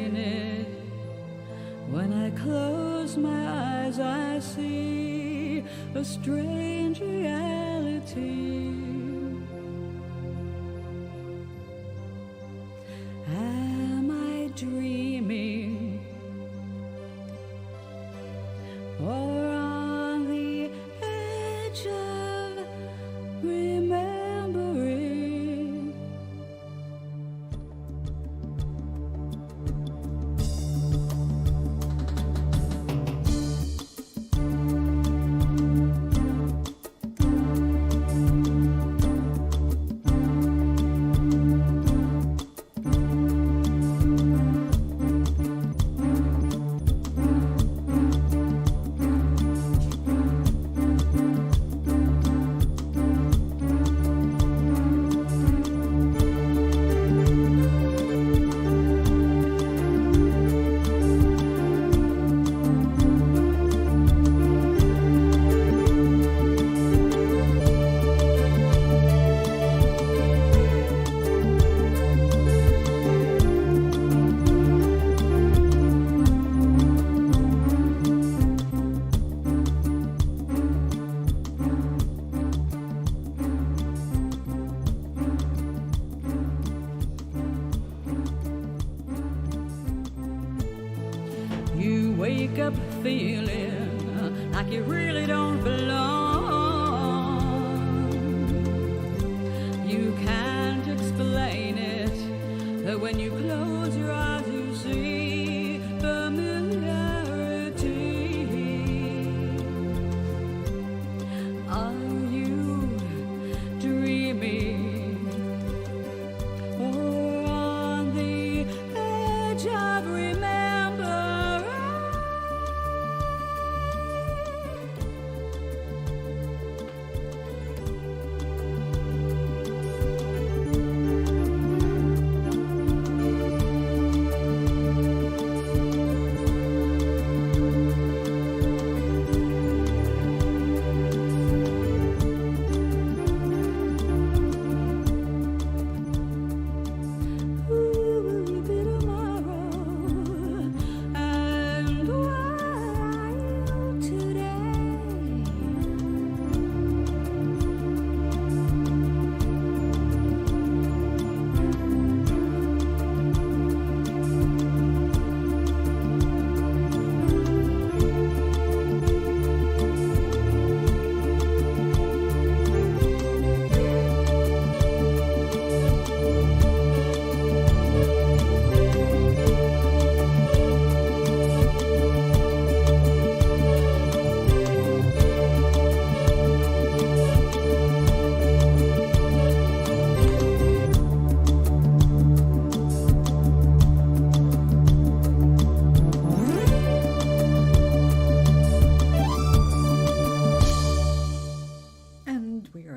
explain it. When I close my eyes, I see a strange reality. Am I dreaming, or on the edge of remembering? You wake up feeling like you really don't belong. You can't explain it, but when you close your eyes you see familiarity. Are you dreaming, or on the edge of remembering?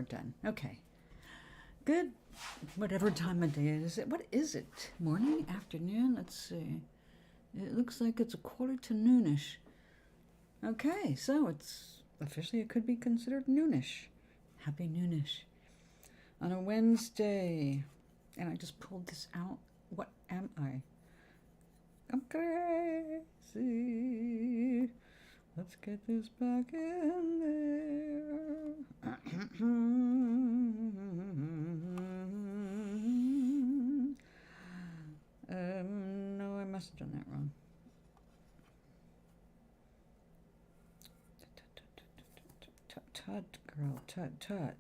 Done. Okay. Good. Whatever time of day it is. What is it? Morning? Afternoon? Let's see. It looks like it's 1:45 noonish. Okay, so it's officially, it could be considered noonish. Happy noonish. On a Wednesday. And I just pulled this out. What am I? I'm crazy. Let's get this back in there. No, I must have done that wrong. Tut, girl, tut.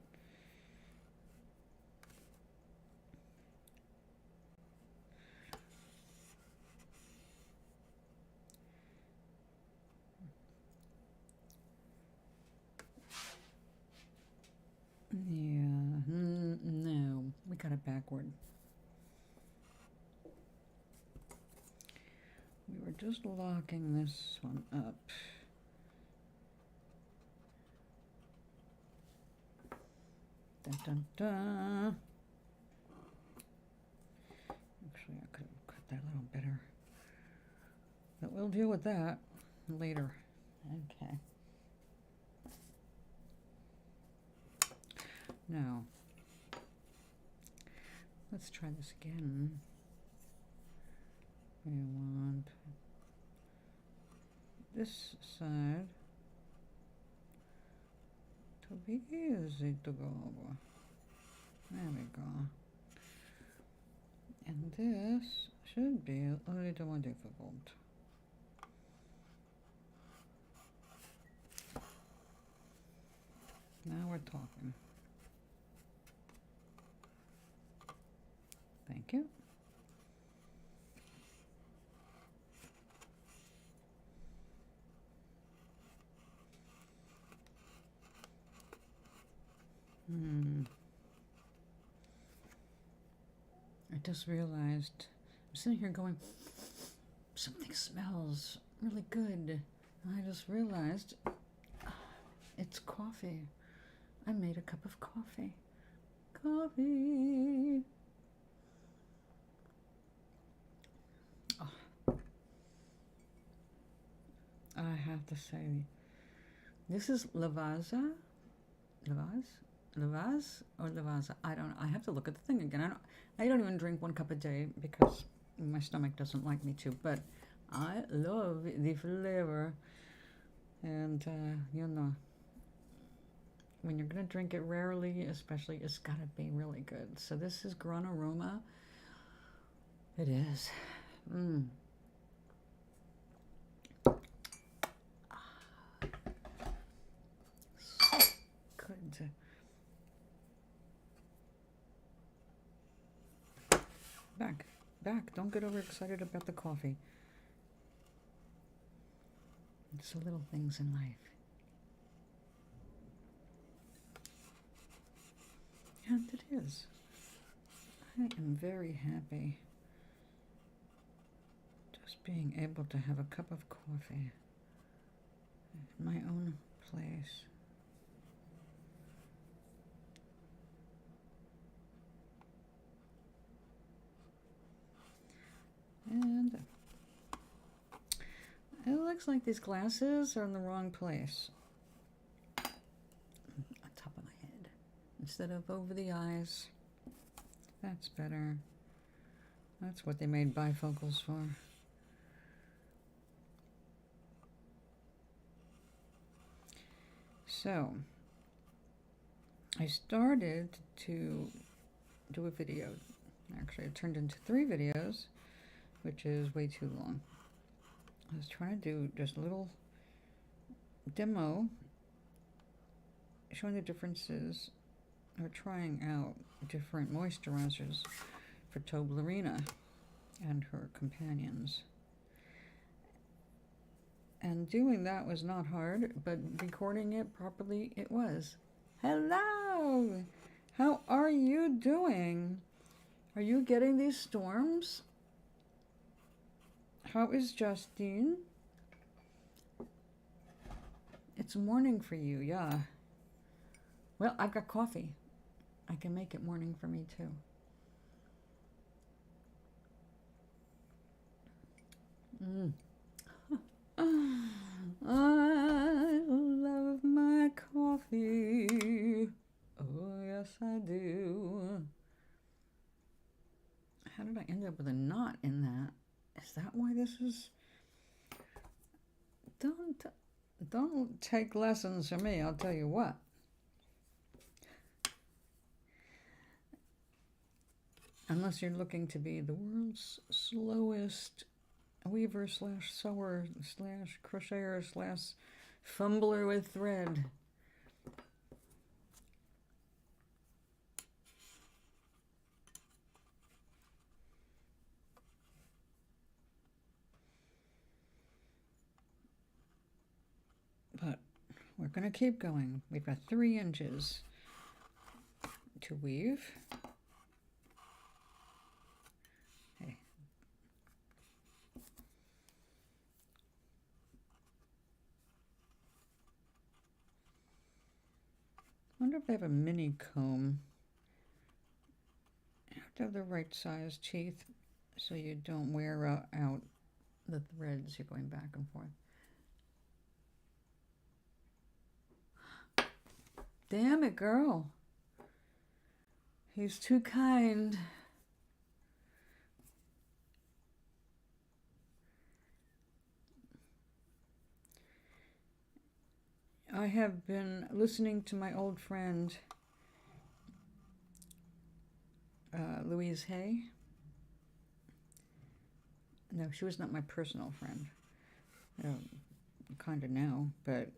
Yeah, no, we got it backward. We were just locking this one up. Dun, dun, dun. Actually, I could have cut that a little better. But we'll deal with that later. Okay. Now, let's try this again. We want this side to be easy to go over. There we go. And this should be a little more difficult. Now we're talking. Thank you. I just realized, I'm sitting here going, something smells really good. And I just realized it's coffee. I made a cup of coffee. Coffee. Oh. I have to say, this is Lavazza. Lavaz or Lavazza? I don't know. I have to look at the thing again. I don't even drink 1 cup a day because my stomach doesn't like me to, but I love the flavor. And, you know, when you're going to drink it rarely, especially, it's got to be really good. So this is Gran Aroma. It is. So good. Back. Don't get overexcited about the coffee. It's the little things in life. And it is. I am very happy just being able to have a cup of coffee in my own place. And it looks like these glasses are in the wrong place. On top of my head. Instead of over the eyes. That's better. That's what they made bifocals for. So, I started to do a video. Actually, it turned into 3 videos, which is way too long. I was trying to do just a little demo showing the differences, or trying out different moisturizers for Toblerina and her companions. And doing that was not hard, but recording it properly, it was. Hello! How are you doing? Are you getting these storms? How is Justine? It's morning for you, yeah. Well, I've got coffee. I can make it morning for me too. I love my coffee. Oh, yes, I do. How did I end up with a knot in that? Is that why this is... Don't take lessons from me, I'll tell you what. Unless you're looking to be the world's slowest weaver slash sewer slash crocheter slash fumbler with thread. But we're going to keep going. We've got 3 inches to weave. Okay. I wonder if they have a mini comb. You have to have the right size teeth so you don't wear out the threads. You're going back and forth. Damn it, girl. He's too kind. I have been listening to my old friend Louise Hay. No, she was not my personal friend. Kind of now, but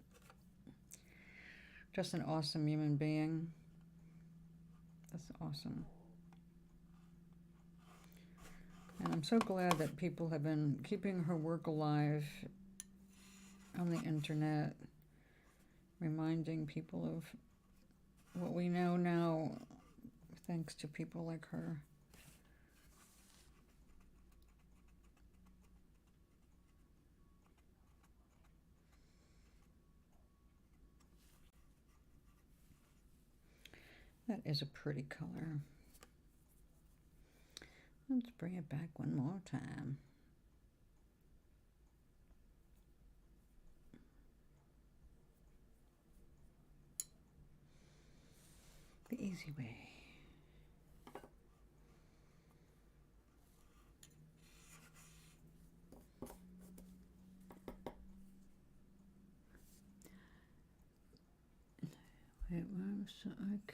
just an awesome human being. That's awesome. And I'm so glad that people have been keeping her work alive on the internet, reminding people of what we know now thanks to people like her. That is a pretty color. Let's bring it back one more time. The easy way.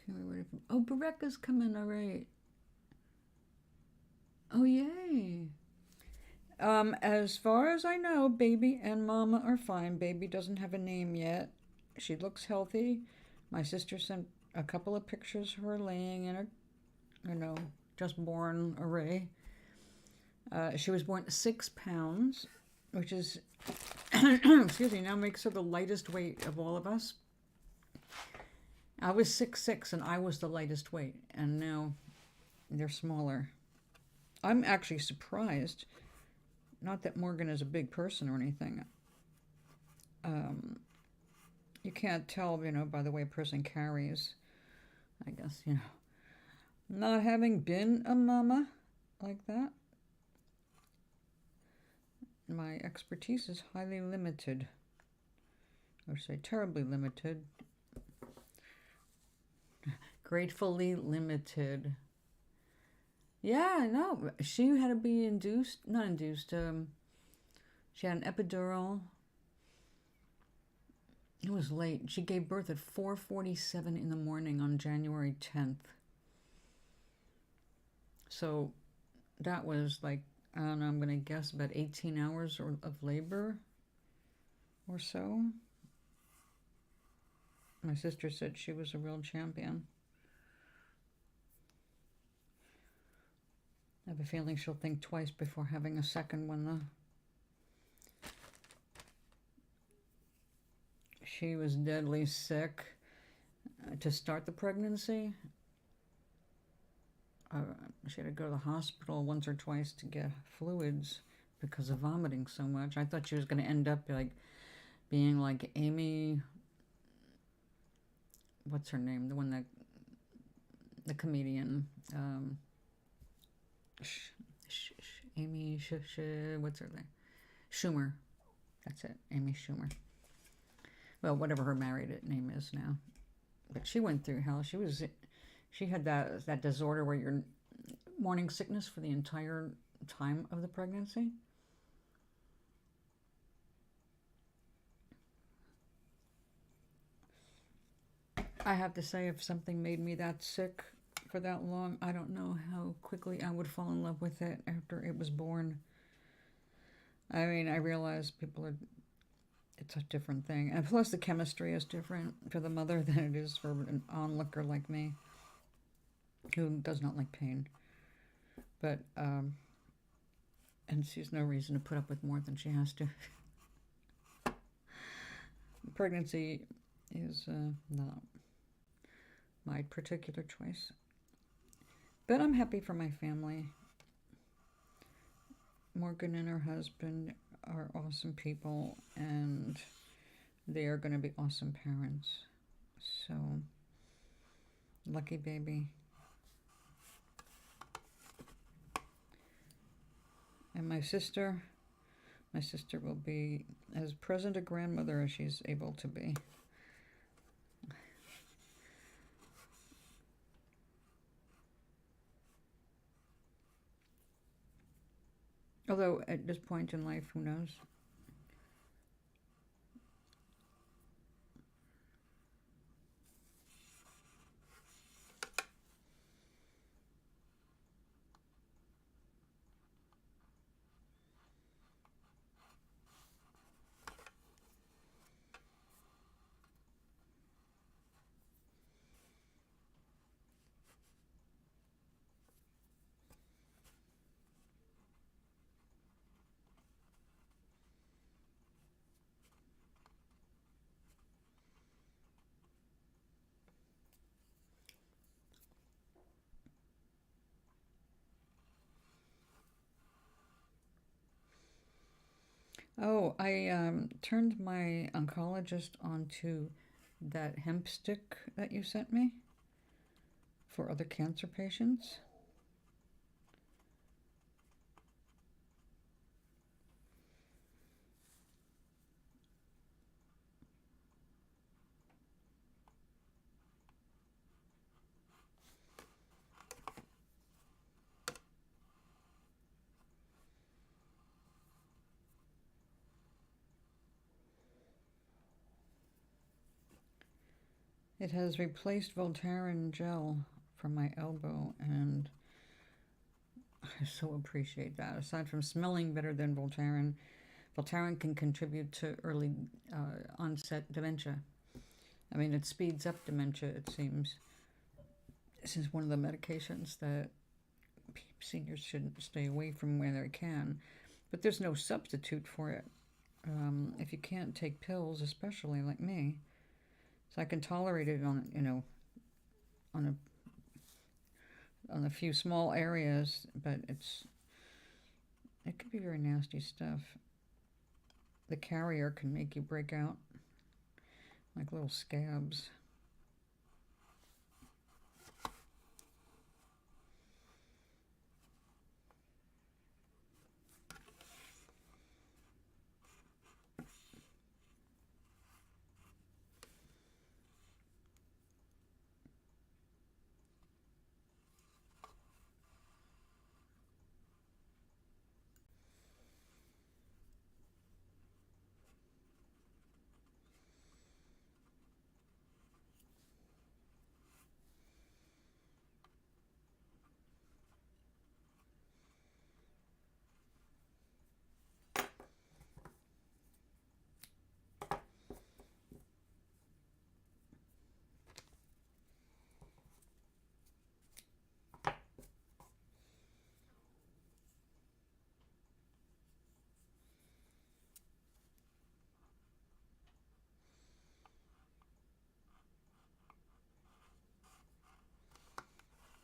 Wait, oh, Bereka's coming, all right. Oh, yay. As far as I know, Baby and Mama are fine. Baby doesn't have a name yet. She looks healthy. My sister sent a couple of pictures of her laying in a, just born array. She was born 6 pounds, which is, excuse me, now makes her the lightest weight of all of us. I was 6'6", and I was the lightest weight, and now they're smaller. I'm actually surprised. Not that Morgan is a big person or anything. You can't tell, by the way a person carries, I guess, Not having been a mama like that, my expertise is highly limited. Or say terribly limited. Gratefully limited. Yeah, no, she had to be not induced. She had an epidural. It was late. She gave birth at 4:47 in the morning on January 10th. So that was like, I don't know, I'm going to guess about 18 hours of labor or so. My sister said she was a real champion. I have a feeling she'll think twice before having a second one, though. She was deadly sick to start the pregnancy. She had to go to the hospital once or twice to get fluids because of vomiting so much. I thought she was going to end up being like Amy. What's her name? The one that, the comedian. Amy, what's her name? Schumer. That's it, Amy Schumer. Well, whatever her married name is now. But she went through hell. She had that disorder where you're morning sickness for the entire time of the pregnancy. I have to say, if something made me that sick for that long, I don't know how quickly I would fall in love with it after it was born. I mean, I realize it's a different thing. And plus the chemistry is different for the mother than it is for an onlooker like me, who does not like pain. But, and she's no reason to put up with more than she has to. Pregnancy is not my particular choice. But I'm happy for my family. Morgan and her husband are awesome people, and they are going to be awesome parents. So, lucky baby. And my sister will be as present a grandmother as she's able to be. Although, at this point in life, who knows? Oh, I turned my oncologist onto that hemp stick that you sent me for other cancer patients. It has replaced Voltaren gel for my elbow, and I so appreciate that. Aside from smelling better than Voltaren, Voltaren can contribute to early onset dementia. I mean, it speeds up dementia, it seems. This is one of the medications that seniors should stay away from where they can, but there's no substitute for it. If you can't take pills, especially like me, so I can tolerate it on, on a few small areas, but it could be very nasty stuff. The carrier can make you break out like little scabs.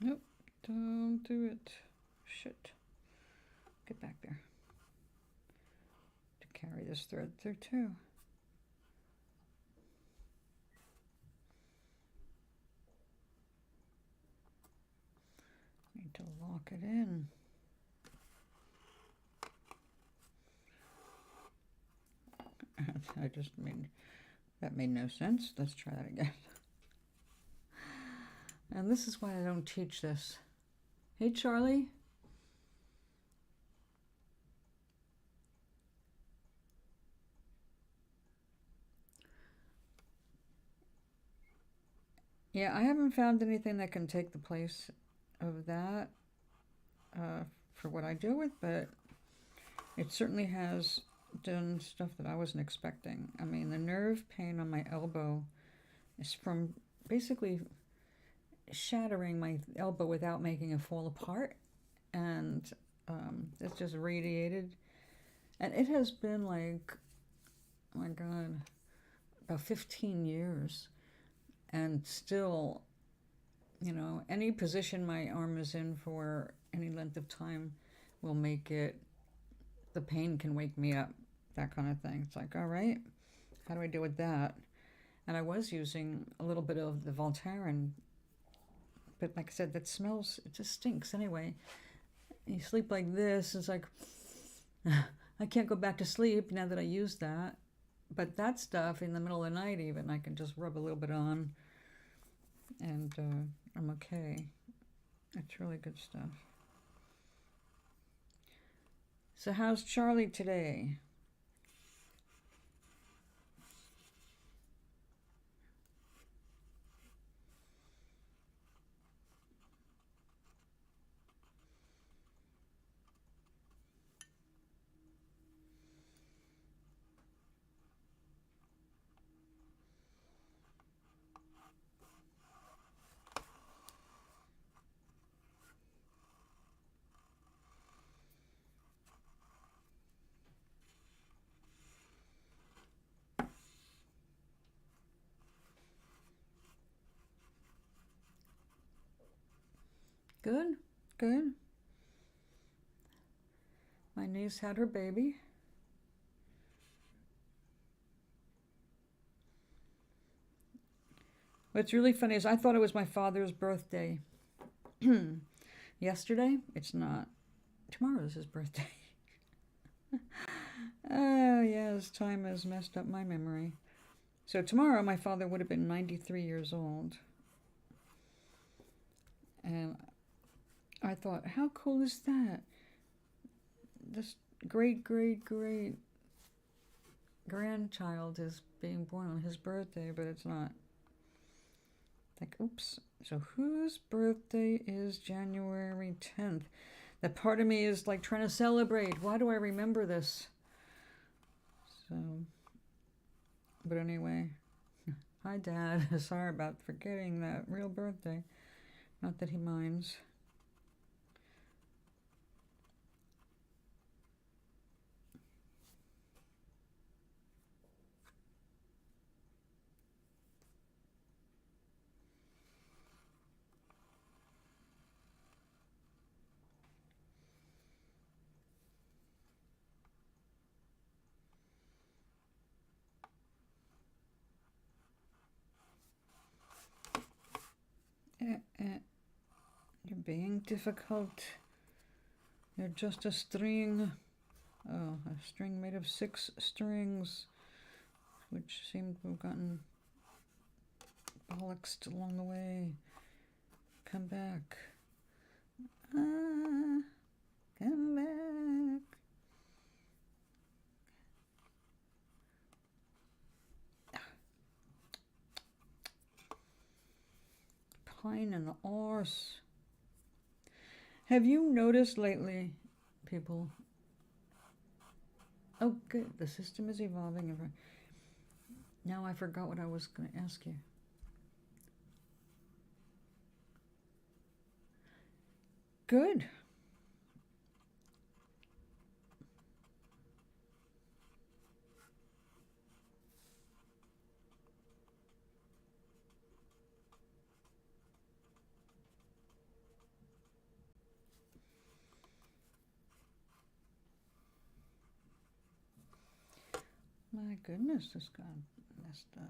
Nope, don't do it. Shit. Get back there. To carry this thread through too. Need to lock it in. I just made, that made no sense. Let's try that again. And this is why I don't teach this. Hey, Charlie. Yeah, I haven't found anything that can take the place of that for what I deal with, but it certainly has done stuff that I wasn't expecting. I mean, the nerve pain on my elbow is from basically shattering my elbow without making it fall apart, and it's just radiated. And it has been like, oh my God, about 15 years. And still, any position my arm is in for any length of time will make it, the pain can wake me up, that kind of thing. It's like, all right, how do I deal with that? And I was using a little bit of the Voltaren, but like I said, that smells, it just stinks anyway. You sleep like this, it's like, I can't go back to sleep now that I used that. But that stuff in the middle of the night, even, I can just rub a little bit on, and I'm okay. It's really good stuff. So how's Charlie today? Good, good. My niece had her baby. What's really funny is I thought it was my father's birthday yesterday. It's not. Tomorrow's his birthday. Oh, yes, time has messed up my memory. So tomorrow my father would have been 93 years old. And I thought, how cool is that? This great, great, great grandchild is being born on his birthday, but it's not. Like, oops. So whose birthday is January 10th? That part of me is like trying to celebrate. Why do I remember this? So, but anyway, hi Dad. Sorry about forgetting that real birthday. Not that he minds. You're being difficult. You're just a string. Oh, a string made of 6 strings, which seem to have gotten bollocksed along the way. Come back. Come back. Pine in the arse. Have you noticed lately, people? Oh, good. The system is evolving. Now I forgot what I was going to ask you. Good. My goodness, this got messed up.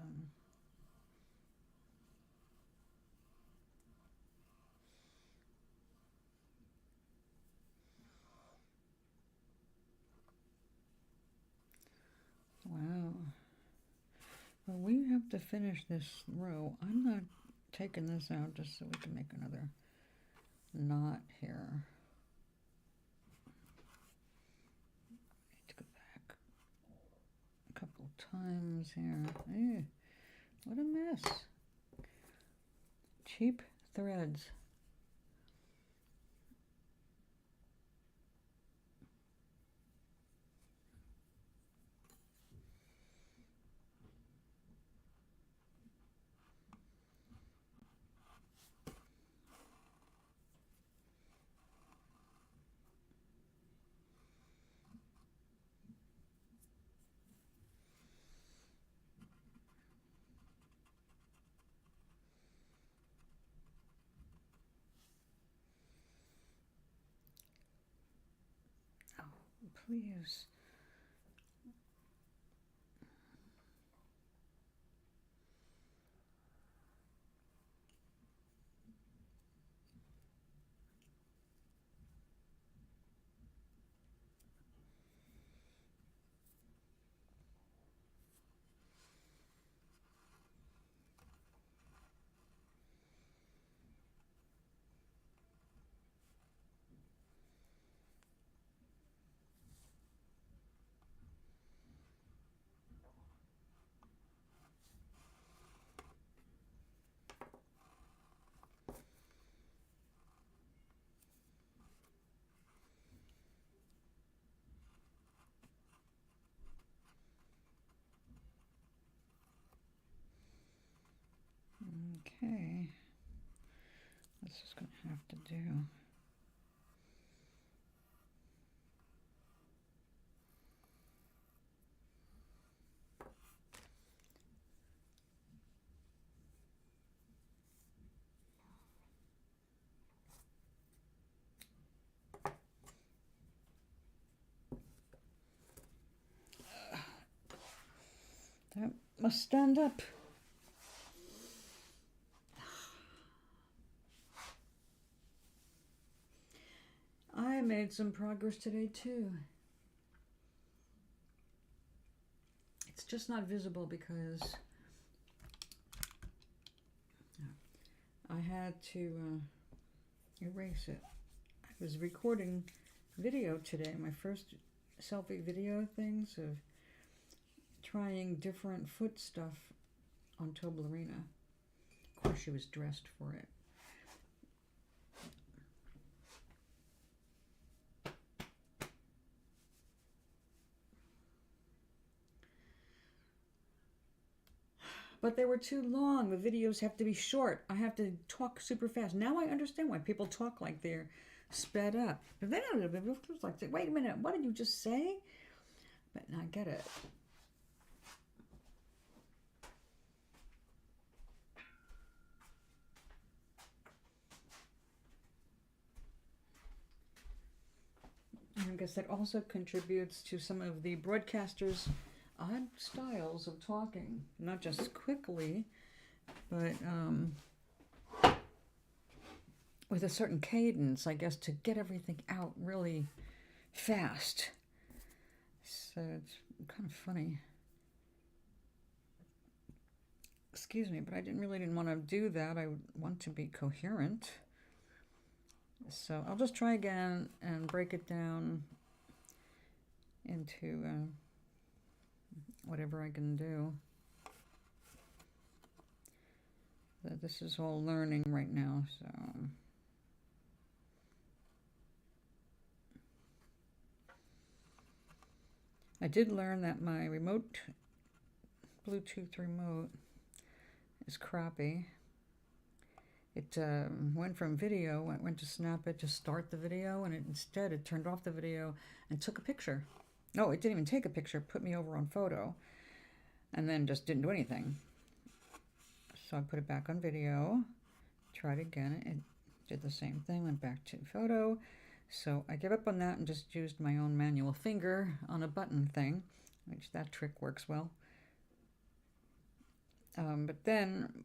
Wow. Well, we have to finish this row. I'm not taking this out just so we can make another knot here. Need to go back a couple times here. Ew, what a mess. Cheap threads. Please. Okay. That's just going to have to do. That must stand up. made some progress today too. It's just not visible because I had to erase it. I was recording video today, my first selfie video things of trying different foot stuff on Toblerina. Of course, she was dressed for it. But they were too long. The videos have to be short. I have to talk super fast. Now I understand why people talk like they're sped up. But then it was like, wait a minute, what did you just say? But now I get it. And I guess that also contributes to some of the broadcasters' odd styles of talking. Not just quickly, but with a certain cadence, I guess, to get everything out really fast. So it's kind of funny. Excuse me, but I really didn't want to do that. I want to be coherent. So I'll just try again and break it down into whatever I can do. This is all learning right now, so... I did learn that my remote, Bluetooth remote, is crappy. It went from video, went to snap it to start the video, and instead it turned off the video and took a picture. No, it didn't even take a picture, put me over on photo, and then just didn't do anything. So I put it back on video, tried again, it did the same thing, went back to photo. So I gave up on that and just used my own manual finger on a button thing, which that trick works well. But then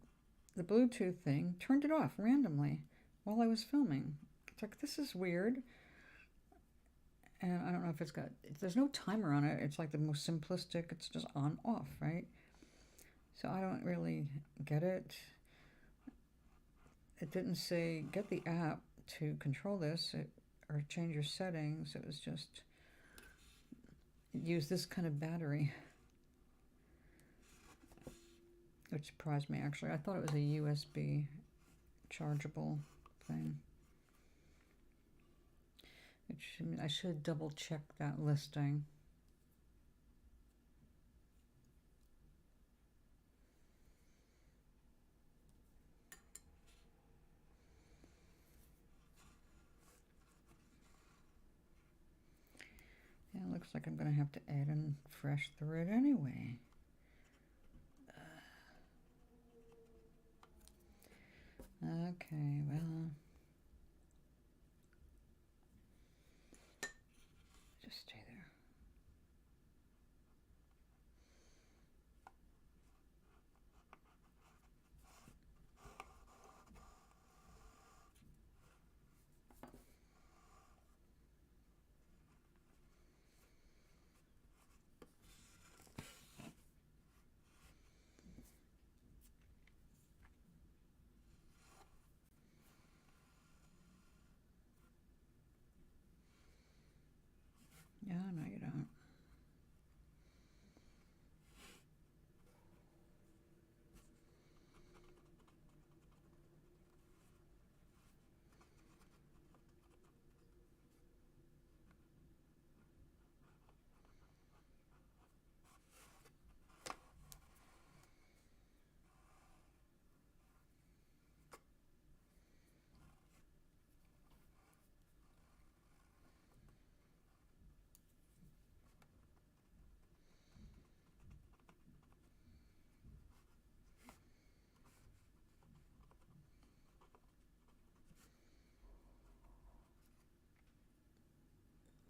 the Bluetooth thing turned it off randomly while I was filming. It's like, this is weird. And I don't know if there's no timer on it. It's like the most simplistic, it's just on, off, right? So I don't really get it. It didn't say, get the app to control this, or change your settings. It was just, use this kind of battery. Which surprised me, actually. I thought it was a USB chargeable thing. I should double check that listing. Yeah, it looks like I'm going to have to add in fresh thread anyway. Okay, well, just stay there. Yeah, no, you don't.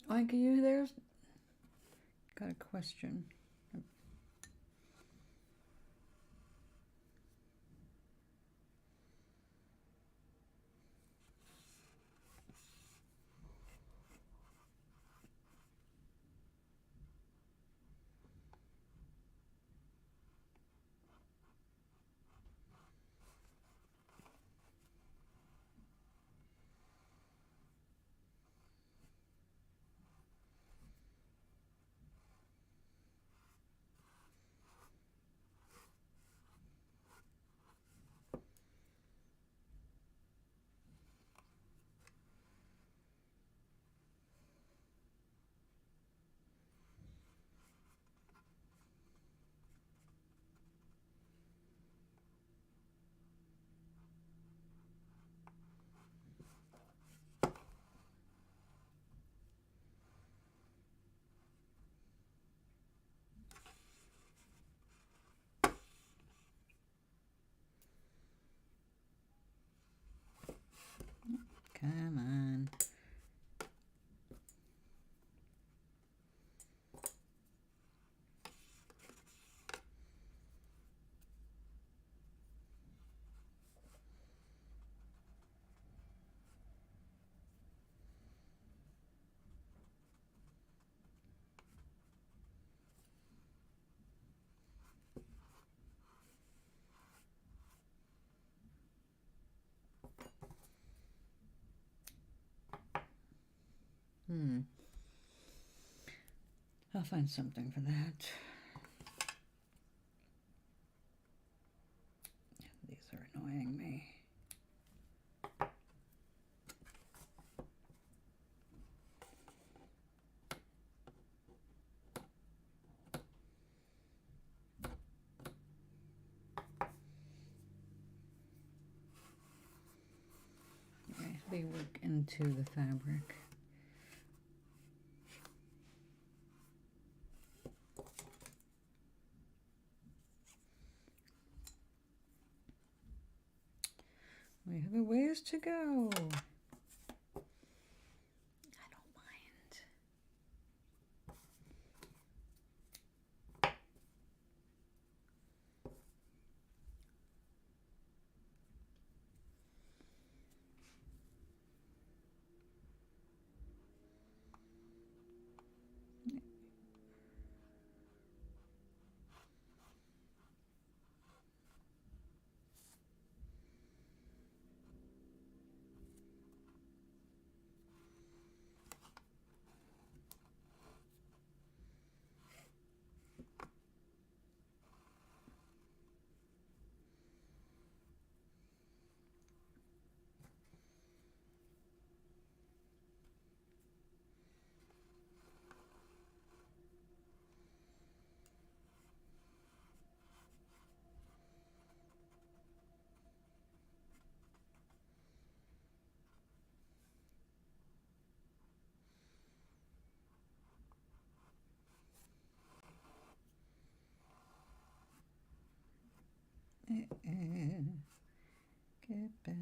Mike, are you there? Got a question. Come on. I'll find something for that. These are annoying me. Okay, they work into the fabric. We have a ways to go. I don't mind. Get back.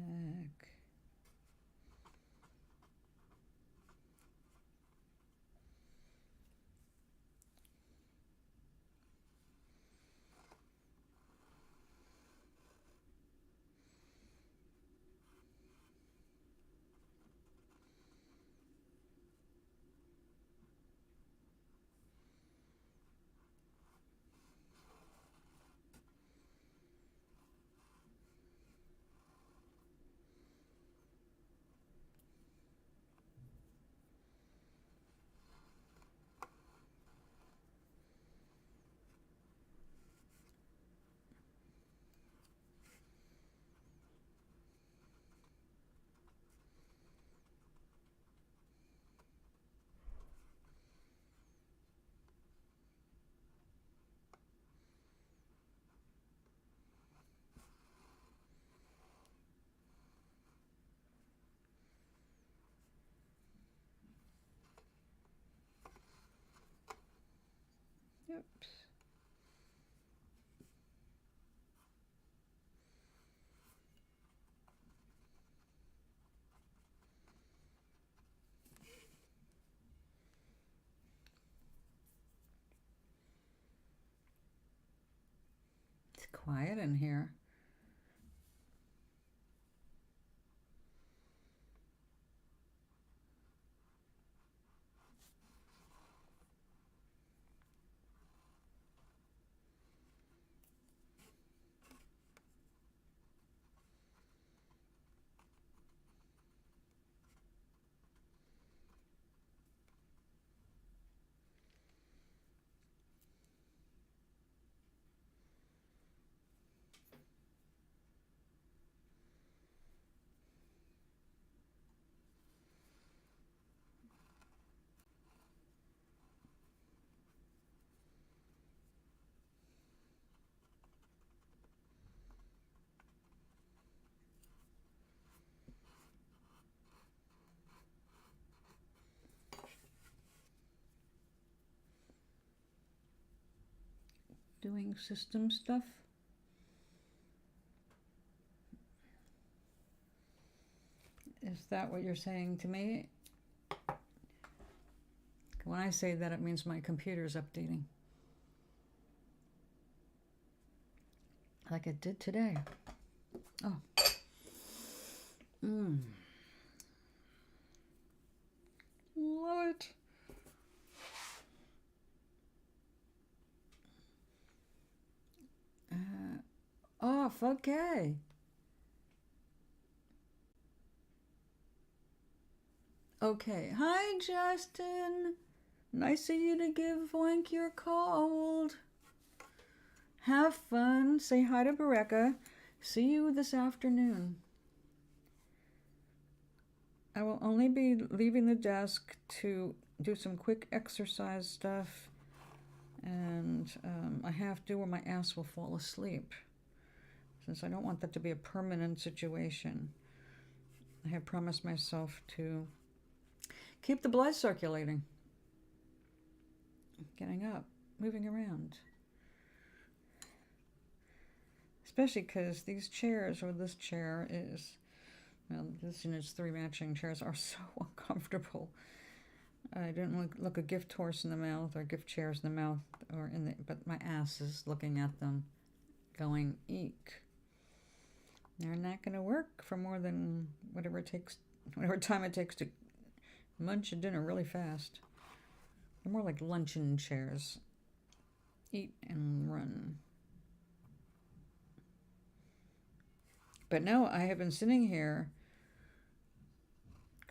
Oops. It's quiet in here. Doing system stuff. Is that what you're saying to me? When I say that, it means my computer's updating. Like it did today. Oh. Love it. Off, okay. Okay. Hi, Justin. Nice of you to give Wank your cold. Have fun. Say hi to Bereka. See you this afternoon. I will only be leaving the desk to do some quick exercise stuff, and I have to or my ass will fall asleep, since I don't want that to be a permanent situation. I have promised myself to keep the blood circulating, getting up, moving around. Especially because these chairs, or this chair is, well, this and its 3 matching chairs are so uncomfortable. I didn't look a gift horse in the mouth or gift chairs in the mouth, or in the, but my ass is looking at them, going eek. They're not going to work for more than whatever time it takes to munch a dinner really fast. They're more like luncheon chairs. Eat and run. But no, I have been sitting here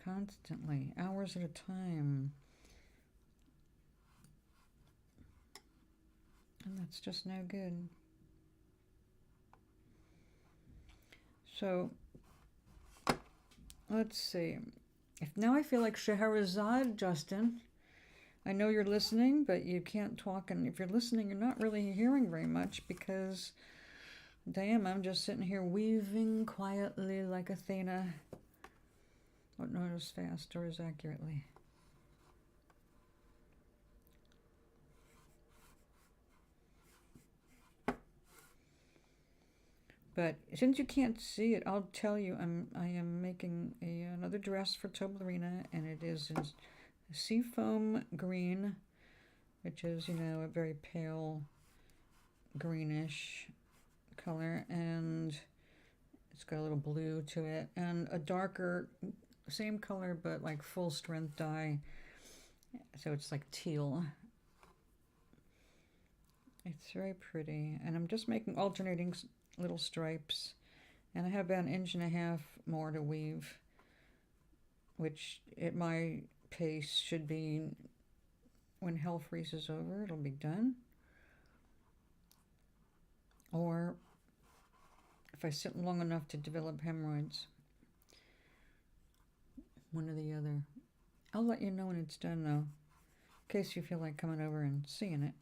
constantly, hours at a time. And that's just no good. So, let's see. If now I feel like Scheherazade, Justin. I know you're listening, but you can't talk. And if you're listening, you're not really hearing very much because, damn, I'm just sitting here weaving quietly like Athena. But not as fast or as accurately. But since you can't see it, I'll tell you I am making another dress for Toblerina, and it is in seafoam green, which is, you know, a very pale greenish color, and it's got a little blue to it, and a darker, same color but like full strength dye, so it's like teal. It's very pretty, and I'm just making alternating little stripes, and I have about 1.5 inches more to weave, which at my pace should be, when hell freezes over, it'll be done. Or if I sit long enough to develop hemorrhoids, one or the other. I'll let you know when it's done, though, in case you feel like coming over and seeing it.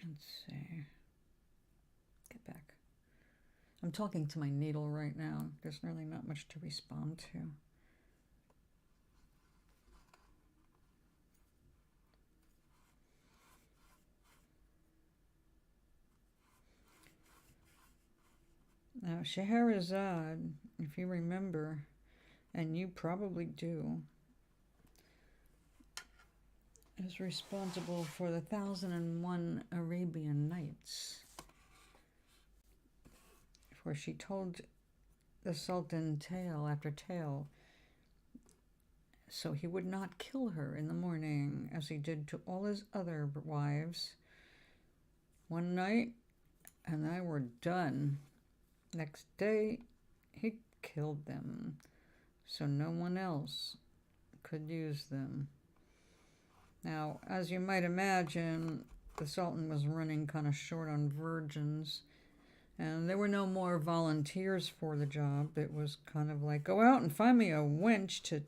Let's see. Get back. I'm talking to my needle right now. There's really not much to respond to. Now, Scheherazade, if you remember, and you probably do, is responsible for the 1001 Arabian Nights, where she told the Sultan tale after tale, so he would not kill her in the morning, as he did to all his other wives. One night, and they were done. Next day, he killed them, so no one else could use them. Now, as you might imagine, the Sultan was running kind of short on virgins, and there were no more volunteers for the job. It was kind of like, go out and find me a wench to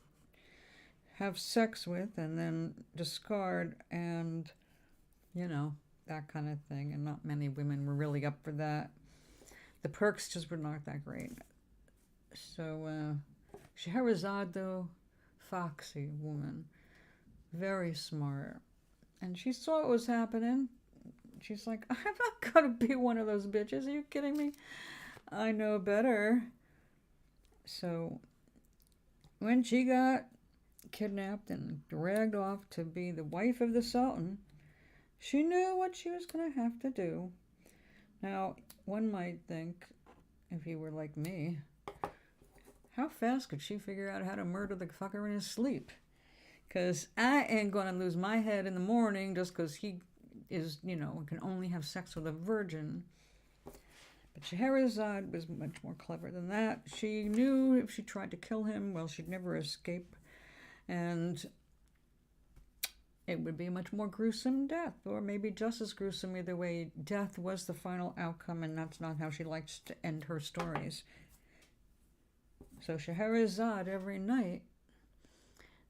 have sex with and then discard, and, you know, that kind of thing. And not many women were really up for that. The perks just were not that great. So, Scheherazade, though, foxy woman, very smart. And she saw what was happening. she's like, I'm not gonna be one of those bitches. Are you kidding me? I know better. So when she got kidnapped and dragged off to be the wife of the Sultan, she knew what she was going to have to do. Now, one might think, if you were like me, how fast could she figure out how to murder the fucker in his sleep? Because I ain't going to lose my head in the morning just because he is, can only have sex with a virgin. But Scheherazade was much more clever than that. She knew if she tried to kill him, well, she'd never escape. And it would be a much more gruesome death, or maybe just as gruesome. Either way, death was the final outcome, and that's not how she likes to end her stories. So Scheherazade every night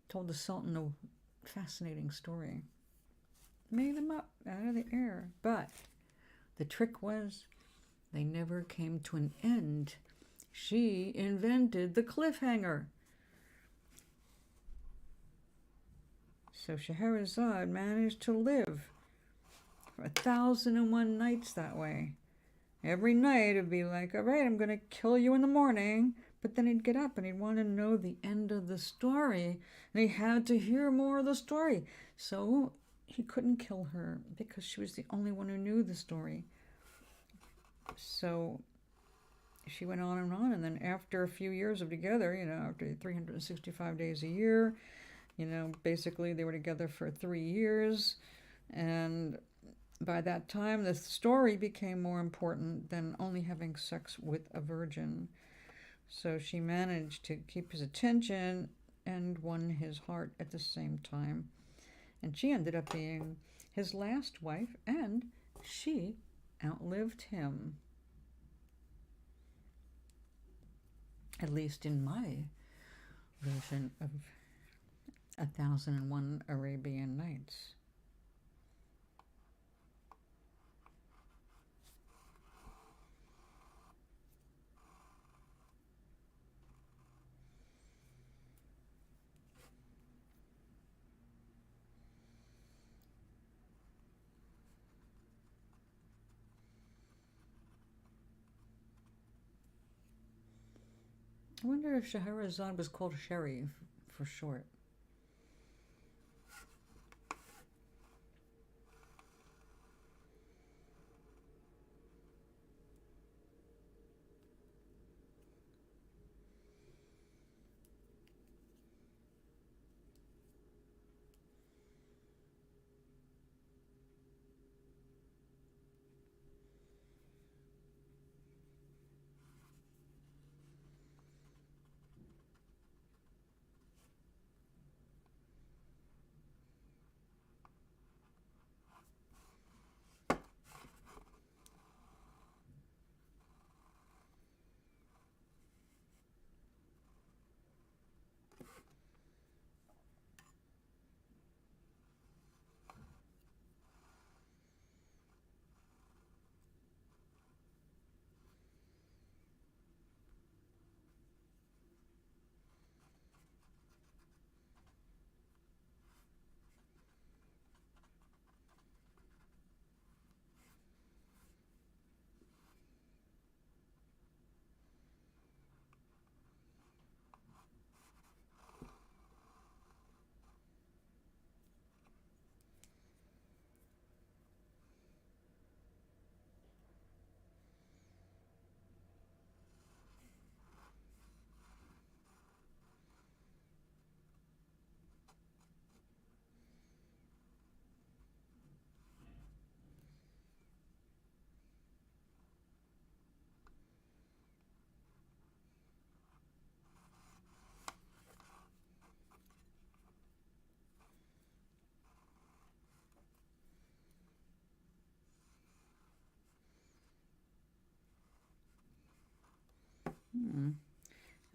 told the Sultan a fascinating story. Made them up out of the air. But the trick was they never came to an end. She invented the cliffhanger. So Scheherazade managed to live for 1,001 nights that way. Every night it'd be like, all right, I'm going to kill you in the morning. But then he'd get up and he'd want to know the end of the story. And he had to hear more of the story. So he couldn't kill her because she was the only one who knew the story. So she went on. And then after a few years of together, after 365 days a year, basically they were together for 3 years. And by that time, the story became more important than only having sex with a virgin. So she managed to keep his attention and won his heart at the same time. And she ended up being his last wife, and she outlived him. At least in my version of 1,001 Arabian Nights. I wonder if Scheherazade was called Sherry for short.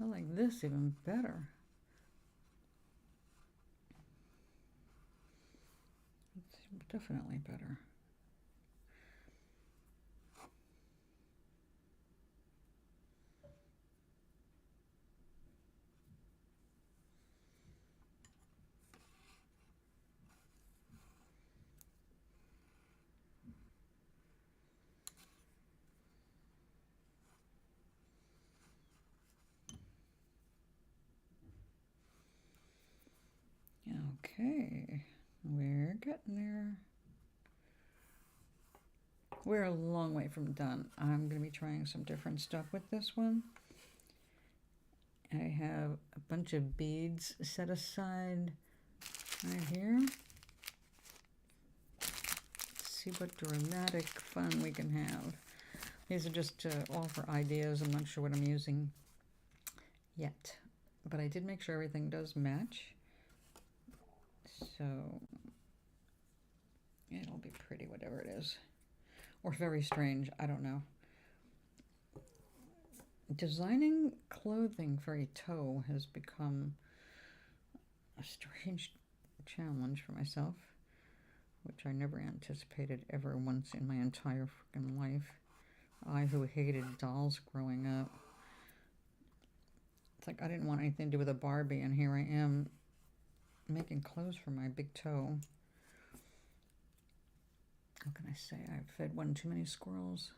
I like this even better. It's definitely better. Okay, we're getting there. We're a long way from done. I'm going to be trying some different stuff with this one. I have a bunch of beads set aside right here. Let's see what dramatic fun we can have. These are just all for ideas. I'm not sure what I'm using yet, but I did make sure everything does match. So it'll be pretty, whatever it is. Or very strange, I don't know. Designing clothing for a toe has become a strange challenge for myself, which I never anticipated ever once in my entire freaking life. I who hated dolls growing up. It's like I didn't want anything to do with a Barbie, and here I am making clothes for my big toe. What can I say? I've fed one too many squirrels.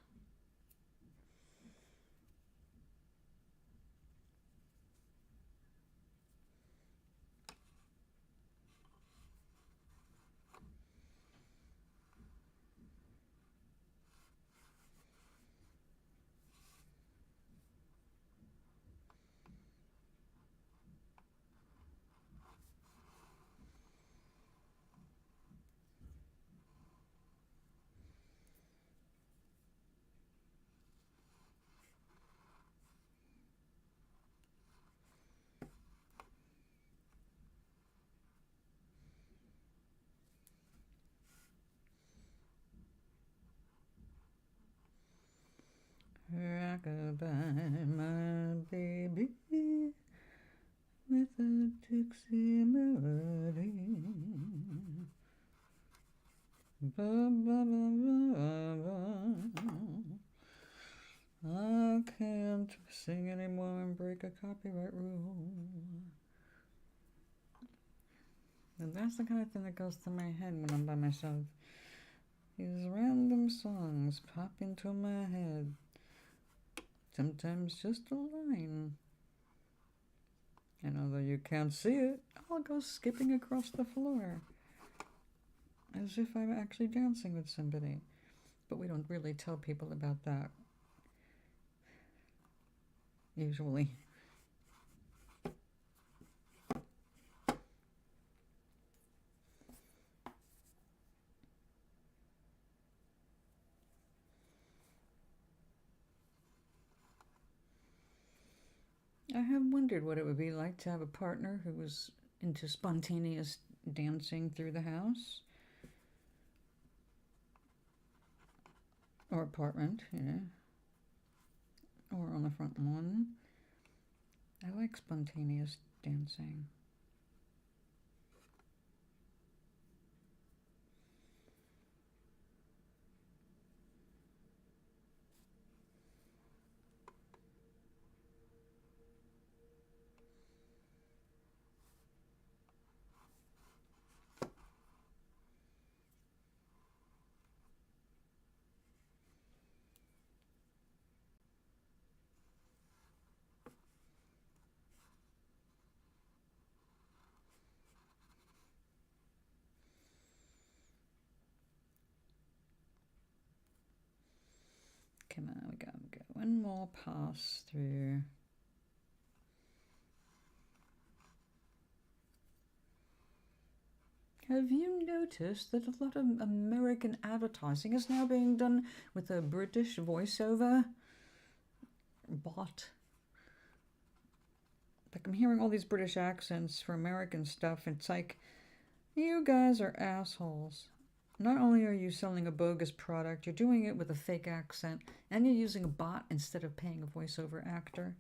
Rock-a-bye, my baby, with a Dixie melody. Ba, ba, ba, ba, ba. I can't sing anymore and break a copyright rule. And that's the kind of thing that goes through my head when I'm by myself. These random songs pop into my head. Sometimes just a line. And although you can't see it, I'll go skipping across the floor. As if I'm actually dancing with somebody. But we don't really tell people about that. Usually. I have wondered what it would be like to have a partner who was into spontaneous dancing through the house. Or apartment, yeah. Or on the front lawn. I like spontaneous dancing. Come on, we go. One more pass through. Have you noticed that a lot of American advertising is now being done with a British voiceover bot? Like I'm hearing all these British accents for American stuff. It's like, you guys are assholes. Not only are you selling a bogus product, you're doing it with a fake accent, and you're using a bot instead of paying a voiceover actor.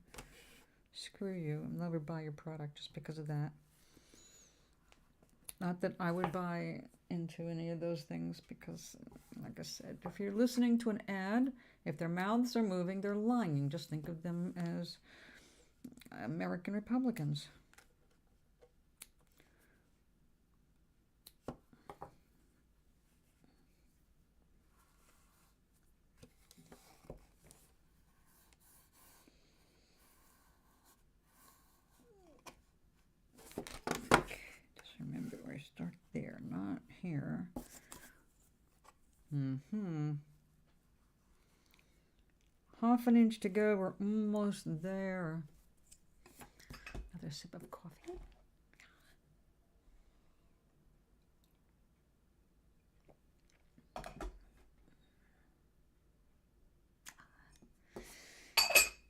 Screw you. I'll never buy your product just because of that. Not that I would buy into any of those things because, like I said, if you're listening to an ad, if their mouths are moving, they're lying. Just think of them as American Republicans. Just remember we're here. Half an inch to go. We're almost there. Another sip of coffee.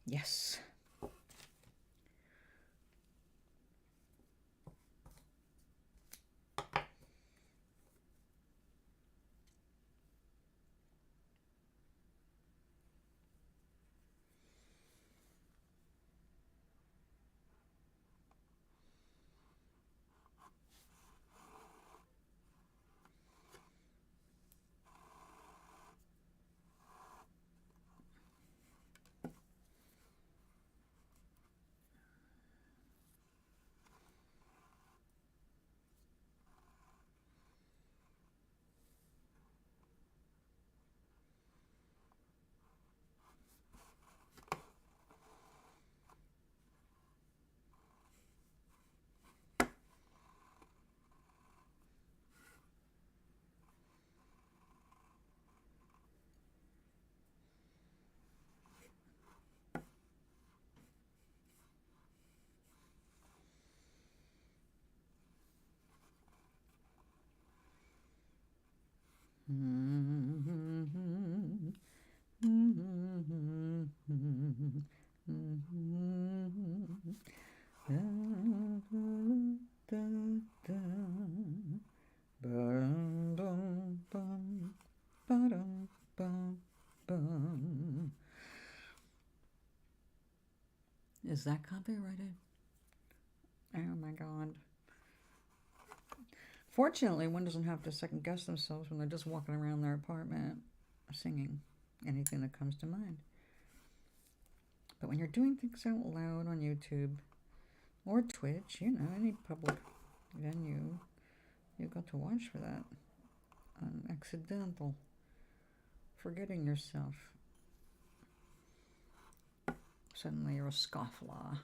Yes. Is that copyrighted? Oh my God. Fortunately, one doesn't have to second guess themselves when they're just walking around their apartment singing anything that comes to mind. But when you're doing things out loud on YouTube or Twitch, you know, any public venue, you've got to watch for that. Accidental. Forgetting yourself. Suddenly you're a scofflaw.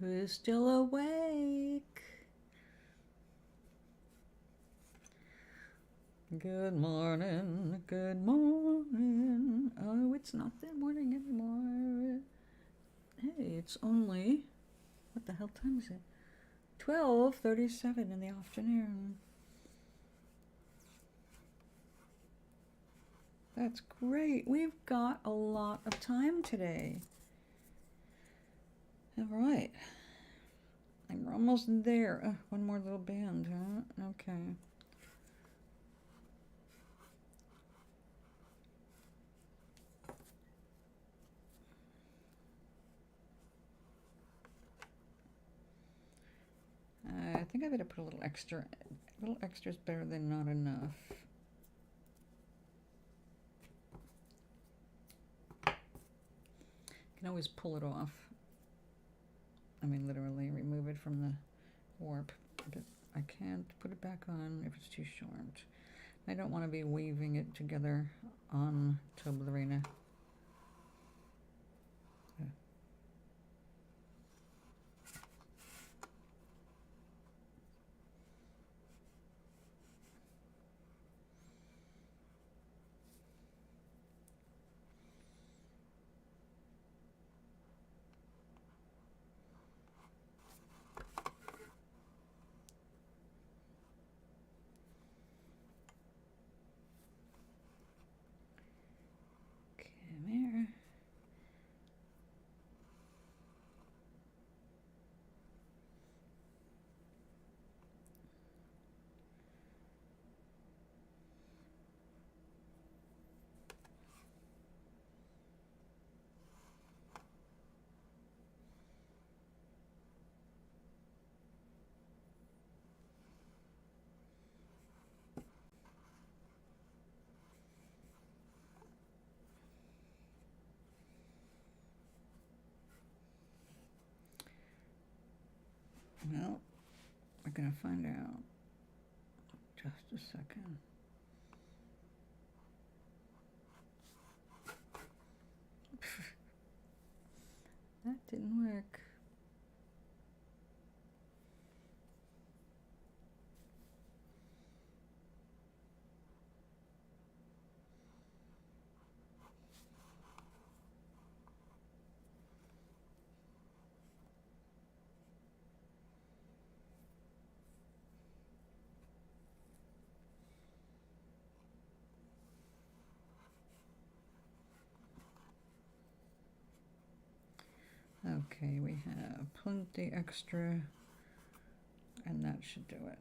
Who's still awake? Good morning, good morning. Oh, it's not that morning anymore. Hey, it's only, what the hell time is it? 12:37 in the afternoon. That's great. We've got a lot of time today. All right. And we're almost there. One more little band, huh? Okay. I think I better put a little extra. A little extra is better than not enough. You can always pull it off. I mean, literally remove it from the warp. But I can't put it back on if it's too short. I don't want to be weaving it together on Toblerina. Come here. Well, we're gonna find out. Just a second. That didn't work. Okay, we have plenty extra, and that should do it.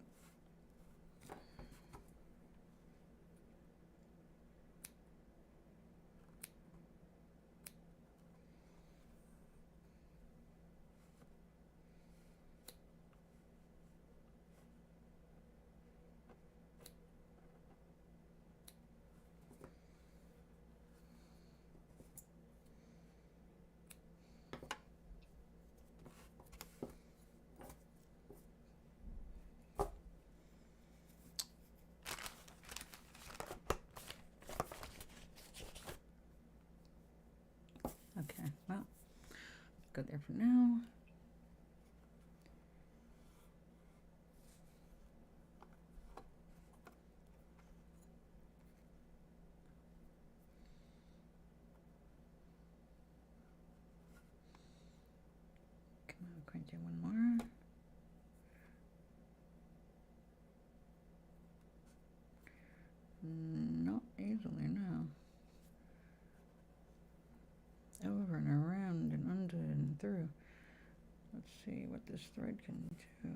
Okay, well, go there for now. Come on, we're going to do one more. Not easily, no. Over and around and under and through. Let's see what this thread can do.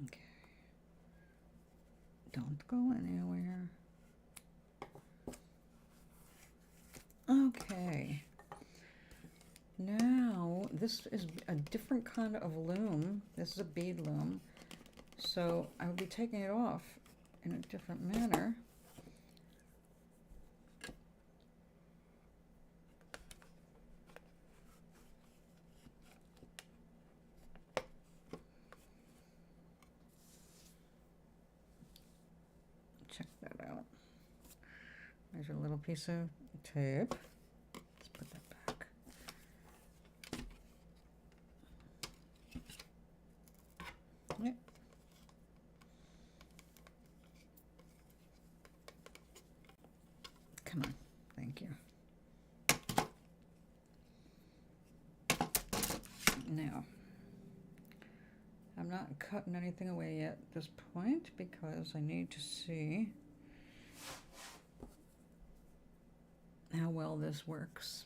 Okay. Don't go anywhere. Okay. Now, this is a different kind of loom. This is a bead loom. So I will be taking it off in a different manner. Check that out. There's a little piece of tape. Let's put that back. Yep. Come on. Thank you. Now, I'm not cutting anything away yet at this point because I need to see how well this works.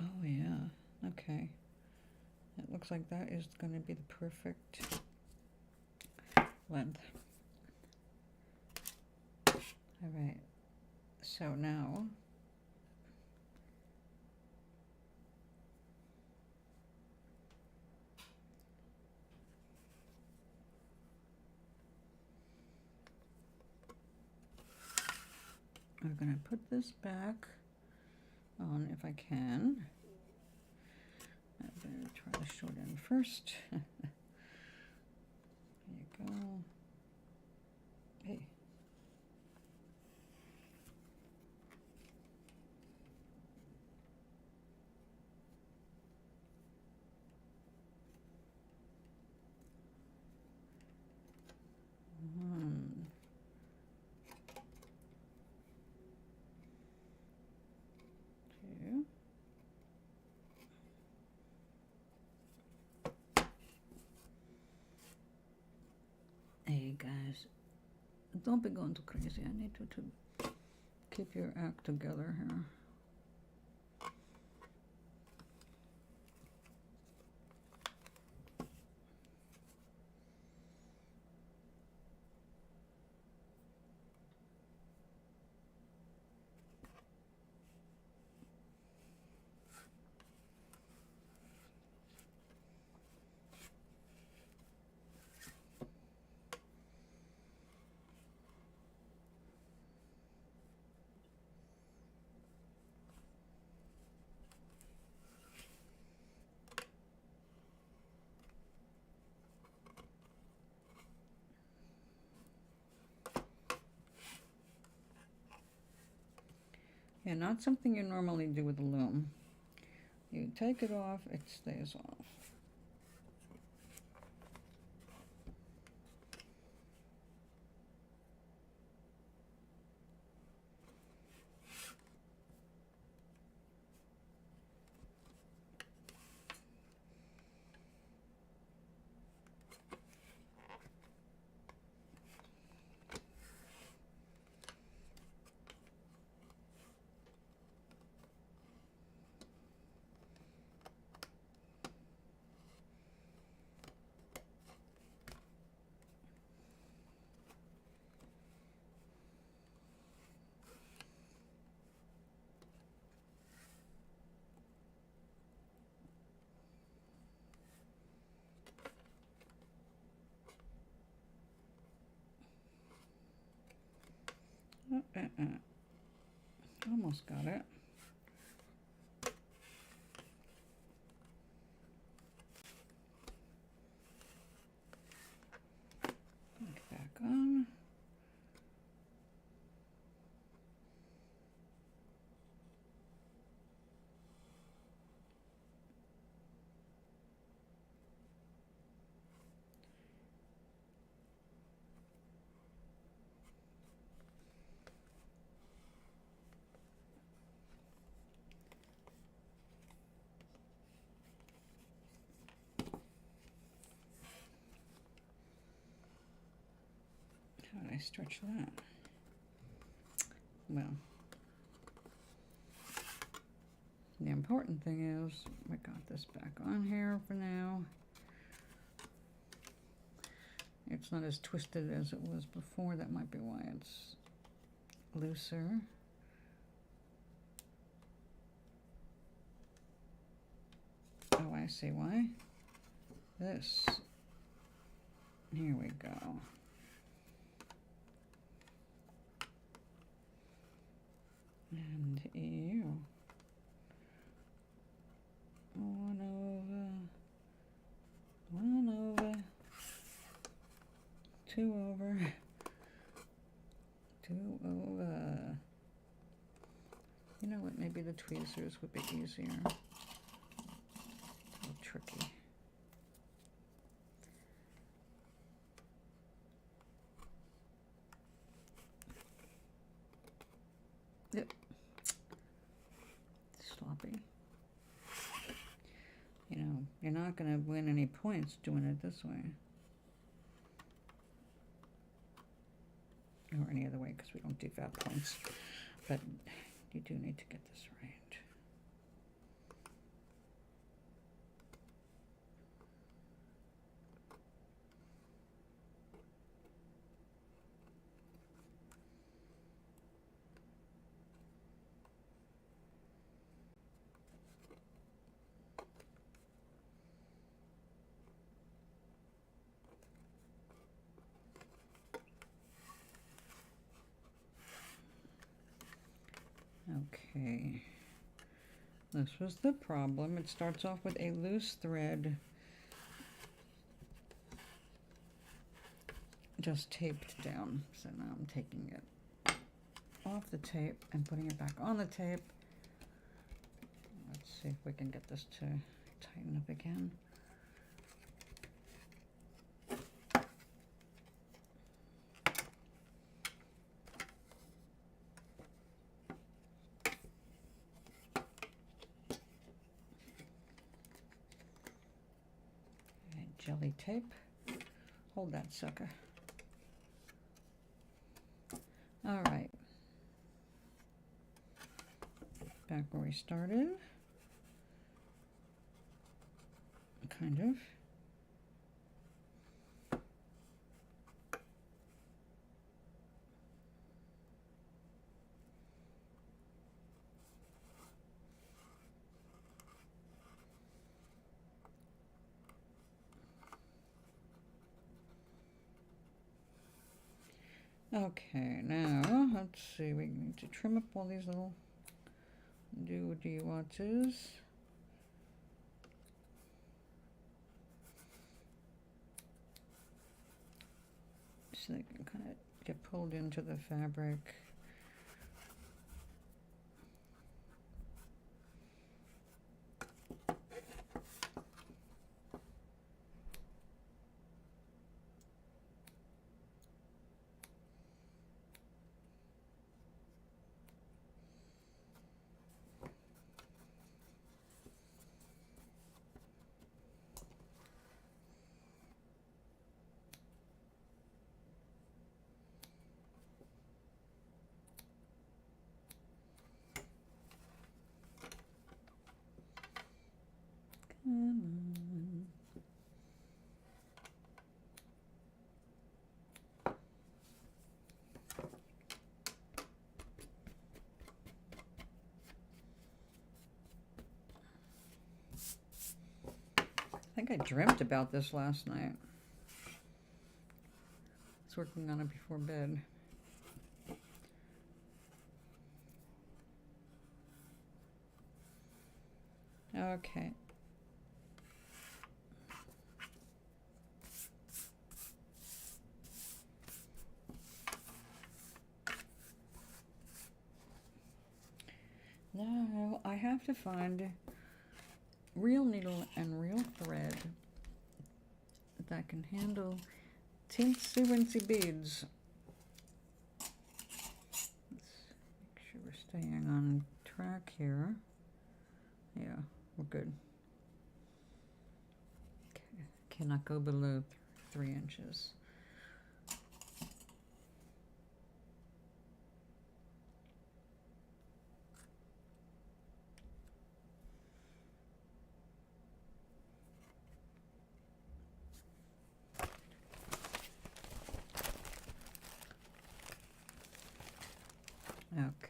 Oh yeah, okay. It looks like that is going to be the perfect length. All right, so now I'm going to put this back on if I can. I better try the short end first. There you go. Hey. Two. Hey guys, don't be going too crazy. I need to keep your act together here. Yeah, not something you normally do with a loom. You take it off, it stays off. Almost got it. Get back on. How did I stretch that? Well, the important thing is we got this back on here for now. It's not as twisted as it was before. That might be why it's looser. Oh, I see why. This. Here we go. And you. 1/1 2 over, 2 over. You know what, maybe the tweezers would be easier. A little tricky. Yep. Sloppy. You know, you're not going to win any points doing it this way. Or any other way, because we don't do that points. But you do need to get this right. Okay, this was the problem. It starts off with a loose thread just taped down. So now I'm taking it off the tape and putting it back on the tape. Let's see if we can get this to tighten up again. Jelly tape. Hold that sucker. All right. Back where we started. Kind of. Okay, now let's see. We need to trim up all these little do-what-do-you-want's. So they can kind of get pulled into the fabric. Come on. I think I dreamt about this last night. I was working on it before bed. Okay. Now I have to find real needle and real thread that can handle teensy weensy beads. Let's make sure we're staying on track here. Yeah, we're good. Okay. Cannot go below 3 inches.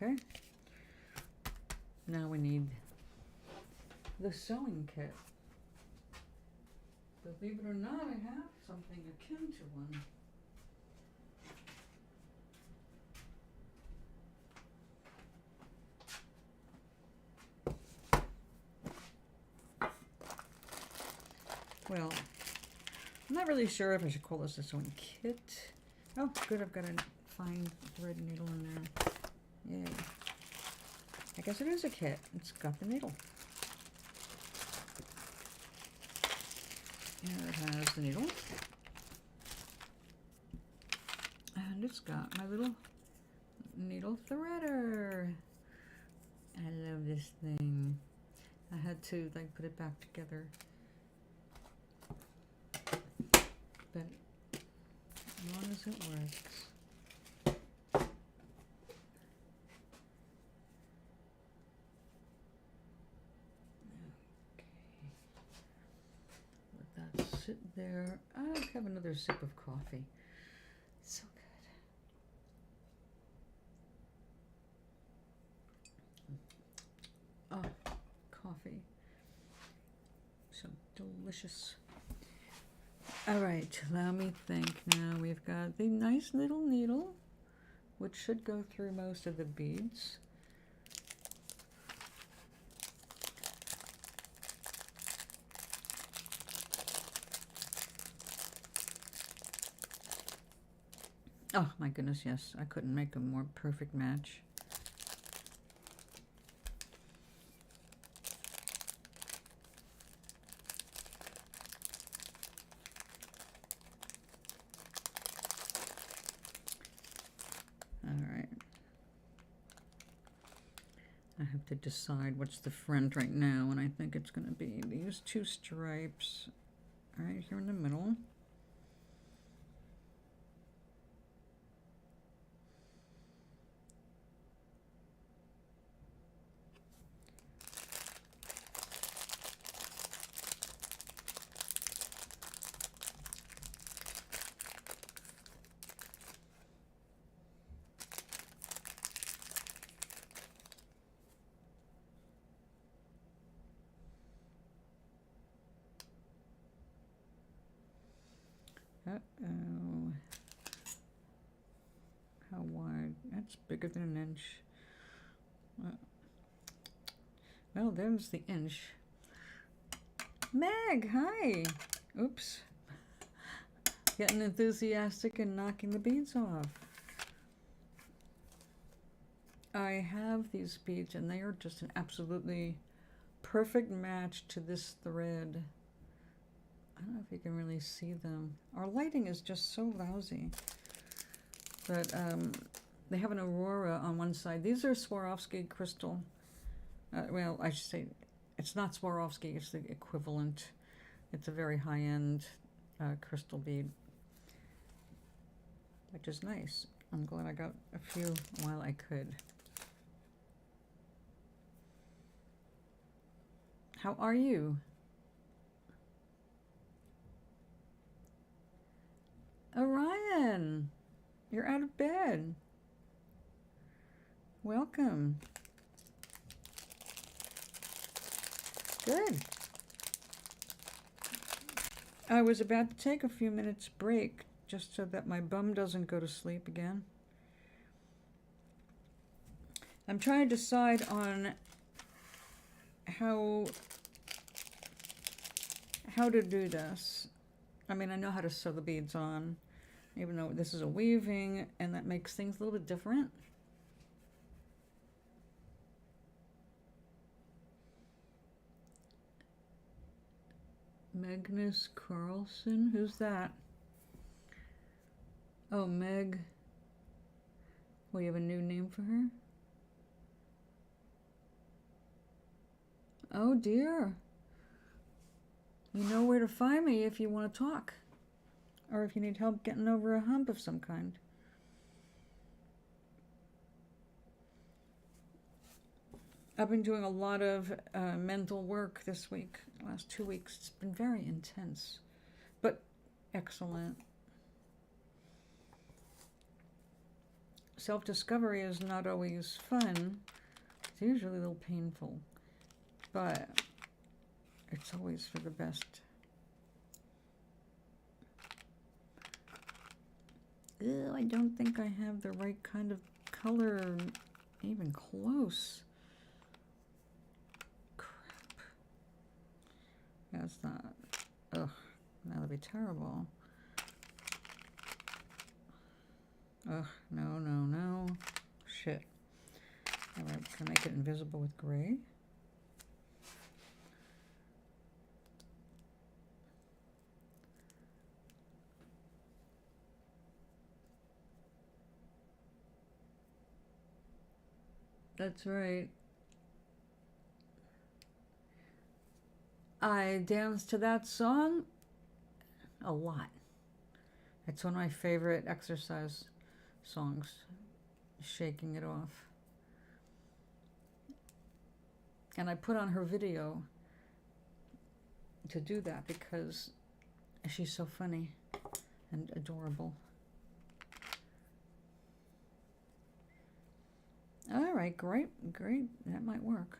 Okay, now we need the sewing kit. Believe it or not, I have something akin to one. Well, I'm not really sure if I should call this a sewing kit. Oh, good, I've got a fine thread needle in there. Yay. I guess it is a kit. It's got the needle. Here it has the needle. And it's got my little needle threader. I love this thing. I had to like put it back together. But as long as it works. Let that sit there. I'll have another sip of coffee. So good. Oh, coffee. So delicious. All right, let me think now. We've got the nice little needle, which should go through most of the beads. Oh my goodness, yes, I couldn't make a more perfect match. All right. I have to decide what's the front right now, and I think it's going to be these two stripes right here in the middle. Uh-oh. How wide? That's bigger than an inch. Well, there's the inch. Meg, hi! Oops. Getting enthusiastic and knocking the beads off. I have these beads and they are just an absolutely perfect match to this thread. I don't know if you can really see them. Our lighting is just so lousy. But they have an aurora on one side. These are Swarovski crystal. Well, I should say it's not Swarovski, it's the equivalent. It's a very high-end crystal bead, which is nice. I'm glad I got a few while I could. How are you? Orion, you're out of bed. Welcome. Good. I was about to take a few minutes break just so that my bum doesn't go to sleep again. I'm trying to decide on how to do this. I mean, I know how to sew the beads on, even though this is a weaving, and that makes things a little bit different. Magnus Carlson, who's that? Oh, Meg. Well, you have a new name for her? Oh dear. You know where to find me if you want to talk. Or if you need help getting over a hump of some kind. I've been doing a lot of mental work this week, last 2 weeks. It's been very intense, but excellent. Self-discovery is not always fun. It's usually a little painful, but it's always for the best. Ew, I don't think I have the right kind of color, even close. Crap. That's not, ugh. That would be terrible. Ugh, no, no, no. Shit. All right, can I make it invisible with gray? That's right. I danced to that song a lot. It's one of my favorite exercise songs, Shaking It Off. And I put on her video to do that because she's so funny and adorable. All right, great, great. That might work.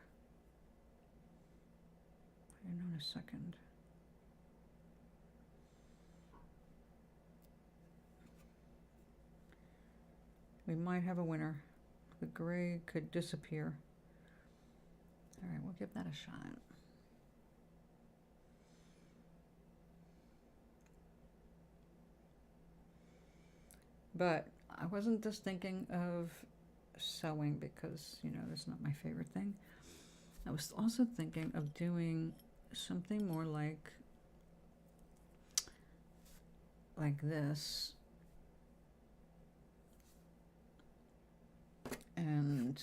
I know in a second. We might have a winner. The gray could disappear. All right, we'll give that a shot. But I wasn't just thinking of sewing because, you know, that's not my favorite thing. I was also thinking of doing something more like this. And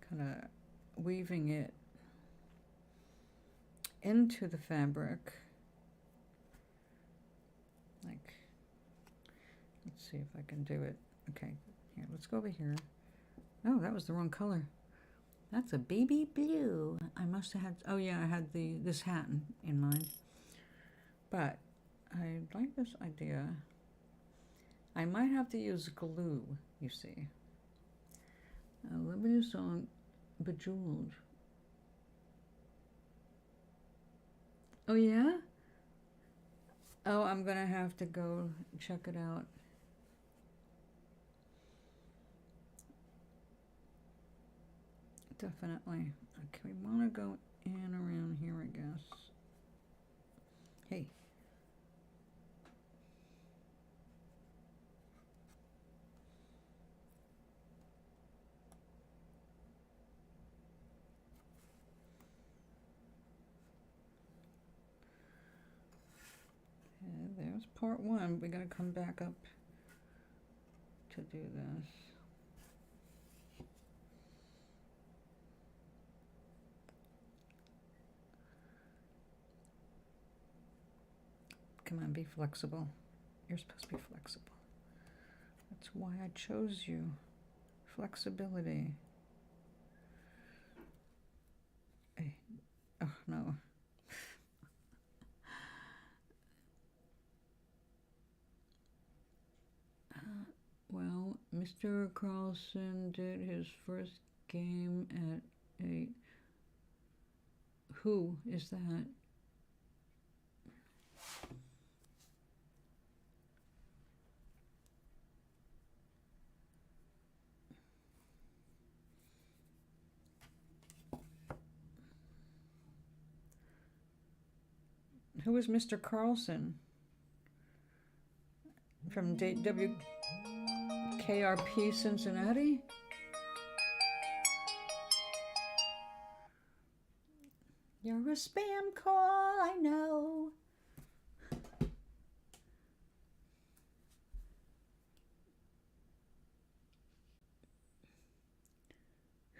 kind of weaving it into the fabric. Like, let's see if I can do it. Okay, here, let's go over here. Oh, that was the wrong color. That's a baby blue. I must have had, oh yeah, I had this hat in mind. But I like this idea. I might have to use glue, you see. Let me do song Bejeweled. Oh yeah? Oh, I'm gonna have to go check it out. Definitely. Okay, we want to go in around here, I guess. Hey. There's part one. We gotta come back up to do this. Come on, be flexible. You're supposed to be flexible. That's why I chose you. Flexibility. Hey. Oh, no. Well, Mr. Carlson did his first game at a... Who is that? Who is Mr. Carlson? From WKRP Cincinnati? You're a spam call, I know.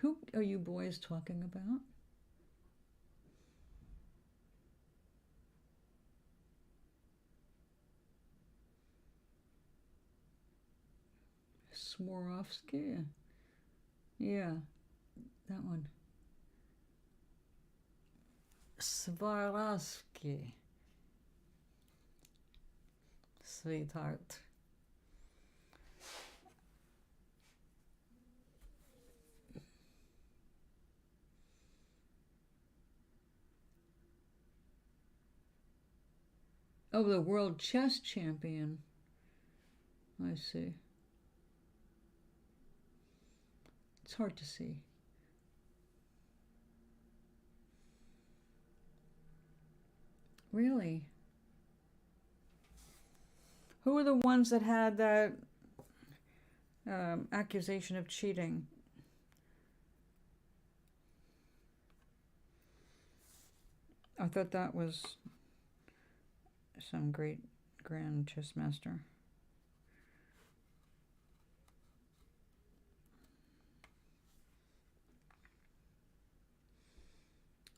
Who are you boys talking about? Swarovski? Yeah, that one. Swarovski. Sweetheart. Oh, the world chess champion. I see. It's hard to see. Really? Who are the ones that had that accusation of cheating? I thought that was some great grand chess master.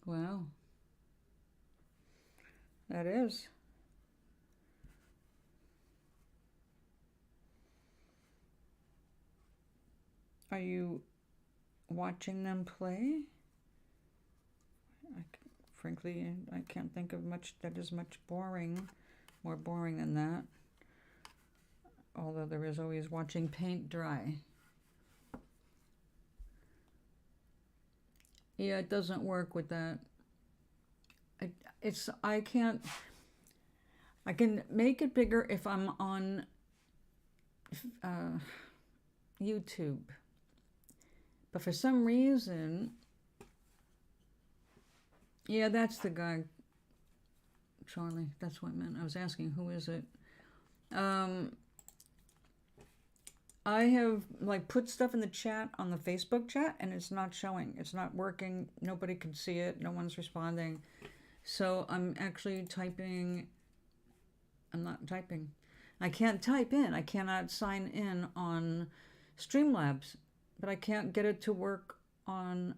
Wow. That is. Are you watching them play? Frankly, I can't think of much that is more boring than that. Although there is always watching paint dry. Yeah, it doesn't work with that. I can make it bigger if I'm on YouTube. But for some reason, yeah, that's the guy, Charlie. That's what I meant. I was asking, who is it? I have put stuff in the chat on the Facebook chat, and it's not showing. It's not working. Nobody can see it. No one's responding. So I'm actually typing. I'm not typing. I can't type in. I cannot sign in on Streamlabs, but I can't get it to work on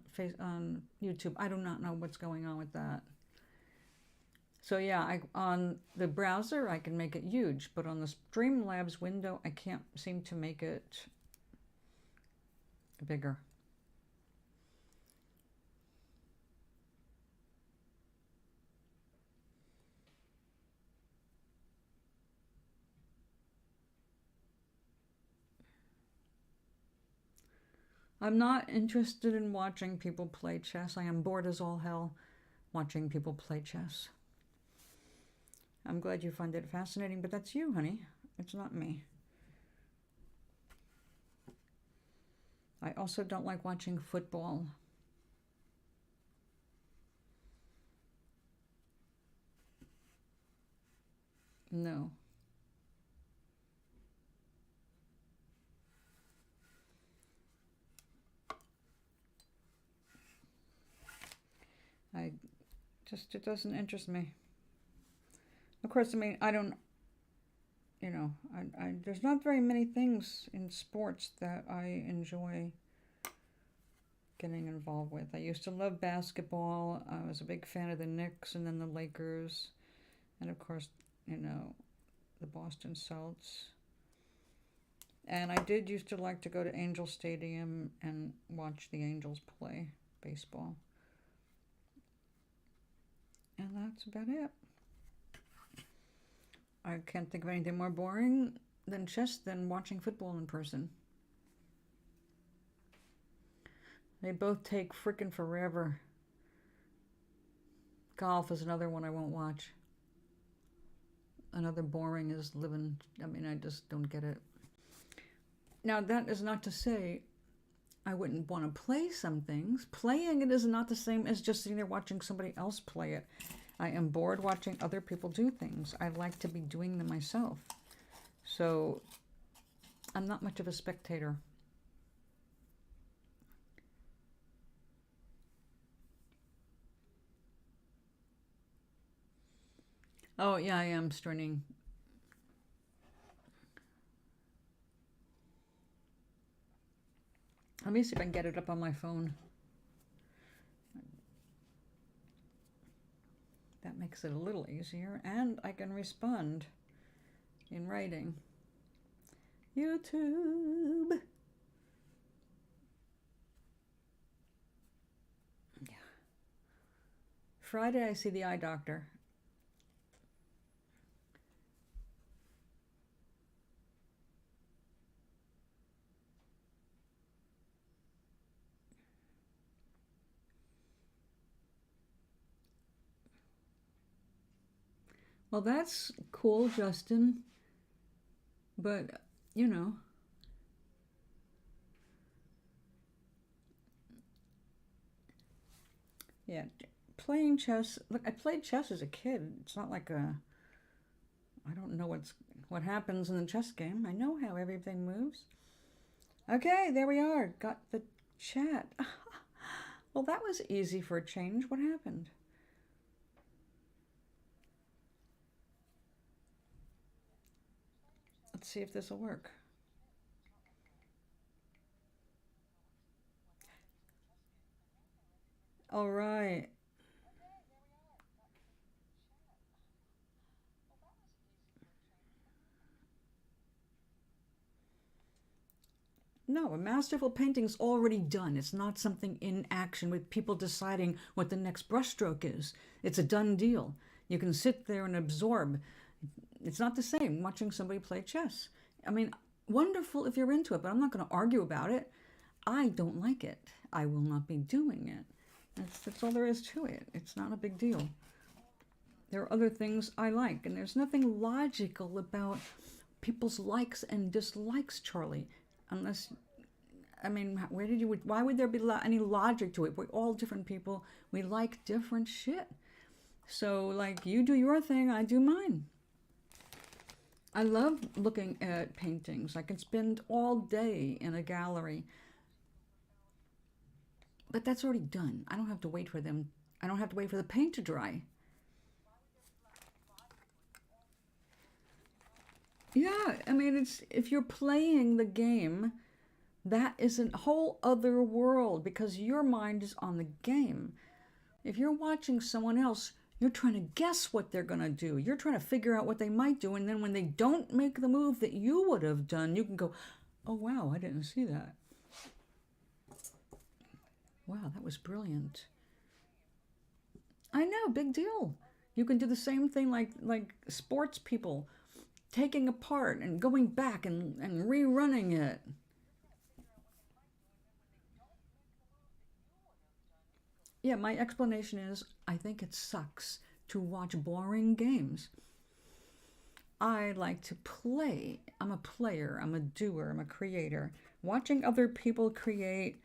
YouTube. I do not know what's going on with that. So yeah, on the browser I can make it huge, but on the Streamlabs window I can't seem to make it bigger. I'm not interested in watching people play chess. I am bored as all hell watching people play chess. I'm glad you find it fascinating, but that's you, honey. It's not me. I also don't like watching football. No. It doesn't interest me. Of course, I mean, I don't, there's not very many things in sports that I enjoy getting involved with. I used to love basketball. I was a big fan of the Knicks and then the Lakers. And of course, the Boston Celtics. And I did used to like to go to Angel Stadium and watch the Angels play baseball. And that's about it. I can't think of anything more boring than chess than watching football in person. They both take frickin' forever. Golf is another one I won't watch. Another boring is living. I mean, I just don't get it. Now, that is not to say I wouldn't want to play some things. Playing it is not the same as just sitting there watching somebody else play it. I am bored watching other people do things. I like to be doing them myself. So I'm not much of a spectator. Oh, yeah, I am starting. Let me see if I can get it up on my phone. That makes it a little easier, and I can respond in writing. YouTube. Yeah. Friday I see the eye doctor. Well, that's cool, Justin. But, yeah, playing chess. Look, I played chess as a kid. It's not like I don't know what happens in the chess game. I know how everything moves. Okay, there we are. Got the chat. Well, that was easy for a change. What happened? Let's see if this will work. All right. No, a masterful painting's already done. It's not something in action with people deciding what the next brushstroke is. It's a done deal. You can sit there and absorb. It's not the same watching somebody play chess. I mean, wonderful if you're into it, but I'm not going to argue about it. I don't like it. I will not be doing it. That's all there is to it. It's not a big deal. There are other things I like, and there's nothing logical about people's likes and dislikes, Charlie. Unless, I mean, why would there be any logic to it? We're all different people. We like different shit. So, like, you do your thing, I do mine. I love looking at paintings. I can spend all day in a gallery. But that's already done. I don't have to wait for them. I don't have to wait for the paint to dry. Yeah, I mean, it's if you're playing the game, that is a whole other world because your mind is on the game. If you're watching someone else, you're trying to guess what they're going to do. You're trying to figure out what they might do. And then when they don't make the move that you would have done, you can go, oh, wow, I didn't see that. Wow, that was brilliant. I know, big deal. You can do the same thing like sports people, taking apart and going back and rerunning it. Yeah, my explanation is I think it sucks to watch boring games. I like to play. I'm a player, I'm a doer, I'm a creator. Watching other people create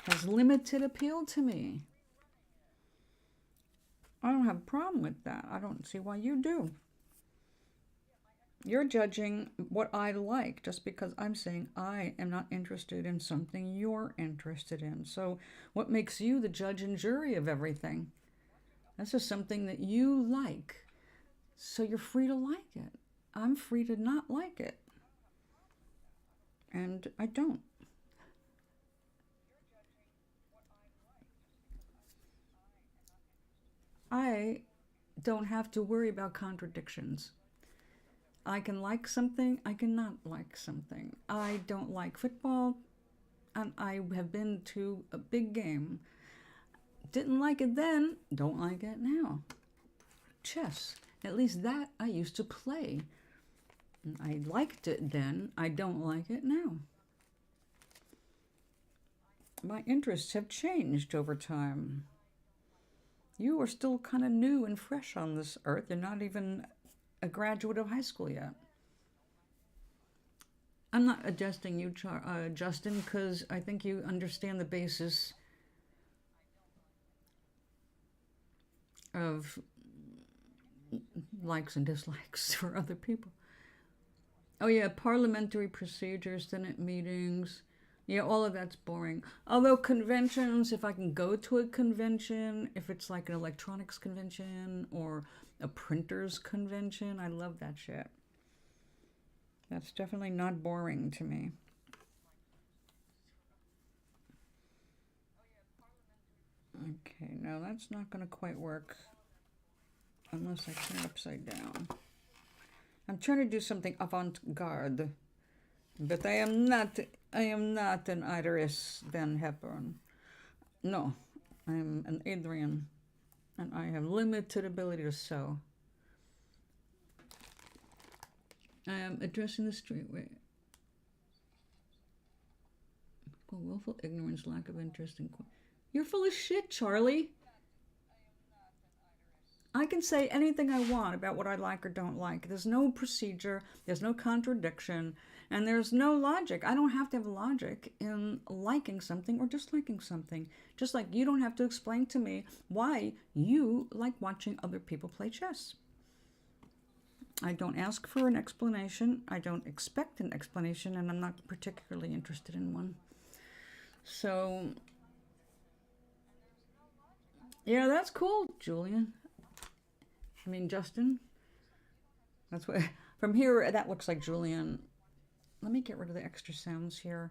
has limited appeal to me. I don't have a problem with that. I don't see why you do. You're judging what I like just because I'm saying I am not interested in something you're interested in. So, what makes you the judge and jury of everything? That's just something that you like. So, you're free to like it. I'm free to not like it. And I don't. I don't have to worry about contradictions. I can like something, I cannot like something. I don't like football, and I have been to a big game. Didn't like it then, don't like it now. Chess, at least that I used to play. I liked it then, I don't like it now. My interests have changed over time. You are still kind of new and fresh on this earth. You're not even a graduate of high school yet. I'm not adjusting you, Justin, because I think you understand the basis of likes and dislikes for other people. Oh, yeah, parliamentary procedures, Senate meetings. Yeah, all of that's boring. Although conventions, if I can go to a convention, if it's like an electronics convention or a printer's convention, I love that shit. That's definitely not boring to me. Okay, now that's not going to quite work unless I turn it upside down. I'm trying to do something avant-garde, but I am not an Iris Van Hepburn. No, I'm an Adrian, and I have limited ability to sew. I am addressing the straight way. Well, willful ignorance, lack of interest in. You're full of shit, Charlie. I can say anything I want about what I like or don't like. There's no procedure, there's no contradiction, and there's no logic. I don't have to have logic in liking something or disliking something. Just like you don't have to explain to me why you like watching other people play chess. I don't ask for an explanation. I don't expect an explanation, and I'm not particularly interested in one. So, yeah, that's cool, Julian. I mean, Justin. That's what, from here, that looks like Julian. Let me get rid of the extra sounds here.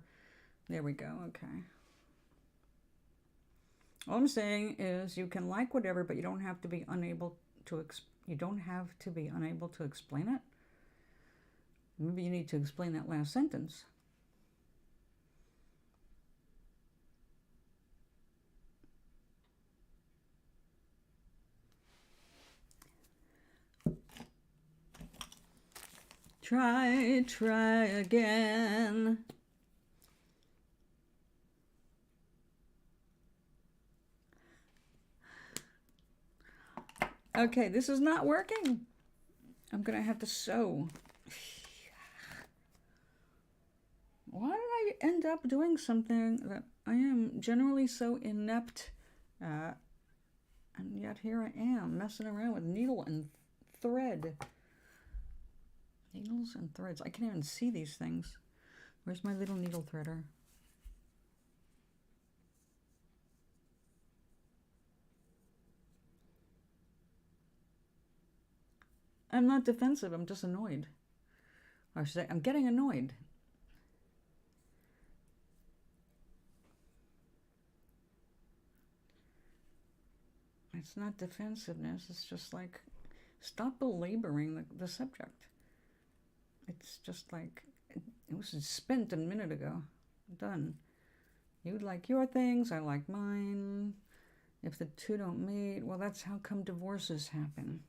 There we go, okay. All I'm saying is you can like whatever, but you don't have to be unable to explain it. Maybe you need to explain that last sentence. Try again. Okay, this is not working. I'm gonna have to sew. Why did I end up doing something that I am generally so inept at? And yet here I am, messing around with needle and thread. Needles and threads. I can't even see these things. Where's my little needle threader? I'm not defensive, I'm just annoyed. Or I should say, I'm getting annoyed. It's not defensiveness, it's just like, stop belaboring the subject. It's just like, it was spent a minute ago. Done. You like your things, I like mine. If the two don't meet, well, that's how come divorces happen.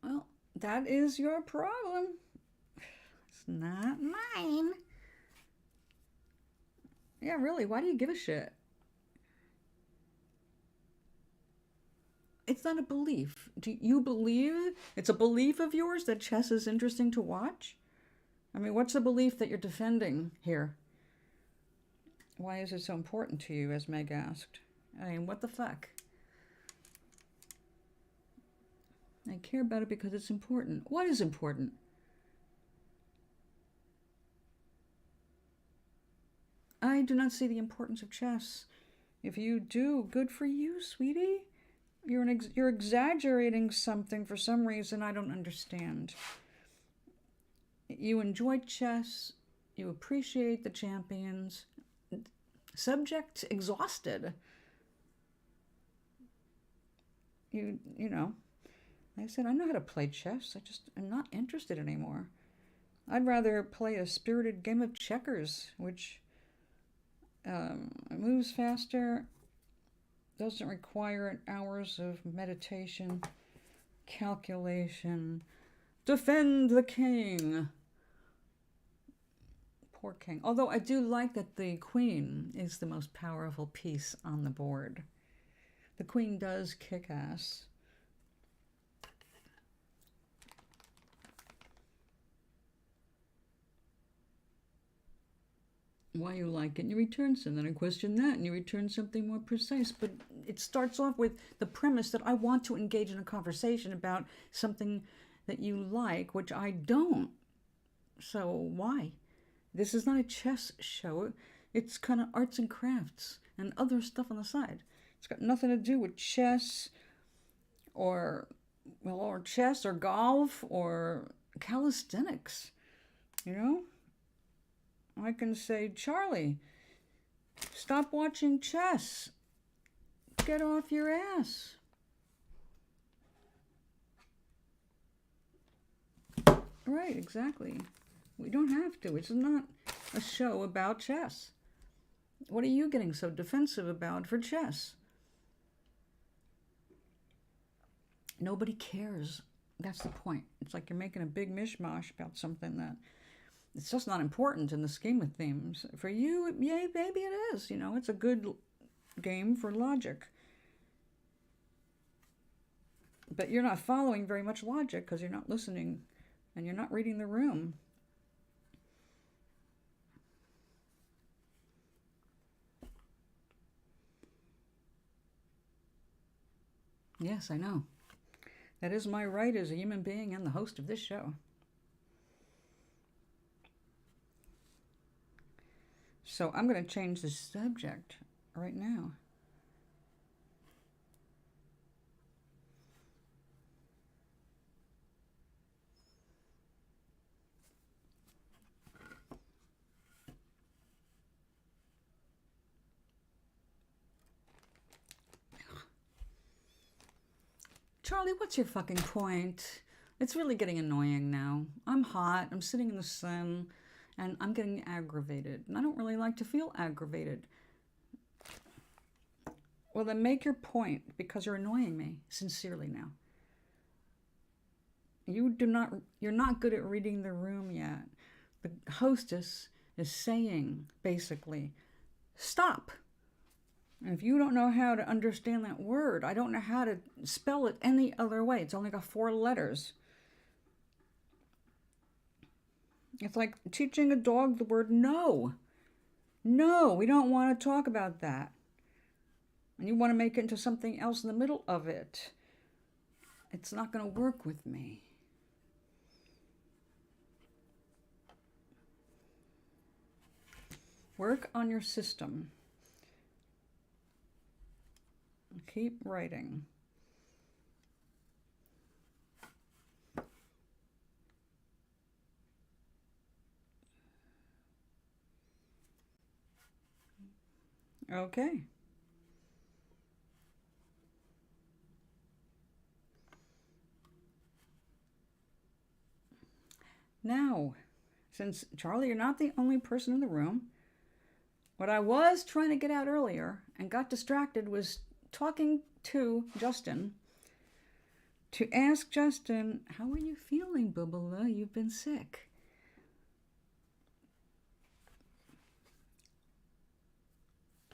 Well, that is your problem. It's not mine. Yeah, really, why do you give a shit? It's not a belief. Do you believe it's a belief of yours that chess is interesting to watch? I mean, what's the belief that you're defending here? Why is it so important to you, as Meg asked? I mean, what the fuck? I care about it because it's important. What is important? I do not see the importance of chess. If you do, good for you, sweetie. You're exaggerating something for some reason I don't understand. You enjoy chess. You appreciate the champions. Subject exhausted. You know. Like I said, I know how to play chess. I'm not interested anymore. I'd rather play a spirited game of checkers, which moves faster, doesn't require hours of meditation, calculation. Defend the king. Poor king. Although I do like that the queen is the most powerful piece on the board. The queen does kick ass. Why you like it, and you return some. Then I question that, and you return something more precise. But it starts off with the premise that I want to engage in a conversation about something that you like, which I don't. So why? This is not a chess show. It's kind of arts and crafts and other stuff on the side. It's got nothing to do with chess or chess or golf or calisthenics, you know? I can say, Charlie, stop watching chess. Get off your ass. Right, exactly. We don't have to. It's not a show about chess. What are you getting so defensive about for chess? Nobody cares. That's the point. It's like you're making a big mishmash about something that it's just not important in the scheme of things. For you, yeah, maybe it is. You know, it's a good game for logic. But you're not following very much logic because you're not listening and you're not reading the room. Yes, I know. That is my right as a human being and the host of this show. So I'm going to change the subject right now. Charlie, what's your fucking point? It's really getting annoying now. I'm hot, I'm sitting in the sun, and I'm getting aggravated. And I don't really like to feel aggravated. Well, then make your point, because you're annoying me, sincerely now. You're not good at reading the room yet. The hostess is saying, basically, stop. And if you don't know how to understand that word, I don't know how to spell it any other way. It's only got 4 letters. It's like teaching a dog the word no. No, we don't want to talk about that. And you want to make it into something else in the middle of it. It's not going to work with me. Work on your system. Keep writing. Okay. Now, since Charlie, you're not the only person in the room, what I was trying to get out earlier and got distracted was talking to Justin to ask Justin, how are you feeling, Bubala? You've been sick.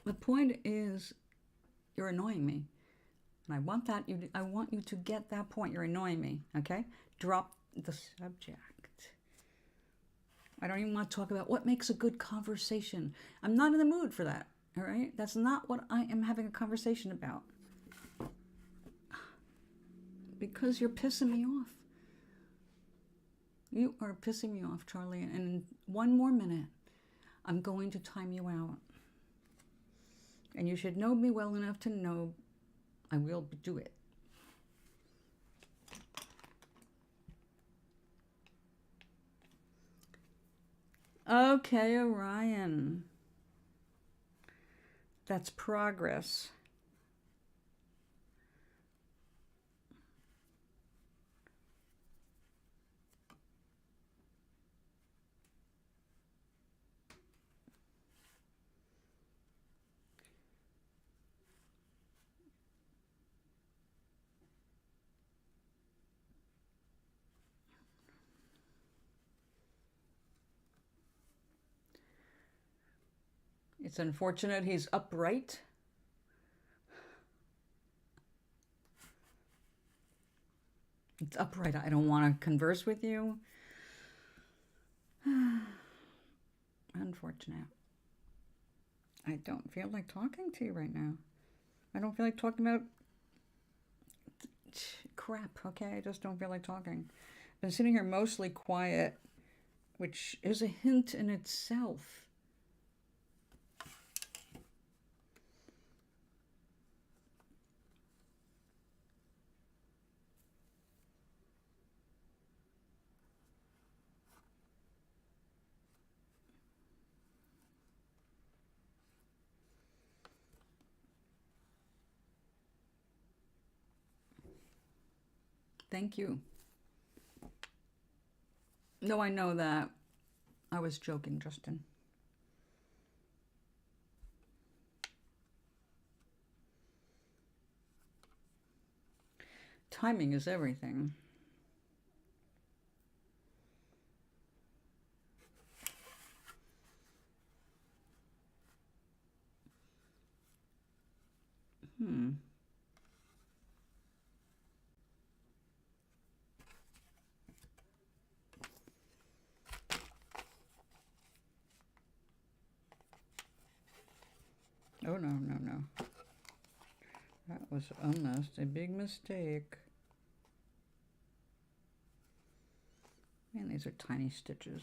The point is, you're annoying me. And I want you to get that point. You're annoying me, okay? Drop the subject. I don't even want to talk about what makes a good conversation. I'm not in the mood for that, all right? That's not what I am having a conversation about. Because you're pissing me off. You are pissing me off, Charlie. And in 1 more minute, I'm going to time you out. And you should know me well enough to know I will do it. Okay, Orion. That's progress. It's unfortunate he's upright. It's upright. I don't want to converse with you. Unfortunate. I don't feel like talking to you right now. I don't feel like talking about crap, okay? I just don't feel like talking. I've been sitting here mostly quiet, which is a hint in itself. Thank you. No, I know that. I was joking, Justin. Timing is everything. Oh, no, no, no. That was almost a big mistake. Man, these are tiny stitches.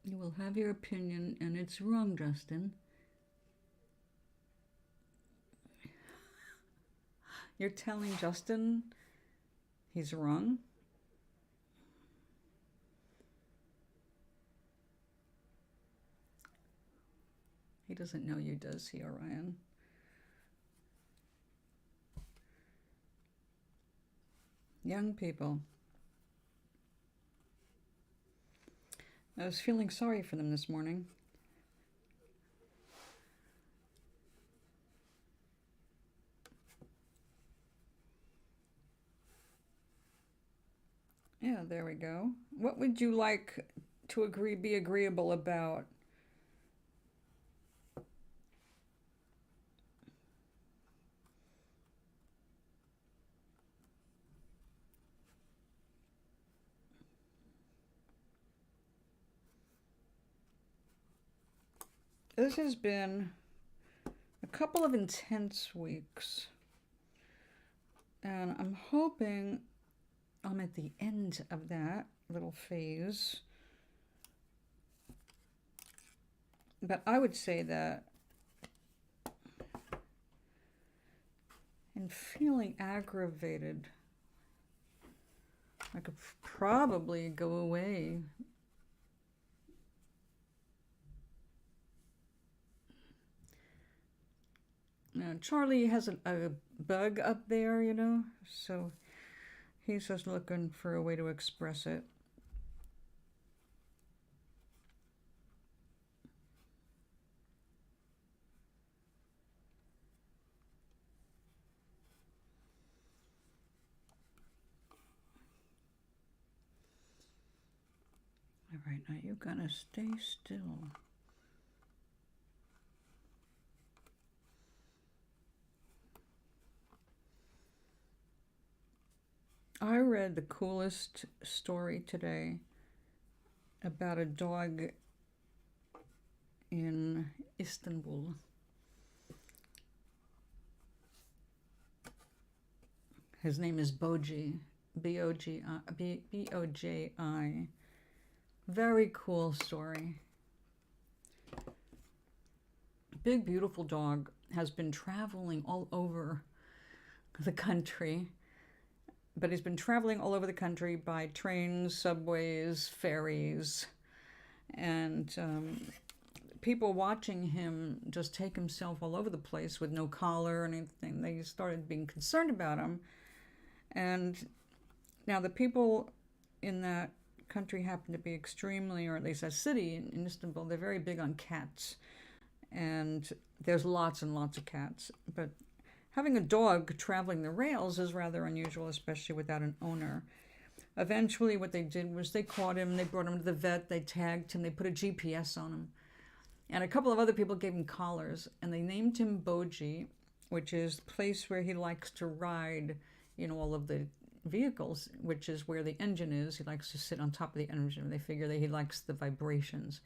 You will have your opinion, and it's wrong, Justin. You're telling Justin he's wrong? He doesn't know you, does he, Orion? Young people. I was feeling sorry for them this morning. Yeah, there we go. What would you like to be agreeable about? This has been a couple of intense weeks, and I'm hoping I'm at the end of that little phase. But I would say that in feeling aggravated, I could probably go away. Now, Charlie has a bug up there, you know, so he's just looking for a way to express it. All right, now you're gonna stay still. I read the coolest story today about a dog in Istanbul. His name is Boji, B-O-J-I. Very cool story. Big, beautiful dog has been traveling all over the country, but he's been traveling all over the country by trains, subways, ferries, and people watching him just take himself all over the place with no collar or anything. They started being concerned about him. And now the people in that country happen to be extremely, or at least a city in Istanbul, they're very big on cats. And there's lots and lots of cats. But having a dog traveling the rails is rather unusual, especially without an owner. Eventually what they did was they caught him, they brought him to the vet, they tagged him, they put a GPS on him. And a couple of other people gave him collars, and they named him Boji, which is the place where he likes to ride in all of the vehicles, which is where the engine is. He likes to sit on top of the engine. They figure that he likes the vibrations.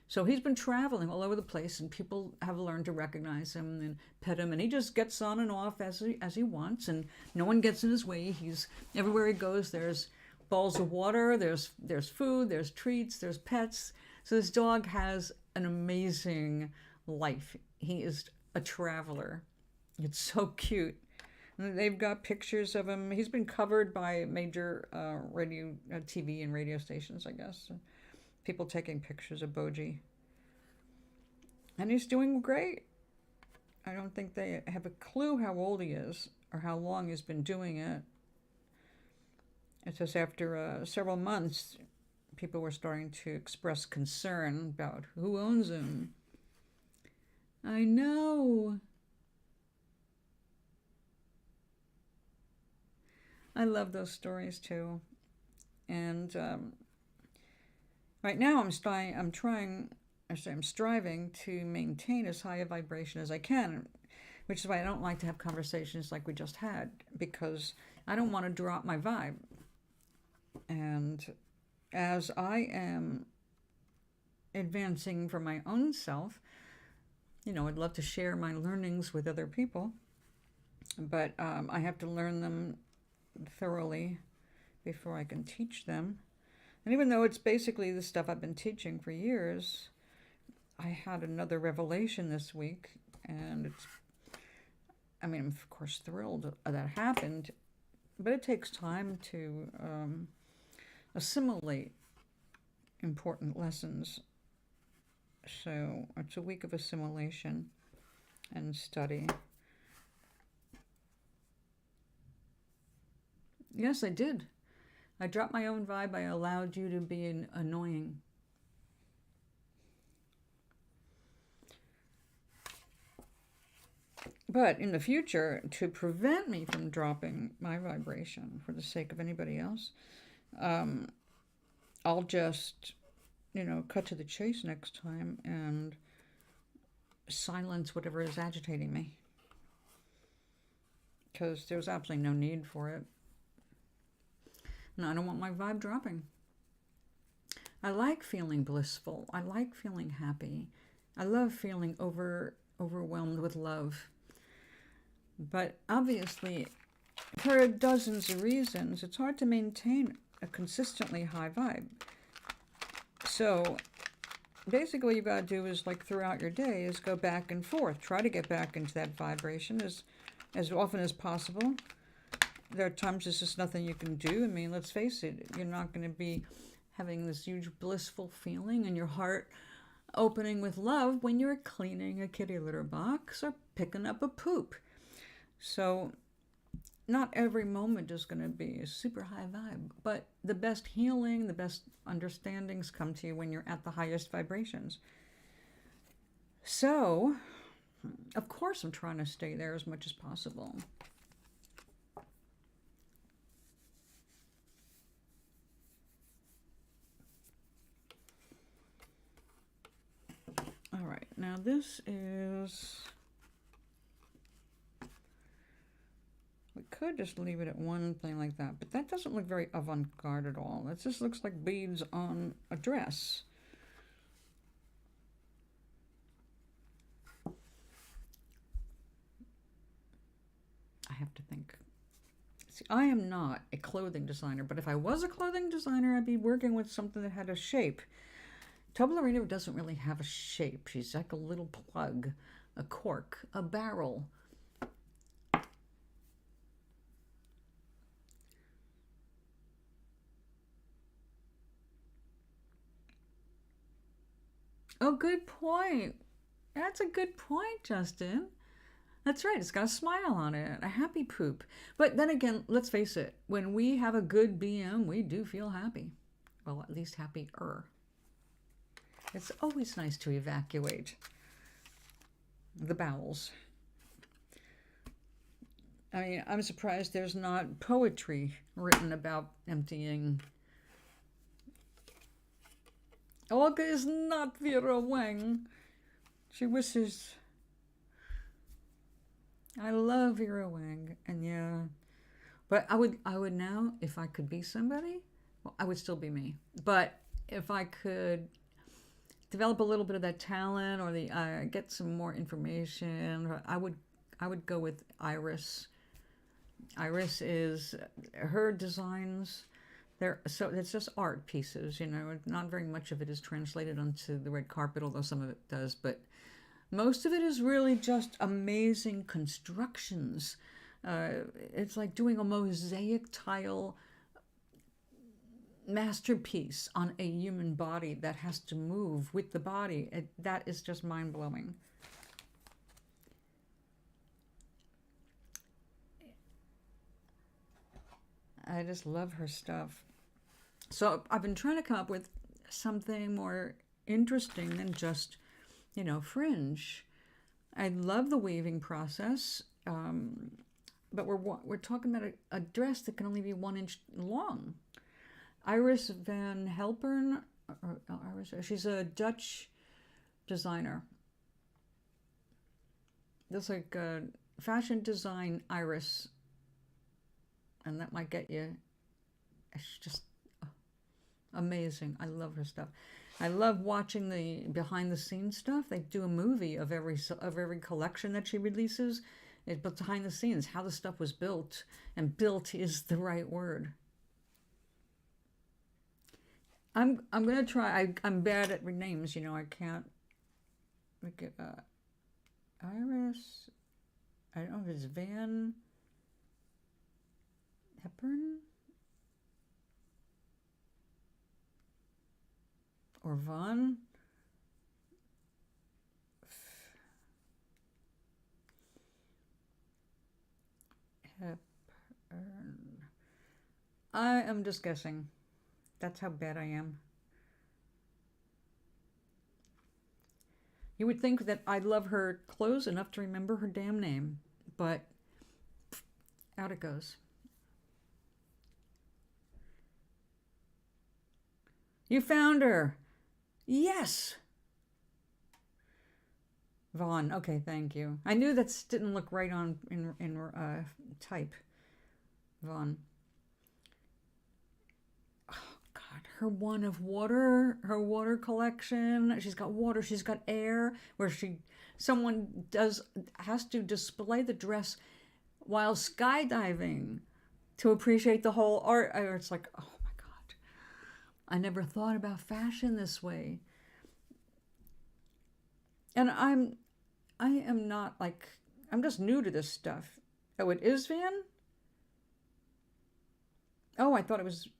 So he's been traveling all over the place, and people have learned to recognize him and pet him, and he just gets on and off as he wants, and no one gets in his way. He's everywhere he goes. There's bowls of water, there's food, there's treats, there's pets. So this dog has an amazing life. He is a traveler. It's so cute. And they've got pictures of him. He's been covered by major radio, TV and radio stations, I guess. People taking pictures of Boji. And he's doing great. I don't think they have a clue how old he is or how long he's been doing it. It's just after several months, people were starting to express concern about who owns them. I know. I love those stories too. And right now I'm striving to maintain as high a vibration as I can, which is why I don't like to have conversations like we just had, because I don't want to drop my vibe. And as I am advancing for my own self, I'd love to share my learnings with other people, but I have to learn them thoroughly before I can teach them. And even though it's basically the stuff I've been teaching for years, I had another revelation this week, and I'm of course thrilled that happened, but it takes time to assimilate important lessons. So it's a week of assimilation and study. Yes, I did. I dropped my own vibe. I allowed you to be annoying. But in the future, to prevent me from dropping my vibration for the sake of anybody else, I'll just, cut to the chase next time and silence whatever is agitating me. Because there's absolutely no need for it. And I don't want my vibe dropping. I like feeling blissful. I like feeling happy. I love feeling overwhelmed with love. But obviously, for dozens of reasons, it's hard to maintain a consistently high vibe. So basically what you've got to do is, like, throughout your day, is go back and forth. Try to get back into that vibration as often as possible. There are times there's just nothing you can do. Let's face it, you're not going to be having this huge blissful feeling in your heart opening with love when you're cleaning a kitty litter box or picking up a poop. So not every moment is going to be a super high vibe, but the best healing, the best understandings come to you when you're at the highest vibrations. So, of course, I'm trying to stay there as much as possible. All right, now this is... We could just leave it at one thing like that, but that doesn't look very avant-garde at all. It just looks like beads on a dress. I have to think. See, I am not a clothing designer, but if I was a clothing designer, I'd be working with something that had a shape. Toblerino doesn't really have a shape. She's like a little plug, a cork, a barrel. Oh, good point. That's a good point, Justin. That's right. It's got a smile on it, a happy poop. But then again, let's face it. When we have a good BM, we do feel happy. Well, at least happier. It's always nice to evacuate the bowels. I'm surprised there's not poetry written about emptying. Olga is not Vera Wang. She wishes. I love Vera Wang, and yeah. But I would now, if I could be somebody, well, I would still be me. But if I could develop a little bit of that talent, or get some more information, I would go with Iris. Iris is her designs. So it's just art pieces, Not very much of it is translated onto the red carpet, although some of it does. But most of it is really just amazing constructions. It's like doing a mosaic tile masterpiece on a human body that has to move with the body. That is just mind-blowing. I just love her stuff. So I've been trying to come up with something more interesting than just, fringe. I love the weaving process, but we're talking about a dress that can only be 1 inch long. Iris van Helpern, she's a Dutch designer. There's like a fashion design Iris, and that might get you. It's just amazing. I love her stuff. I love watching the behind the scenes stuff. They do a movie of every collection that she releases. But behind the scenes, how the stuff was built, and built is the right word. I'm gonna try. I'm bad at names. I can't. Look at Iris. I don't know if it's Van Hepburn or Von. Hepburn. I am just guessing. That's how bad I am. You would think that I'd love her clothes enough to remember her damn name, but out it goes. You found her. Yes. Vaughn. Okay, thank you. I knew that didn't look right on in type. Vaughn. Her one of water, her water collection. She's got water, she's got air, where someone has to display the dress while skydiving to appreciate the whole art. It's like, oh my God, I never thought about fashion this way. And I am not like, I'm just new to this stuff. Oh, it is Van? Oh, I thought it was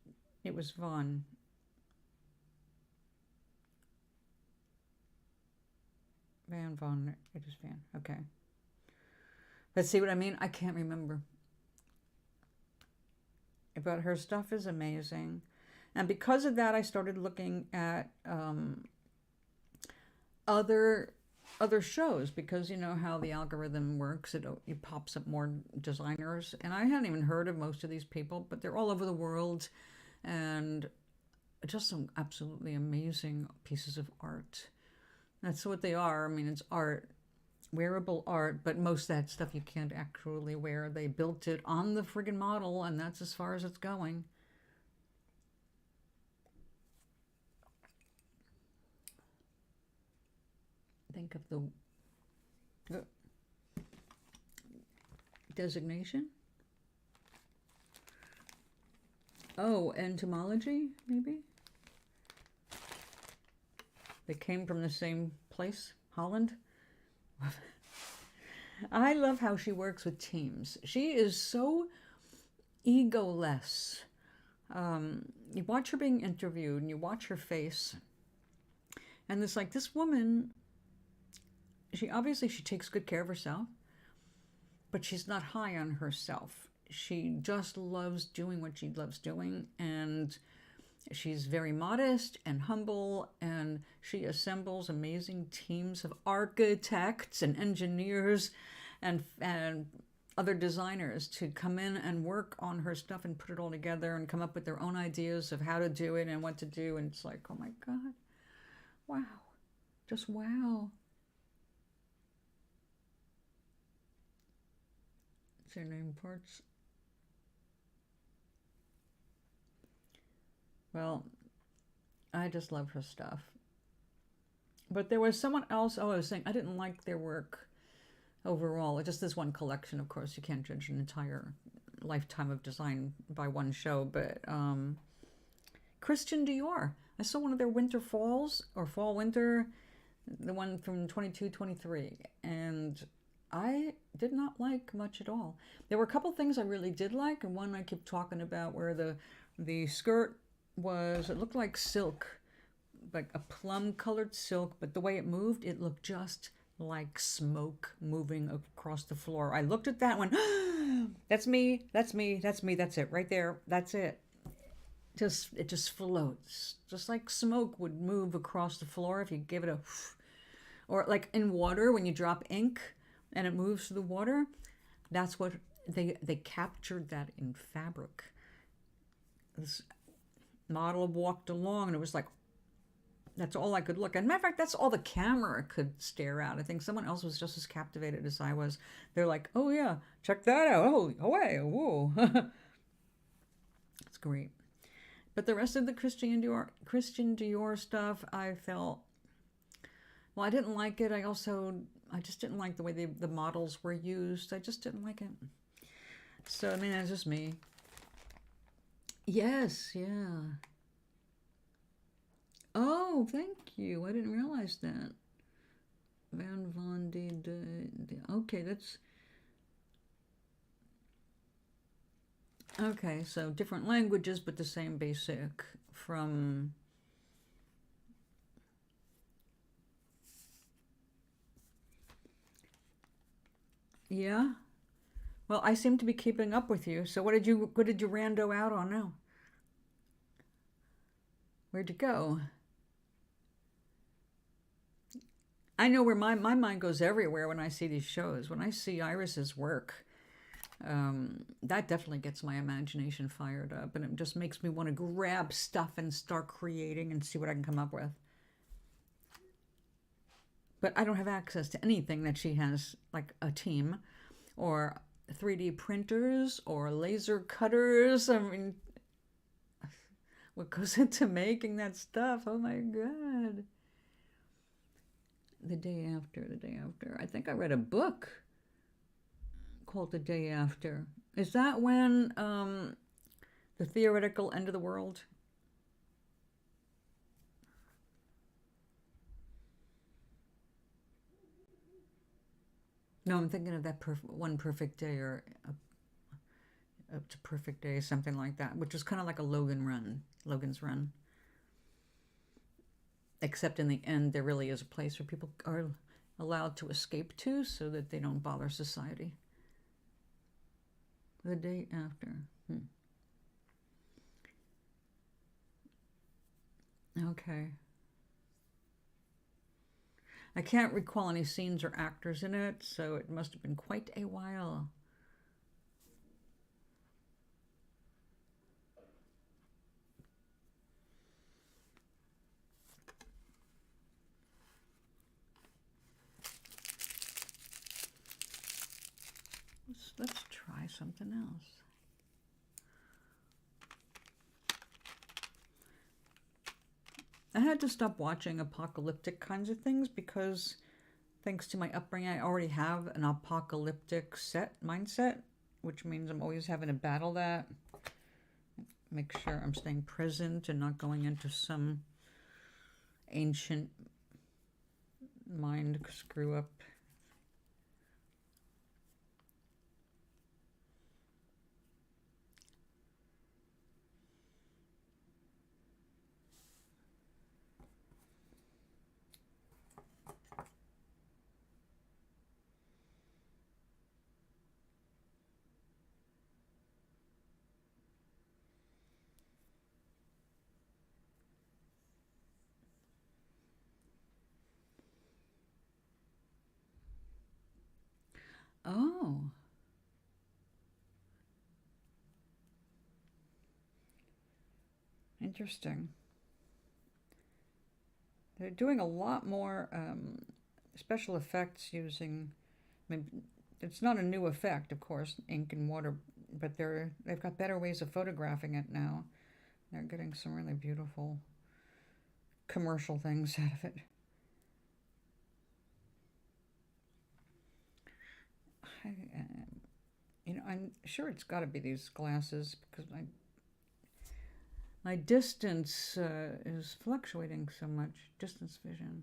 Vaughn. Vaughn, it is Van. Okay. Let's see what I mean. I can't remember. But her stuff is amazing. And because of that, I started looking at other shows, because you know how the algorithm works. It pops up more designers. And I hadn't even heard of most of these people, but they're all over the world. And just some absolutely amazing pieces of art. That's what they are. I mean, it's art, wearable art, but most of that stuff you can't actually wear. They built it on the friggin' model, and that's as far as it's going. Think of the designation. Oh, entomology, maybe? They came from the same place, Holland. I love how she works with teams. She is so egoless. You watch her being interviewed and you watch her face, and it's like, this woman, she takes good care of herself, but she's not high on herself. She just loves doing what she loves doing, and she's very modest and humble, and she assembles amazing teams of architects and engineers and other designers to come in and work on her stuff and put it all together and come up with their own ideas of how to do it and what to do. And it's like, oh my God, wow, just wow. What's her name, Parts? Well, I just love her stuff. But there was someone else, I was saying, I didn't like their work overall. Just this one collection, of course. You can't judge an entire lifetime of design by one show. But Christian Dior. I saw one of their winter falls, or fall-winter, the one from 22-23. And I did not like much at all. There were a couple things I really did like, and one I keep talking about, where the skirt it looked like silk, like a plum colored silk, but the way it moved, it looked just like smoke moving across the floor. I looked at that one. That's me, that's me, that's me, that's it right there. That's it. it just floats, just like smoke would move across the floor if you give it a, or like in water when you drop ink and it moves through the water. That's what they captured that in fabric. This model walked along and it was like, that's all I could look at. Matter of fact, that's all the camera could stare at. I think someone else was just as captivated as I was. They're like, oh yeah, check that out. Oh, away, whoa. It's great. But the rest of the Christian Dior stuff, I felt, well, I didn't like it. I just didn't like the way the models were used. I just didn't like it. So, I mean, that's just me. Yes, yeah. Oh, thank you. I didn't realize that. Van Von okay, that's... Okay, so different languages, but the same basic from... Yeah? Well, I seem to be keeping up with you. So what did you rando out on now? Where'd you go? I know where my mind goes everywhere when I see these shows. When I see Iris's work, that definitely gets my imagination fired up, and it just makes me want to grab stuff and start creating and see what I can come up with. But I don't have access to anything that she has, like a team or 3D printers or laser cutters. I mean, what goes into making that stuff? Oh my God. The day after. I think I read a book called The Day After. Is that when the theoretical end of the world? No, I'm thinking of that One Perfect Day, or Up to Perfect Day, something like that, which is kind of like a Logan's Run. Except in the end, there really is a place where people are allowed to escape to so that they don't bother society. The Day After. Okay. I can't recall any scenes or actors in it, so it must have been quite a while. Let's try something else. I had to stop watching apocalyptic kinds of things because, thanks to my upbringing, I already have an apocalyptic mindset, which means I'm always having to battle that. Make sure I'm staying present and not going into some ancient mind screw up. Oh. Interesting. They're doing a lot more special effects using, I mean, it's not a new effect, of course, ink and water, but they've got better ways of photographing it now. They're getting some really beautiful commercial things out of it. I'm sure it's got to be these glasses because my distance is fluctuating so much. Distance vision.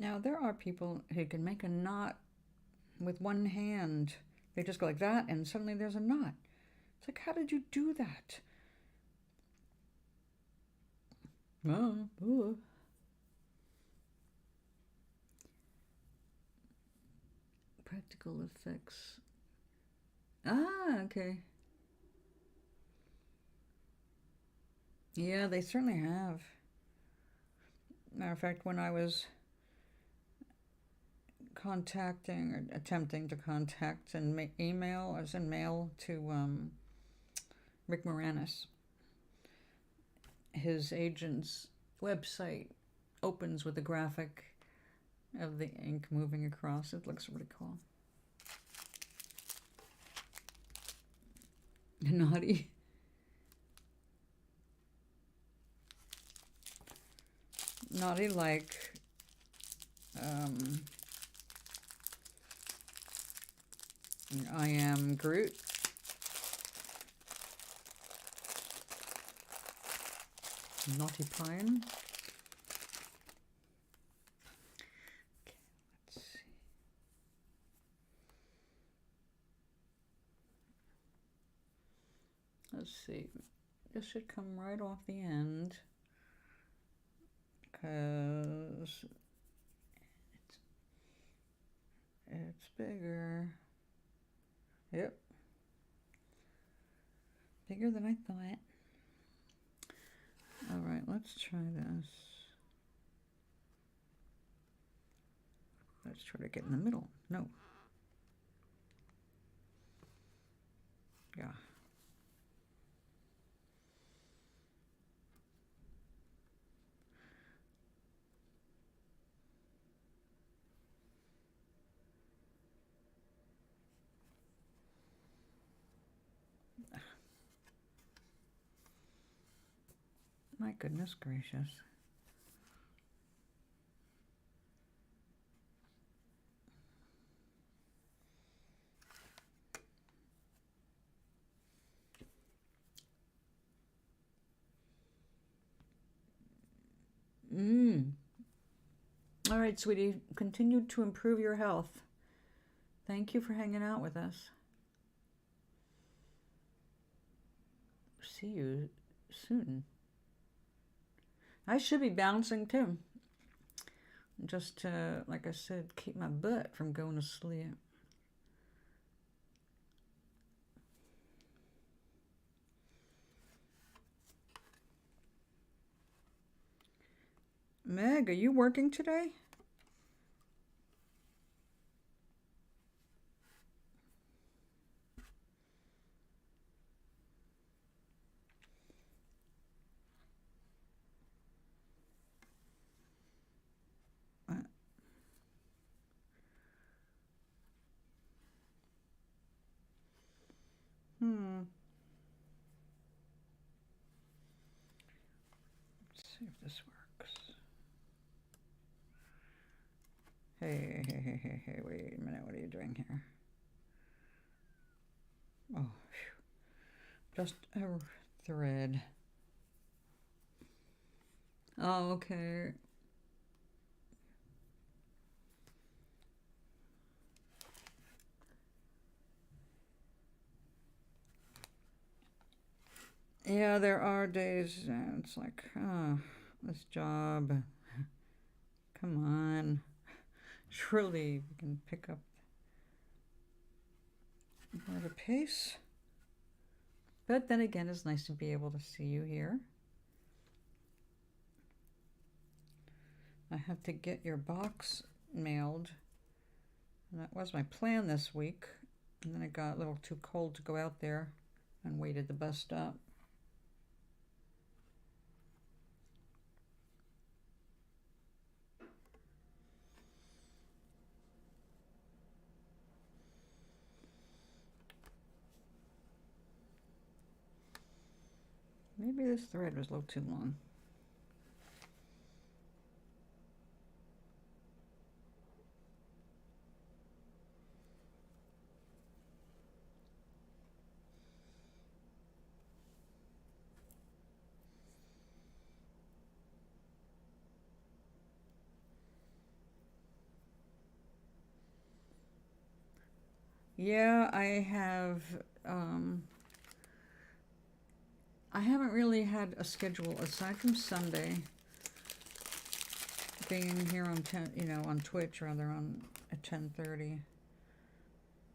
Now, there are people who can make a knot with one hand. They just go like that, and suddenly there's a knot. It's like, how did you do that? Oh, ooh. Practical effects. Ah, okay. Yeah, they certainly have. Matter of fact, when I was contacting or attempting to contact and email, I was in mail to Rick Moranis. His agent's website opens with a graphic of the ink moving across. It looks really cool. Naughty. Naughty like I am Groot. Naughty Pine. Okay, let's see. Let's see. This should come right off the end because it's bigger. Yep. Bigger than I thought. All right, let's try this. Let's try to get in the middle. No. Yeah. My goodness gracious. All right, sweetie. Continue to improve your health. Thank you for hanging out with us. See you soon. I should be bouncing too. Just to, like I said, keep my butt from going to sleep. Meg, are you working today? Let's see if this works. Hey, wait a minute. What are you doing here? Oh, phew. Just a thread. Oh, okay. Yeah, there are days it's like, oh, this job. Come on. Surely we can pick up more of a pace. But then again, it's nice to be able to see you here. I have to get your box mailed. And that was my plan this week. And then it got a little too cold to go out there and wait at the bus stop. Maybe this thread was a little too long. Yeah, I haven't really had a schedule aside from Sunday being here on on Twitch rather on at 10:30.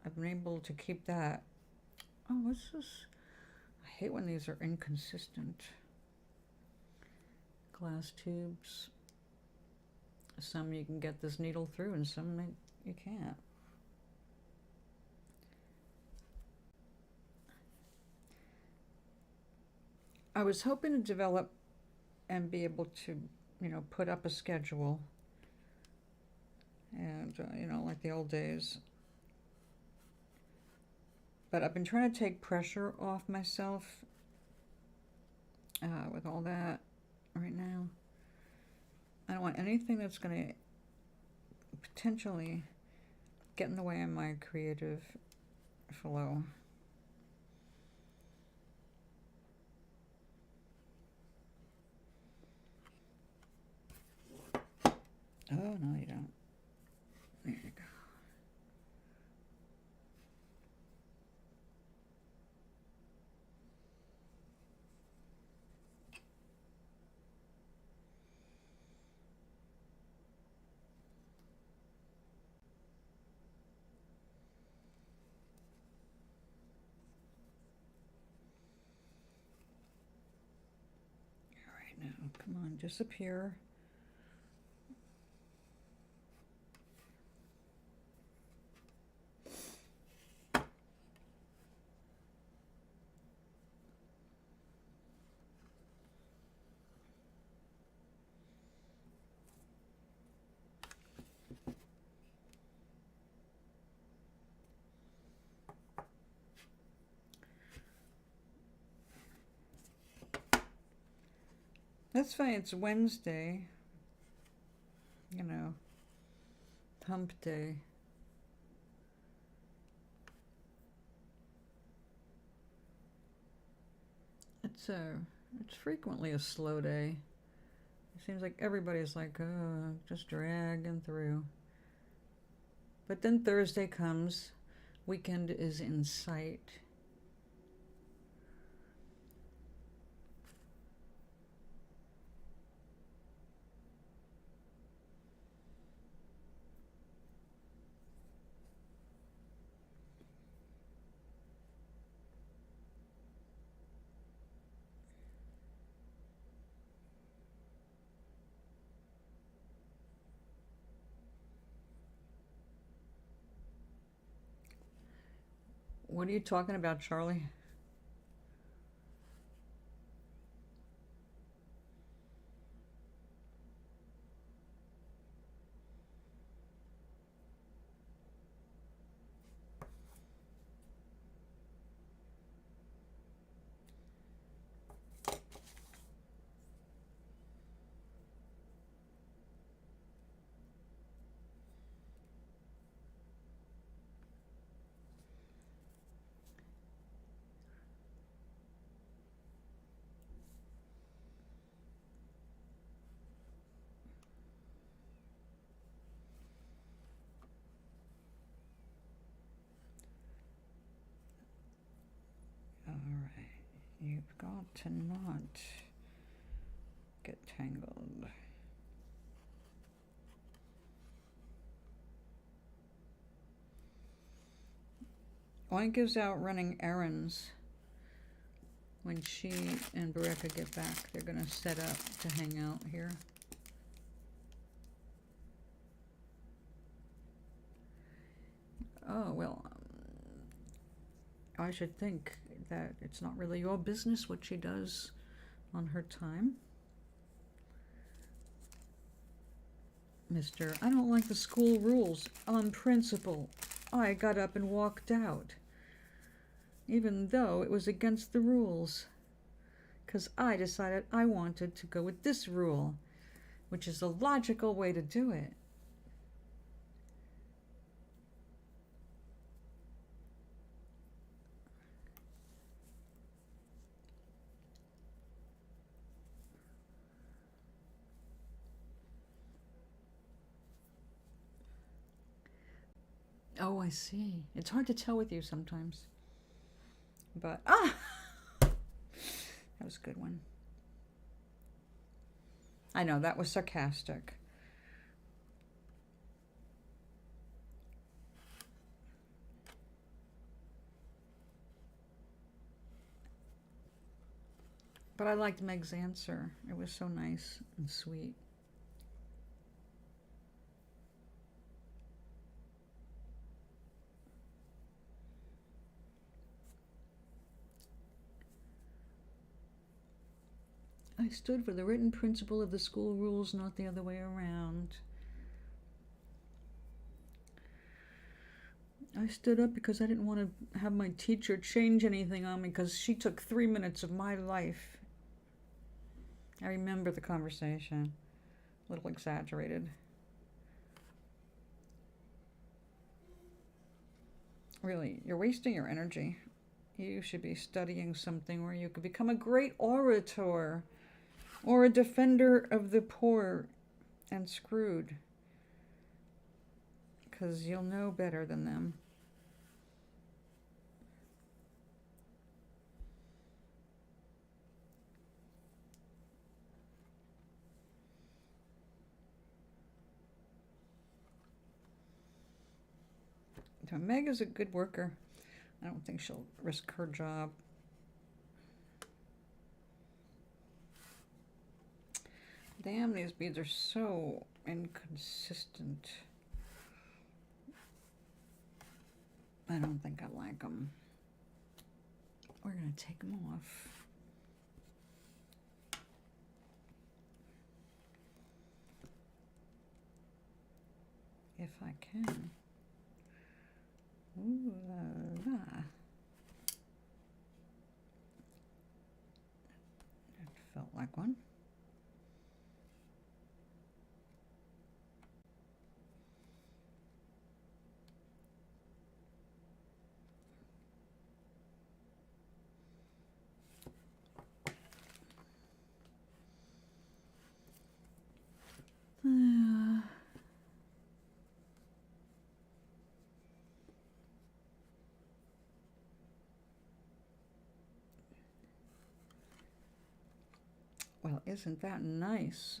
I've been able to keep that. Oh, what's this? I hate when these are inconsistent. Glass tubes. Some you can get this needle through and some you can't. I was hoping to develop and be able to, put up a schedule and, like the old days. But I've been trying to take pressure off myself with all that right now. I don't want anything that's going to potentially get in the way of my creative flow. Oh, no, you don't. There you go. All right, now, come on, disappear. That's fine, it's Wednesday. Hump day. It's frequently a slow day. It seems like everybody's like, oh, just dragging through. But then Thursday comes, weekend is in sight. What are you talking about, Charlie? All right, you've got to not get tangled. Oink is out running errands. When she and Bereka get back, they're going to set up to hang out here. Oh, well, I should think that it's not really your business what she does on her time. Mr. I don't like the school rules. On principle, I got up and walked out, even though it was against the rules, because I decided I wanted to go with this rule, which is the logical way to do it. Oh, I see. It's hard to tell with you sometimes. But, that was a good one. I know, that was sarcastic. But I liked Meg's answer. It was so nice and sweet. I stood for the written principle of the school rules, not the other way around. I stood up because I didn't want to have my teacher change anything on me because she took 3 minutes of my life. I remember the conversation. A little exaggerated. Really, you're wasting your energy. You should be studying something where you could become a great orator or a defender of the poor and screwed. Because you'll know better than them. So Meg is a good worker. I don't think she'll risk her job. Damn, these beads are so inconsistent. I don't think I like them. We're going to take them off. If I can. Ooh la la. That felt like one. Well, isn't that nice?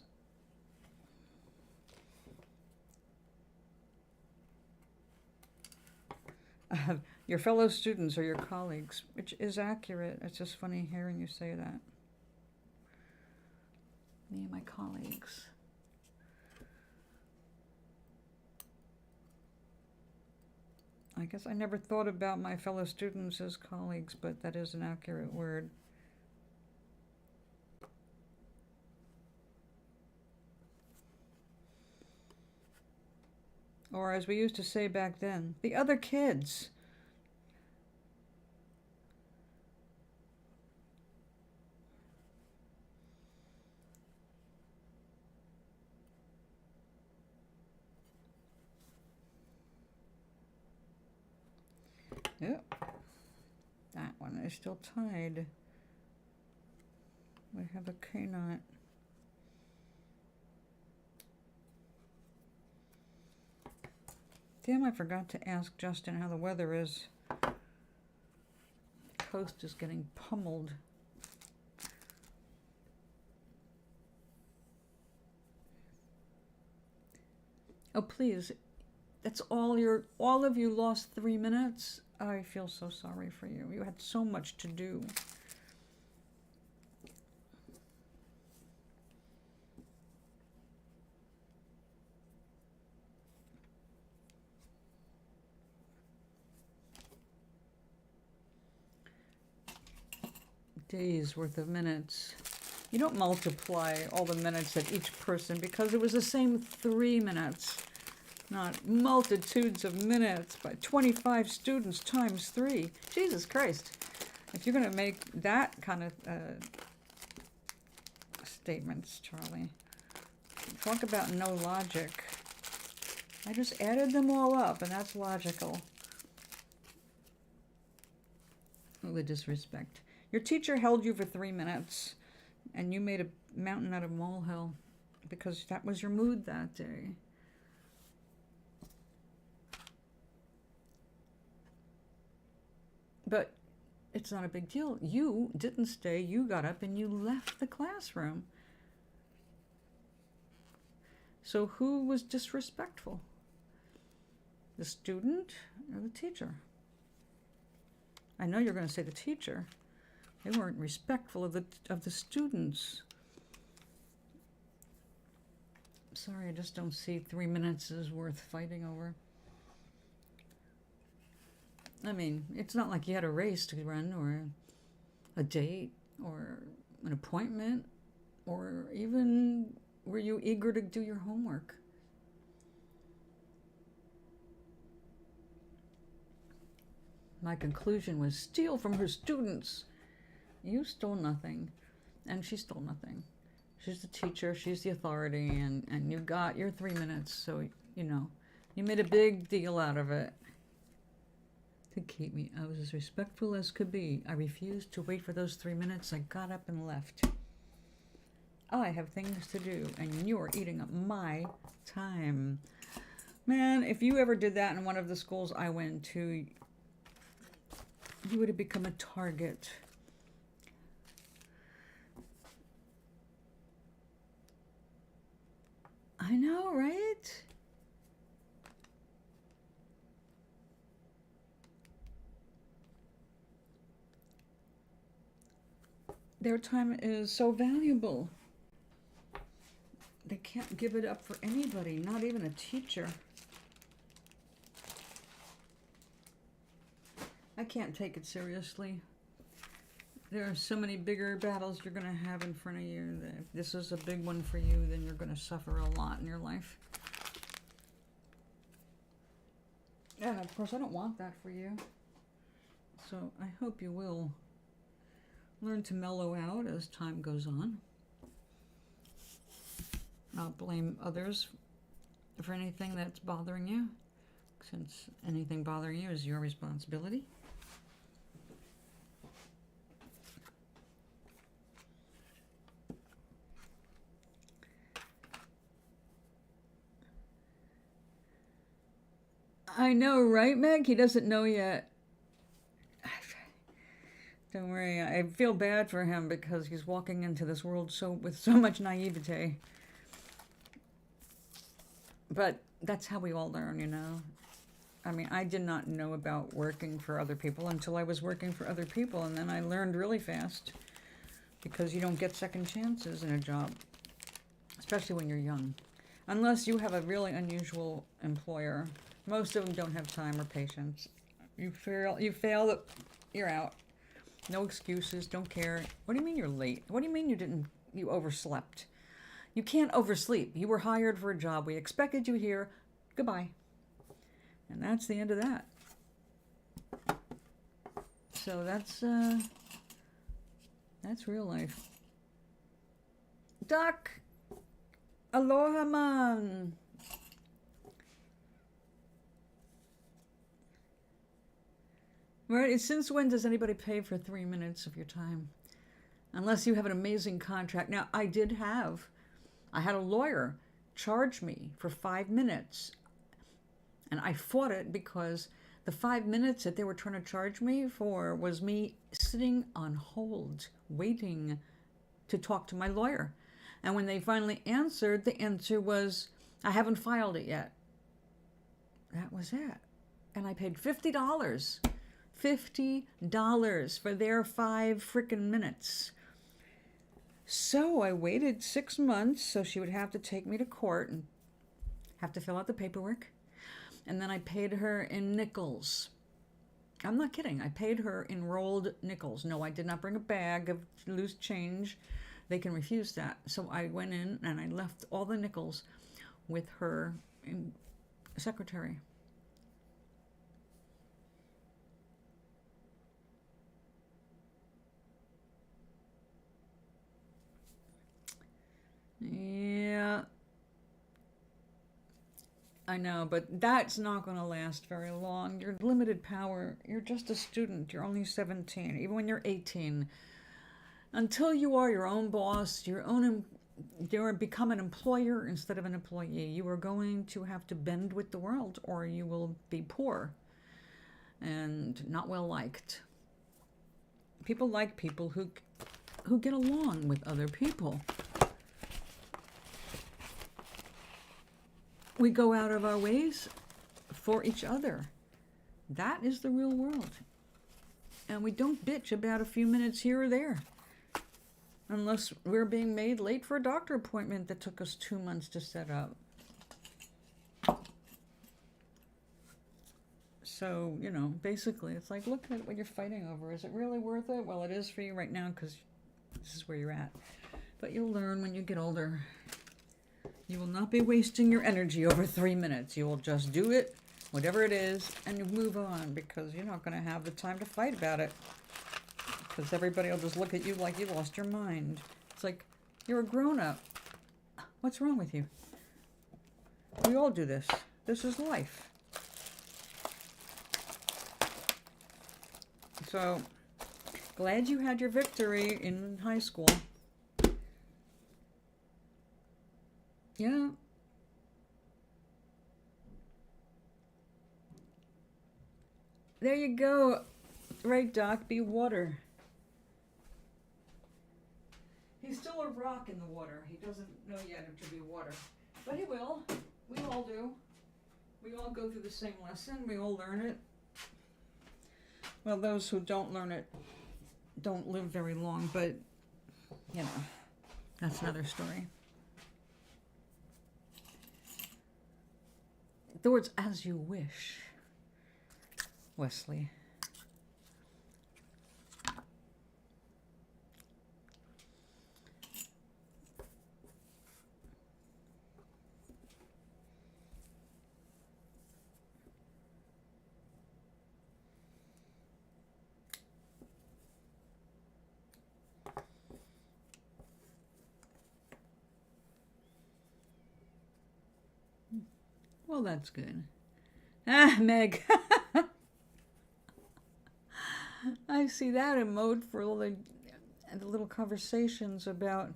Your fellow students or your colleagues, which is accurate. It's just funny hearing you say that. Me and my colleagues. I guess I never thought about my fellow students as colleagues, but that is an accurate word. Or as we used to say back then, the other kids. Yep. That one is still tied. We have a K-knot. Damn, I forgot to ask Justin how the weather is. The coast is getting pummeled. Oh, please. That's all of you lost 3 minutes. I feel so sorry for you. You had so much to do. Days worth of minutes. You don't multiply all the minutes at each person because it was the same 3 minutes, not multitudes of minutes by 25 students times 3. Jesus Christ. If you're going to make that kind of statements, Charlie, talk about no logic. I just added them all up, and that's logical. Oh, the disrespect. Your teacher held you for 3 minutes, and you made a mountain out of molehill because that was your mood that day. But it's not a big deal. You didn't stay. You got up and you left the classroom. So who was disrespectful? The student or the teacher? I know you're going to say the teacher. They weren't respectful of the students. Sorry, I just don't see 3 minutes is worth fighting over. I mean, it's not like you had a race to run or a date or an appointment, or even were you eager to do your homework? My conclusion was steal from her students. You stole nothing, and she stole nothing. She's the teacher, she's the authority, and you got your 3 minutes, so, you know, you made a big deal out of it. To keep me, I was as respectful as could be. I refused to wait for those 3 minutes. I got up and left. I have things to do, and you're eating up my time. Man, if you ever did that in one of the schools I went to, you would have become a target. I know, right? Their time is so valuable. They can't give it up for anybody, not even a teacher. I can't take it seriously. There are so many bigger battles you're going to have in front of you that if this is a big one for you, then you're going to suffer a lot in your life. And of course, I don't want that for you. So I hope you will learn to mellow out as time goes on. Not blame others for anything that's bothering you, since anything bothering you is your responsibility. I know, right, Meg? He doesn't know yet. Don't worry, I feel bad for him because he's walking into this world with so much naivete. But that's how we all learn, you know. I mean, I did not know about working for other people until I was working for other people, and then I learned really fast because you don't get second chances in a job, especially when you're young. Unless you have a really unusual employer. Most of them don't have time or patience. You fail, you're out. No excuses, don't care. What do you mean you're late? What do you mean you overslept? You can't oversleep. You were hired for a job. We expected you here. Goodbye. And that's the end of that. So that's real life. Duck! Aloha, man! Right? Since when does anybody pay for 3 minutes of your time? Unless you have an amazing contract. Now, I had a lawyer charge me for 5 minutes. And I fought it because the 5 minutes that they were trying to charge me for was me sitting on hold, waiting to talk to my lawyer. And when they finally answered, the answer was, I haven't filed it yet. That was it. And I paid $50. $50 for their 5 frickin' minutes. So I waited 6 months so she would have to take me to court and have to fill out the paperwork. And then I paid her in nickels. I'm not kidding. I paid her in rolled nickels. No, I did not bring a bag of loose change. They can refuse that. So I went in and I left all the nickels with her secretary. Yeah, I know, but that's not going to last very long. You're limited power. You're just a student. You're only 17, even when you're 18. Until you are your own boss, you become an employer instead of an employee. You are going to have to bend with the world, or you will be poor and not well liked. People like people who get along with other people. We go out of our ways for each other. That is the real world. And we don't bitch about a few minutes here or there. Unless we're being made late for a doctor appointment that took us 2 months to set up. So, you know, basically, it's like, look at what you're fighting over. Is it really worth it? Well, it is for you right now because this is where you're at. But you'll learn when you get older. You will not be wasting your energy over 3 minutes. You will just do it, whatever it is, and you move on because you're not going to have the time to fight about it. Because everybody will just look at you like you lost your mind. It's like, you're a grown-up. What's wrong with you? We all do this. This is life. So, glad you had your victory in high school. Yeah. There you go. Right, Doc, be water. He's still a rock in the water. He doesn't know yet to be water. But he will. We all do. We all go through the same lesson. We all learn it. Well, those who don't learn it don't live very long, but, you know, that's another story. The words, as you wish, Wesley. Well, that's good. Ah, Meg. I see that in mode for all the little conversations about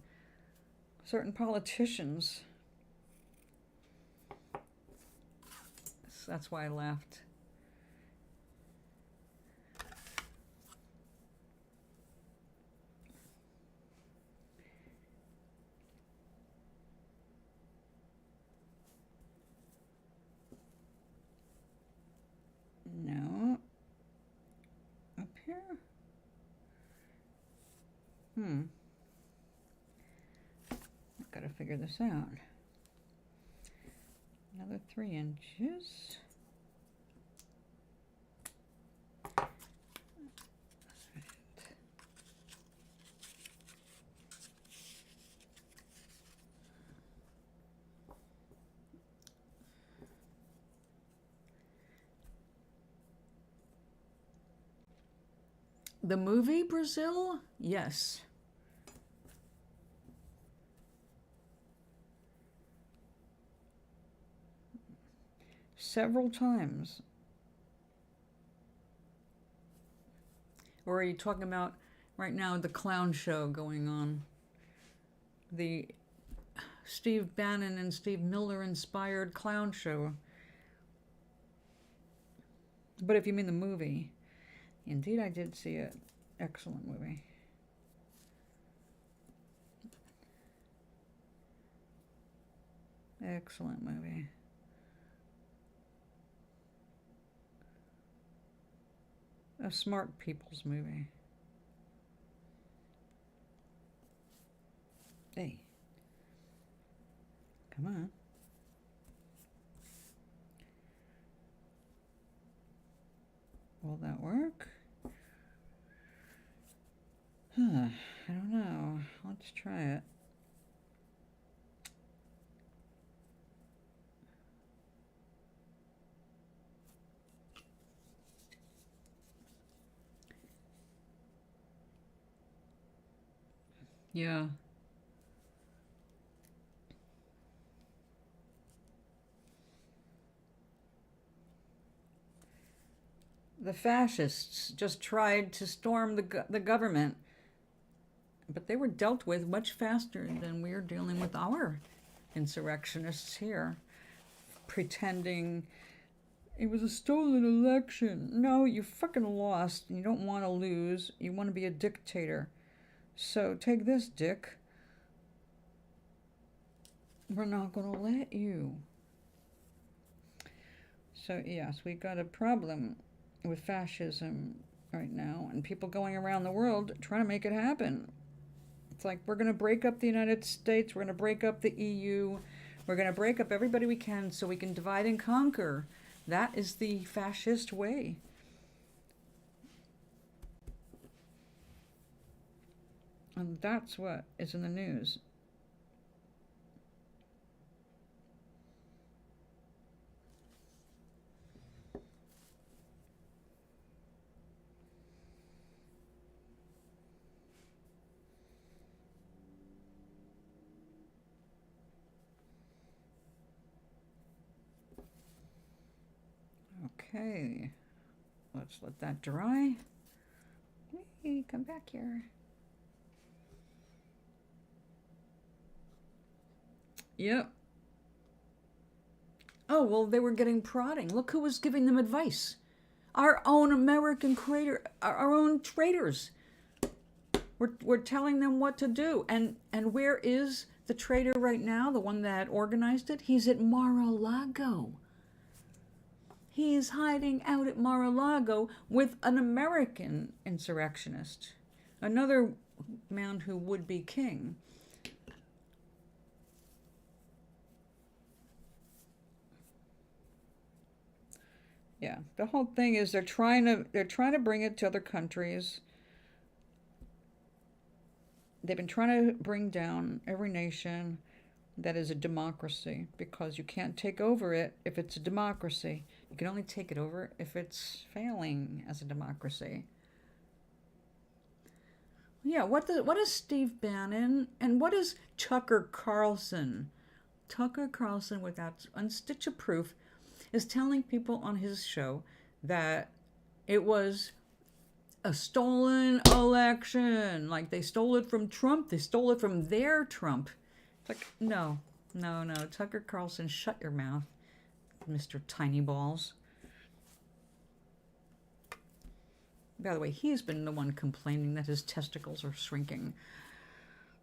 certain politicians. So that's why I laughed. No. Up here? I've got to figure this out. Another 3 inches. The movie Brazil? Yes. Several times. Or are you talking about right now the clown show going on? The Steve Bannon and Steve Miller inspired clown show. But if you mean the movie, indeed I did see it. Excellent movie. Excellent movie. A smart people's movie. Hey. Come on. Will that work? I don't know. Let's try it. Yeah. The fascists just tried to storm the government, but they were dealt with much faster than we're dealing with our insurrectionists here, pretending It was a stolen election. No, you fucking lost. You don't want to lose. You want to be a dictator. So take this, dick. We're not going to let you. So, yes, we got a problem with fascism right now, and people going around the world trying to make it happen. It's like, we're going to break up the United States. We're going to break up the EU. We're going to break up everybody we can so we can divide and conquer. That is the fascist way. And that's what is in the news. Okay, let's let that dry. Hey, come back here. Yep. Oh, well, they were getting prodding. Look who was giving them advice. Our own American creator, our own traitors. We're telling them what to do. And where is the traitor right now, the one that organized it? He's at Mar-a-Lago. He's hiding out at Mar-a-Lago with an American insurrectionist, another man who would be king. Yeah, the whole thing is they're trying to bring it to other countries. They've been trying to bring down every nation that is a democracy, because you can't take over it if it's a democracy. You can only take it over if it's failing as a democracy. Yeah, what is Steve Bannon and what is Tucker Carlson? Tucker Carlson, without one stitch of proof, is telling people on his show that it was a stolen election. Like, they stole it from Trump. They stole it from their Trump. It's like, no. Tucker Carlson, shut your mouth, Mr. Tiny Balls. By the way, he's been the one complaining that his testicles are shrinking.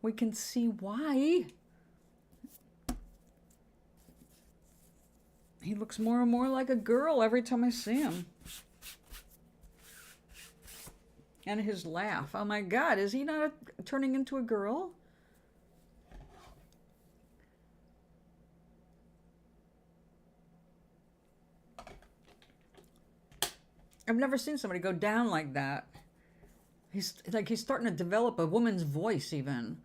We can see why. He looks more and more like a girl every time I see him. And his laugh. Oh my God, is he not turning into a girl? I've never seen somebody go down like that. He's starting to develop a woman's voice even.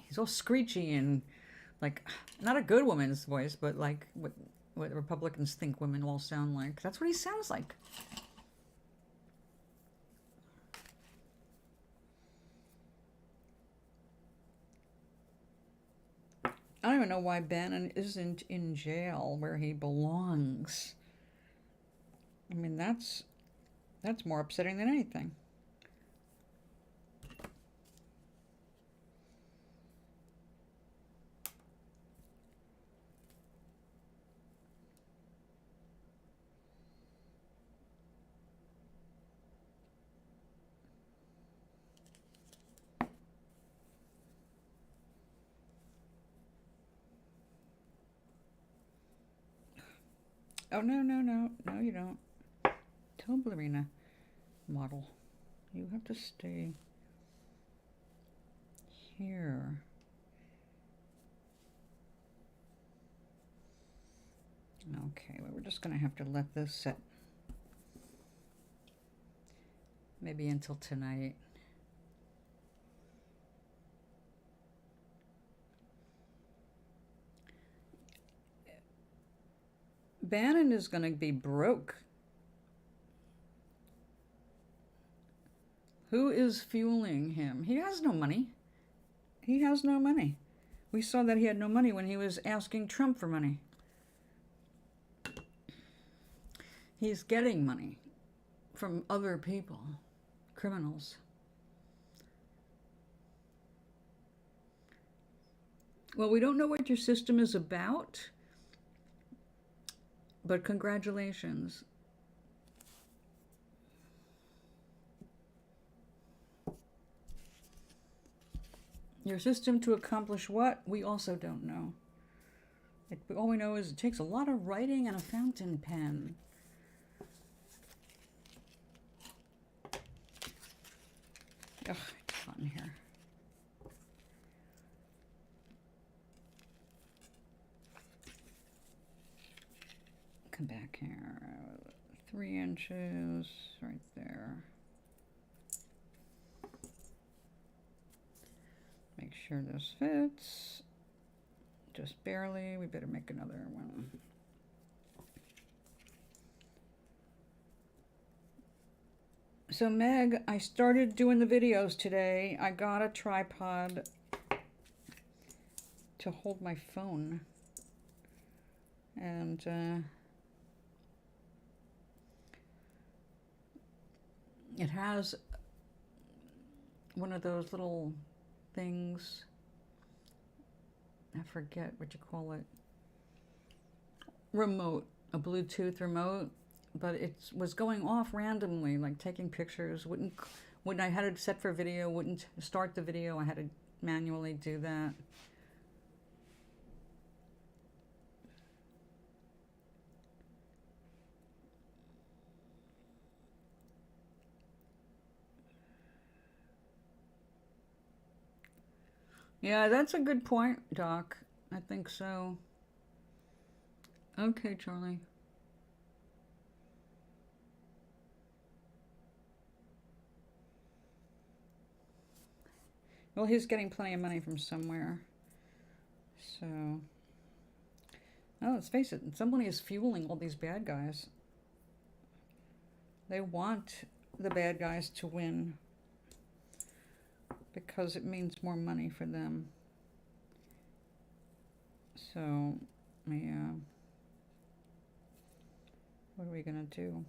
He's all screechy and like, not a good woman's voice, but like what Republicans think women all sound like. That's what he sounds like. I don't even know why Bannon isn't in jail where he belongs. I mean, that's more upsetting than anything. Oh, no, you don't. Tell Ballerina model, you have to stay here. Okay, well, we're just going to have to let this set. Maybe until tonight. Bannon is going to be broke. Who is fueling him? He has no money. He has no money. We saw that he had no money when he was asking Trump for money. He's getting money from other people, criminals. Well, we don't know what your system is about, But congratulations. Your system to accomplish what? We also don't know. All we know is it takes a lot of writing and a fountain pen. Ugh, it's fun here. Come back here. 3 inches right there. Make sure this fits. Just barely. We better make another one. So Meg, I started doing the videos today. I got a tripod to hold my phone. And it has one of those little things. I forget what you call it. Remote, a Bluetooth remote, but it was going off randomly, like taking pictures. When I had it set for video, wouldn't start the video. I had to manually do that. Yeah, that's a good point, Doc. I think so. Okay, Charlie. Well, he's getting plenty of money from somewhere. So, oh, let's face it, somebody is fueling all these bad guys. They want the bad guys to win because it means more money for them. So, yeah. What are we gonna do?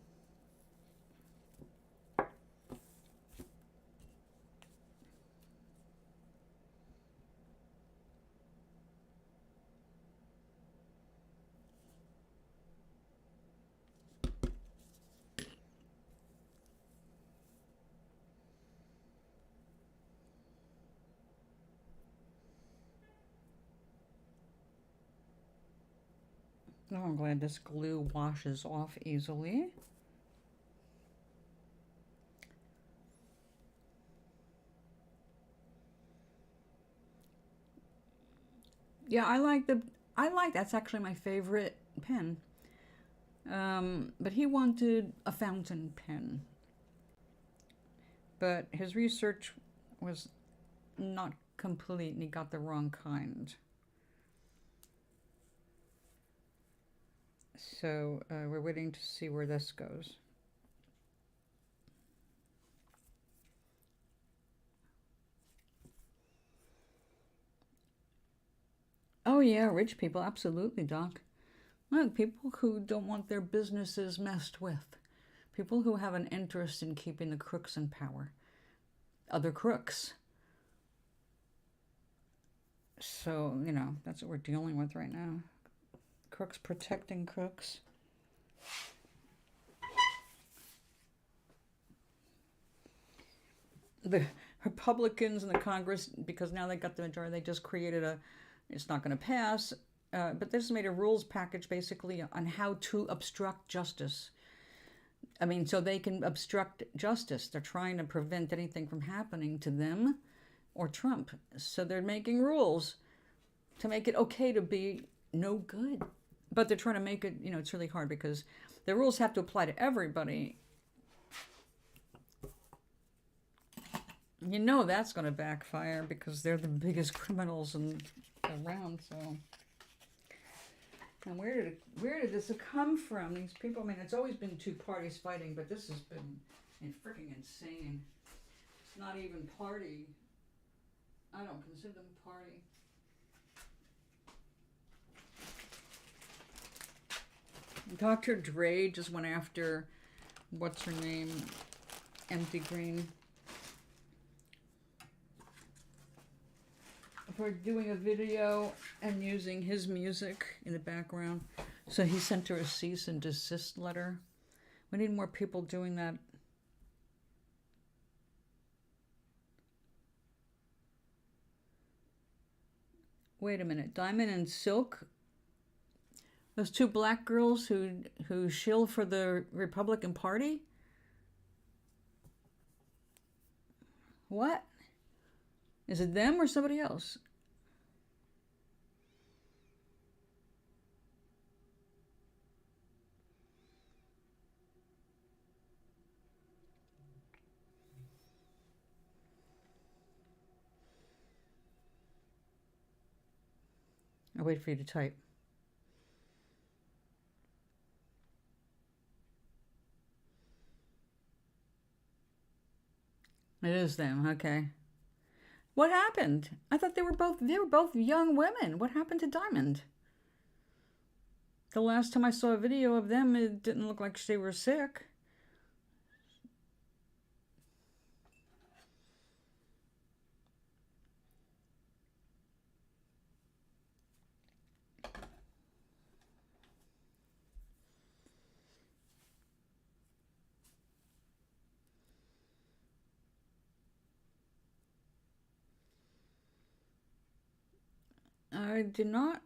Oh, I'm glad this glue washes off easily. Yeah, I like that's actually my favorite pen. But he wanted a fountain pen. But his research was not complete and he got the wrong kind. So we're waiting to see where this goes. Oh yeah, rich people, absolutely, Doc. Look, people who don't want their businesses messed with. People who have an interest in keeping the crooks in power. Other crooks. So, you know, that's what we're dealing with right now. Crooks protecting crooks. The Republicans in the Congress, because now they got the majority, they just created it's not going to pass, but they just made a rules package basically on how to obstruct justice. I mean, so they can obstruct justice. They're trying to prevent anything from happening to them or Trump. So they're making rules to make it okay to be no good. But they're trying to make it, you know, it's really hard because the rules have to apply to everybody. You know that's going to backfire because they're the biggest criminals around. So, and where did this come from? These people. I mean, it's always been two parties fighting, but this has been freaking insane. It's not even party. I don't consider them party. Dr. Dre just went after what's her name, Empty Green, for doing a video and using his music in the background. So he sent her a cease and desist letter. We need more people doing that. Wait a minute. Diamond and Silk, those two black girls who shill for the Republican Party? What? Is it them or somebody else? I'll wait for you to type. It is them, okay. What happened? I thought they were both young women. What happened to Diamond? The last time I saw a video of them, it didn't look like they were sick. I did not.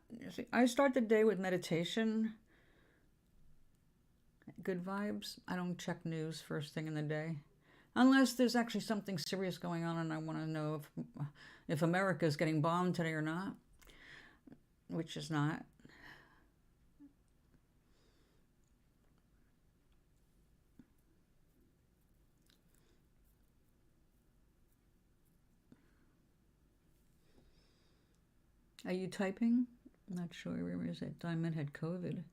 I start the day with meditation. Good vibes. I don't check news first thing in the day. Unless there's actually something serious going on and I want to know if America is getting bombed today or not, which is not. Are you typing? I'm not sure. Where is it? Diamond had COVID.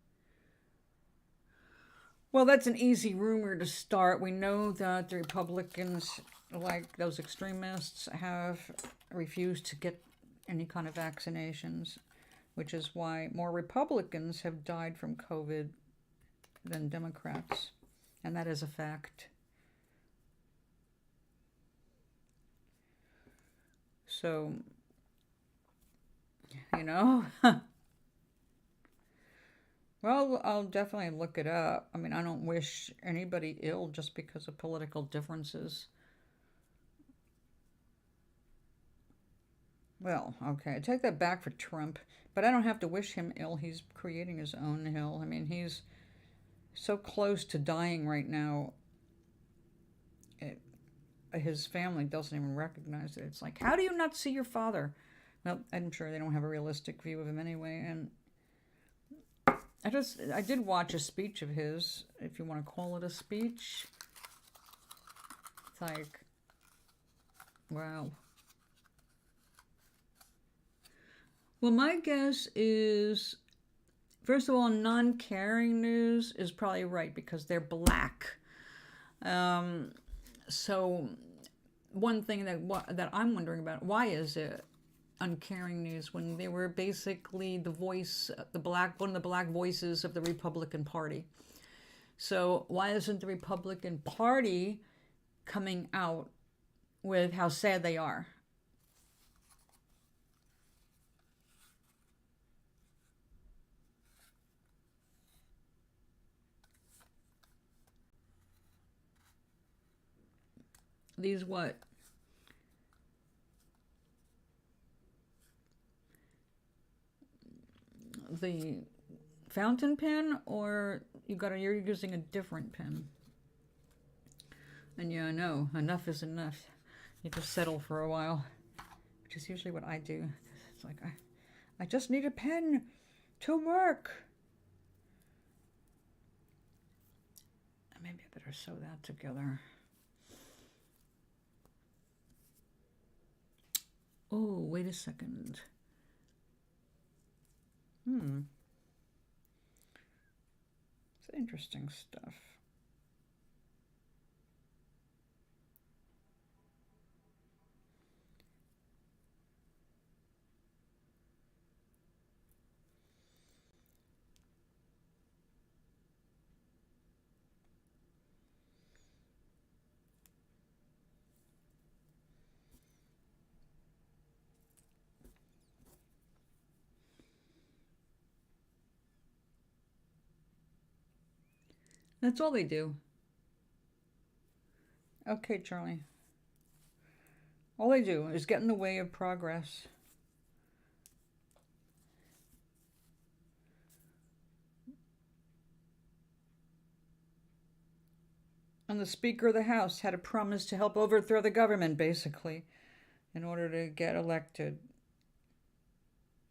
Well, that's an easy rumor to start. We know that the Republicans, like those extremists, have refused to get any kind of vaccinations, which is why more Republicans have died from COVID than Democrats. And that is a fact. So, you know, well, I'll definitely look it up. I mean, I don't wish anybody ill just because of political differences. Well, okay, I take that back for Trump, but I don't have to wish him ill. He's creating his own ill. I mean, he's so close to dying right now. His family doesn't even recognize it. It's like, how do you not see your father? Well, I'm sure they don't have a realistic view of him anyway. And I did watch a speech of his, if you want to call it a speech. It's like, wow. Well, my guess is, first of all, non-caring news is probably right because they're black. So one thing that I'm wondering about, why is it uncaring news when they were basically the voice, one of the black voices of the Republican Party? So why isn't the Republican Party coming out with how sad they are? These what? The fountain pen, or you're using a different pen? And yeah, I know, enough is enough. You just settle for a while, which is usually what I do. It's like, I just need a pen to work. Maybe I better sew that together. Oh, wait a second. It's interesting stuff. That's all they do. Okay, Charlie. All they do is get in the way of progress. And the Speaker of the House had a promise to help overthrow the government, basically, in order to get elected.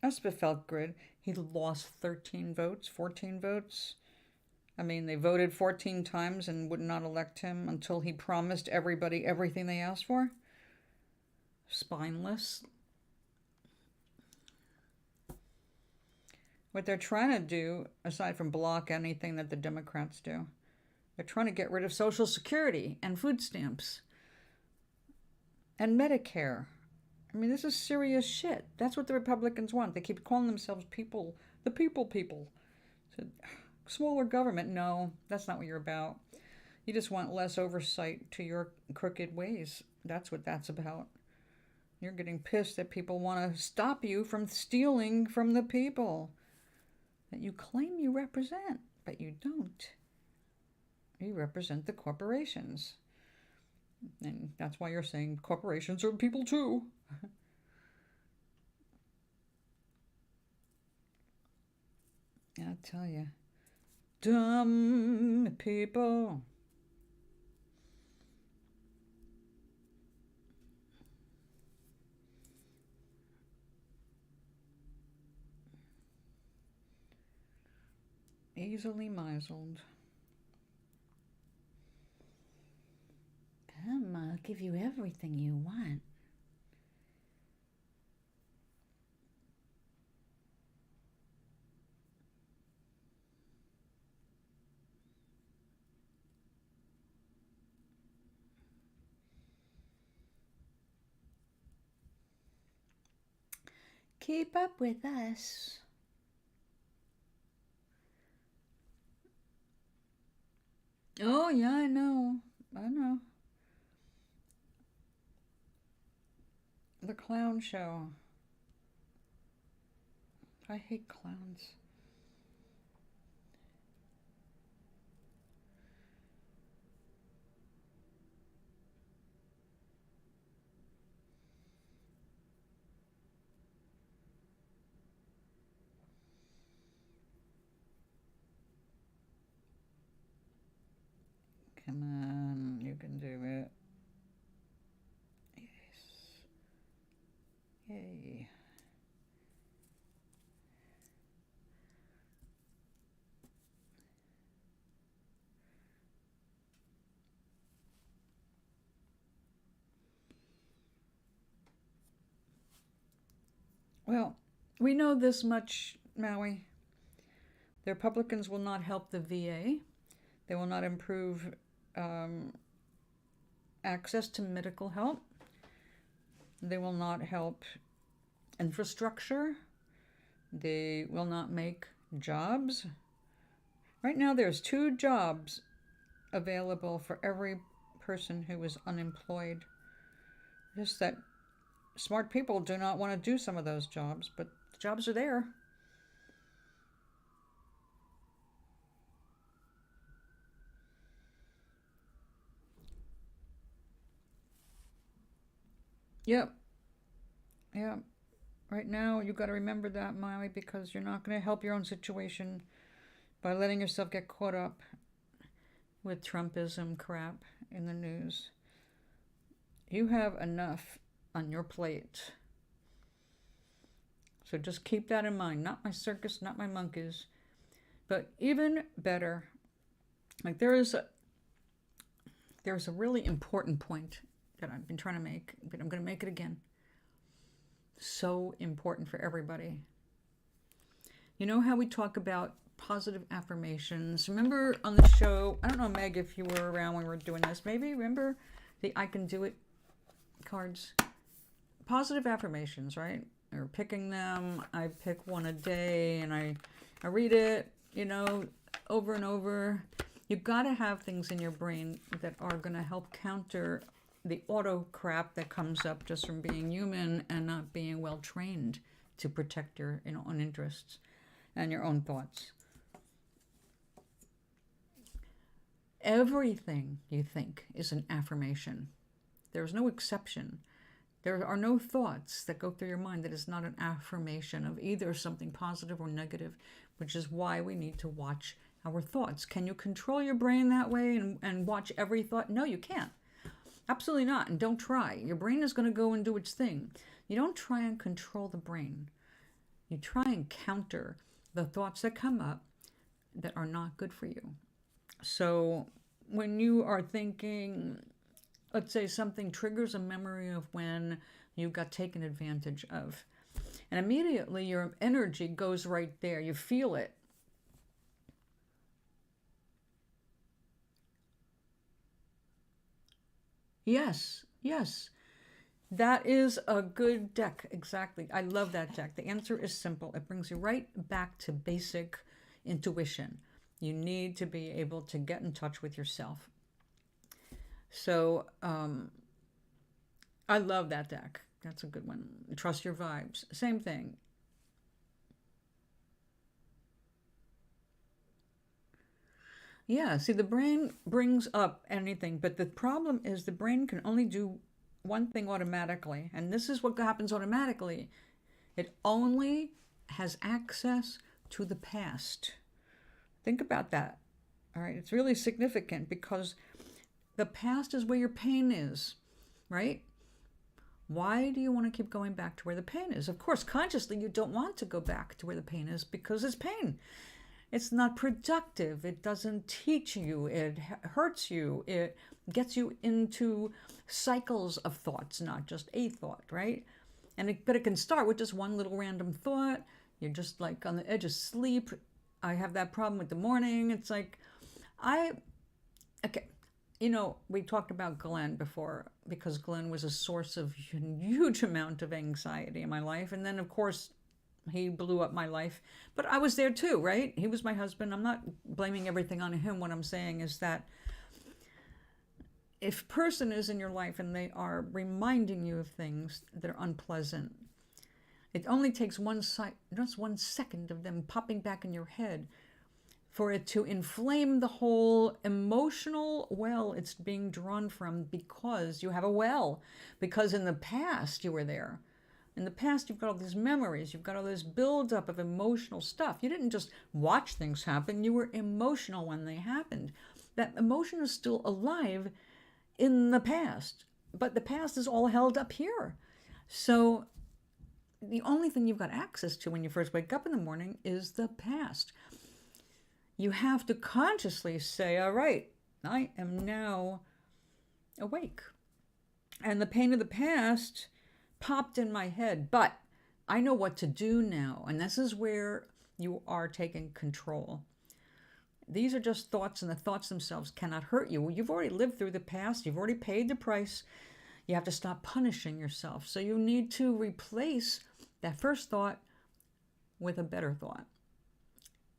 Must have felt good. He lost 13 votes, 14 votes. I mean, they voted 14 times and would not elect him until he promised everybody everything they asked for. Spineless. What they're trying to do, aside from block anything that the Democrats do, they're trying to get rid of Social Security and food stamps and Medicare. I mean, this is serious shit. That's what the Republicans want. They keep calling themselves people, the people. So, smaller government. No, that's not what you're about. You just want less oversight to your crooked ways. That's what that's about. You're getting pissed that people want to stop you from stealing from the people that you claim you represent, but you don't. You represent the corporations. And that's why you're saying corporations are people too. I'll tell you. Dumb people. Easily misled. Come, I'll give you everything you want. Keep up with us. Oh, yeah, I know. The clown show. I hate clowns. Come on, you can do it. Yes. Yay. Well, we know this much, Maui. The Republicans will not help the VA. They will not improve access to medical help. They will not help infrastructure. They will not make jobs. Right now, there's 2 jobs available for every person who is unemployed. Just that smart people do not want to do some of those jobs, but the jobs are there. Yep. Right now, you got to remember that, Miley, because you're not going to help your own situation by letting yourself get caught up with Trumpism crap in the news. You have enough on your plate. So just keep that in mind. Not my circus, not my monkeys. But even better, like there's a really important point that I've been trying to make, but I'm going to make it again. So important for everybody. You know how we talk about positive affirmations? Remember on the show, I don't know, Meg, if you were around when we were doing this, maybe remember the I Can Do It cards? Positive affirmations, right? Or picking them. I pick one a day and I read it, over and over. You've got to have things in your brain that are going to help counter the auto crap that comes up just from being human and not being well trained to protect your own interests and your own thoughts. Everything you think is an affirmation. There's no exception. There are no thoughts that go through your mind that is not an affirmation of either something positive or negative, which is why we need to watch our thoughts. Can you control your brain that way and watch every thought? No, you can't. Absolutely not. And don't try. Your brain is going to go and do its thing. You don't try and control the brain. You try and counter the thoughts that come up that are not good for you. So when you are thinking, let's say something triggers a memory of when you got taken advantage of, and immediately your energy goes right there. You feel it. Yes, yes. That is a good deck. Exactly. I love that deck. The answer is simple. It brings you right back to basic intuition. You need to be able to get in touch with yourself. So I love that deck. That's a good one. Trust your vibes. Same thing. Yeah, see, the brain brings up anything, but the problem is the brain can only do one thing automatically, and this is what happens automatically. It only has access to the past. Think about that. All right, it's really significant because the past is where your pain is, right? Why do you want to keep going back to where the pain is? Of course, consciously, you don't want to go back to where the pain is because it's pain. It's not productive. It doesn't teach you. It hurts you. It gets you into cycles of thoughts, not just a thought, right? But it can start with just one little random thought. You're just like on the edge of sleep. I have that problem with the morning. It's like, okay, we talked about Glenn before because Glenn was a source of a huge amount of anxiety in my life. And then, of course, he blew up my life. But I was there too, right? He was my husband. I'm not blaming everything on him. What I'm saying is that if a person is in your life and they are reminding you of things that are unpleasant, it only takes just 1 second of them popping back in your head for it to inflame the whole emotional well it's being drawn from, because you have a well, because in the past you were there. In the past, you've got all these memories. You've got all this buildup of emotional stuff. You didn't just watch things happen. You were emotional when they happened. That emotion is still alive in the past, but the past is all held up here. So the only thing you've got access to when you first wake up in the morning is the past. You have to consciously say, all right, I am now awake. And the pain of the past popped in my head, but I know what to do now. And this is where you are taking control. These are just thoughts, and the thoughts themselves cannot hurt you. Well, you've already lived through the past. You've already paid the price. You have to stop punishing yourself. So you need to replace that first thought with a better thought.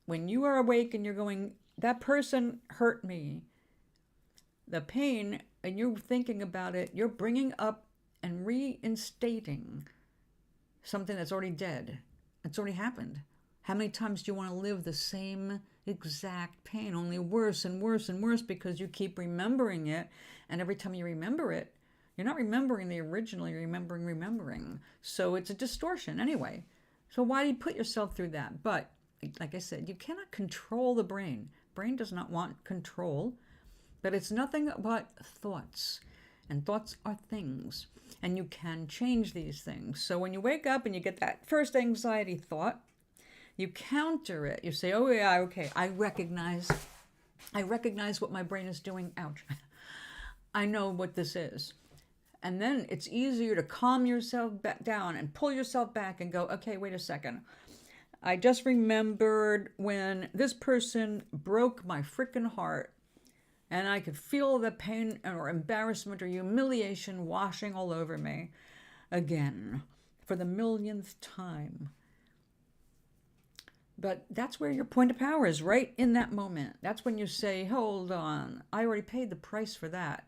When you are awake and you're going, that person hurt me, the pain, and you're thinking about it, you're bringing up and reinstating something that's already dead. It's already happened. How many times do you want to live the same exact pain, only worse and worse and worse, because you keep remembering it, and every time you remember it, you're not remembering the original, you're remembering. So it's a distortion anyway. So why do you put yourself through that? But like I said, you cannot control the brain. Brain does not want control, but it's nothing but thoughts. And thoughts are things, and you can change these things. So when you wake up and you get that first anxiety thought, you counter it. You say, oh yeah, okay, I recognize what my brain is doing. Ouch. I know what this is. And then it's easier to calm yourself back down and pull yourself back and go, okay, wait a second. I just remembered when this person broke my freaking heart, and I could feel the pain or embarrassment or humiliation washing all over me again for the millionth time. But that's where your point of power is, right in that moment. That's when you say, hold on, I already paid the price for that.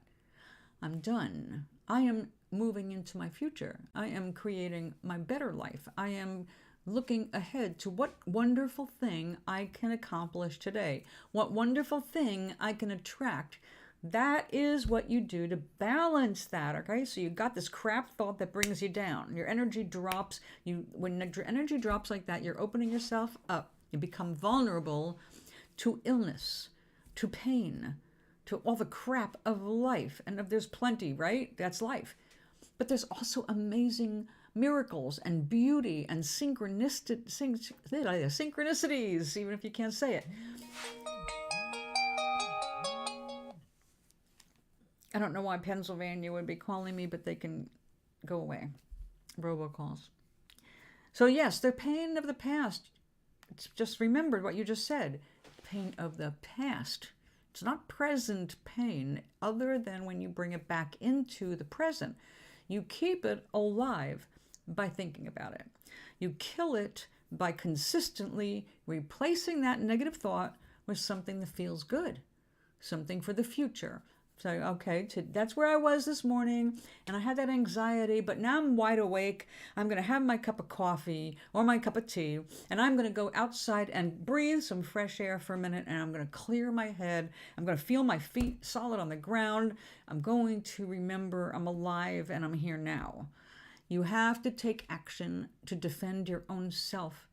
I'm done. I am moving into my future. I am creating my better life. I am looking ahead to what wonderful thing I can accomplish today, what wonderful thing I can attract. That is what you do to balance that, okay? So you got this crap thought that brings you down. Your energy drops. When your energy drops like that, you're opening yourself up. You become vulnerable to illness, to pain, to all the crap of life. And if there's plenty, right? That's life. But there's also amazing miracles and beauty and synchronicities, even if you can't say it. I don't know why Pennsylvania would be calling me, but they can go away. Robocalls. So yes, the pain of the past. It's just remembered what you just said. Pain of the past. It's not present pain, other than when you bring it back into the present. You keep it alive by thinking about it. You kill it by consistently replacing that negative thought with something that feels good, something for the future. So, okay, that's where I was this morning, and I had that anxiety, but now I'm wide awake. I'm going to have my cup of coffee or my cup of tea, and I'm going to go outside and breathe some fresh air for a minute, and I'm going to clear my head. I'm going to feel my feet solid on the ground. I'm going to remember I'm alive and I'm here now. You have to take action to defend your own self.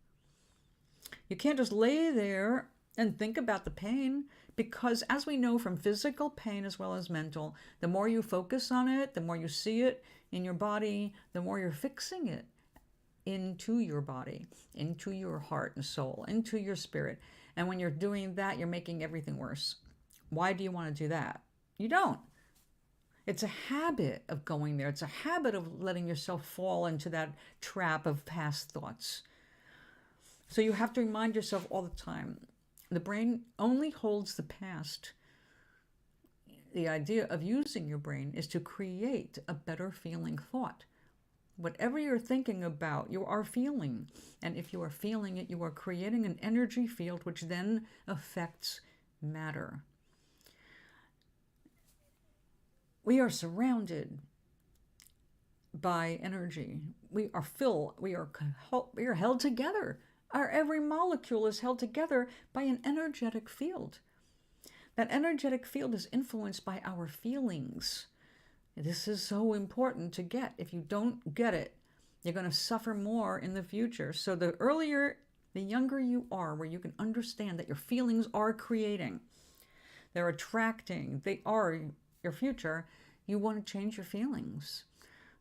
You can't just lay there and think about the pain, because as we know from physical pain as well as mental, the more you focus on it, the more you see it in your body, the more you're fixing it into your body, into your heart and soul, into your spirit. And when you're doing that, you're making everything worse. Why do you want to do that? You don't. It's a habit of going there. It's a habit of letting yourself fall into that trap of past thoughts. So you have to remind yourself all the time. The brain only holds the past. The idea of using your brain is to create a better feeling thought. Whatever you're thinking about, you are feeling. And if you are feeling it, you are creating an energy field which then affects matter. We are surrounded by energy. We are held together. Our every molecule is held together by an energetic field. That energetic field is influenced by our feelings. This is so important to get. If you don't get it, you're going to suffer more in the future. So the younger you are, where you can understand that your feelings are creating, they're attracting, they are your future, you want to change your feelings.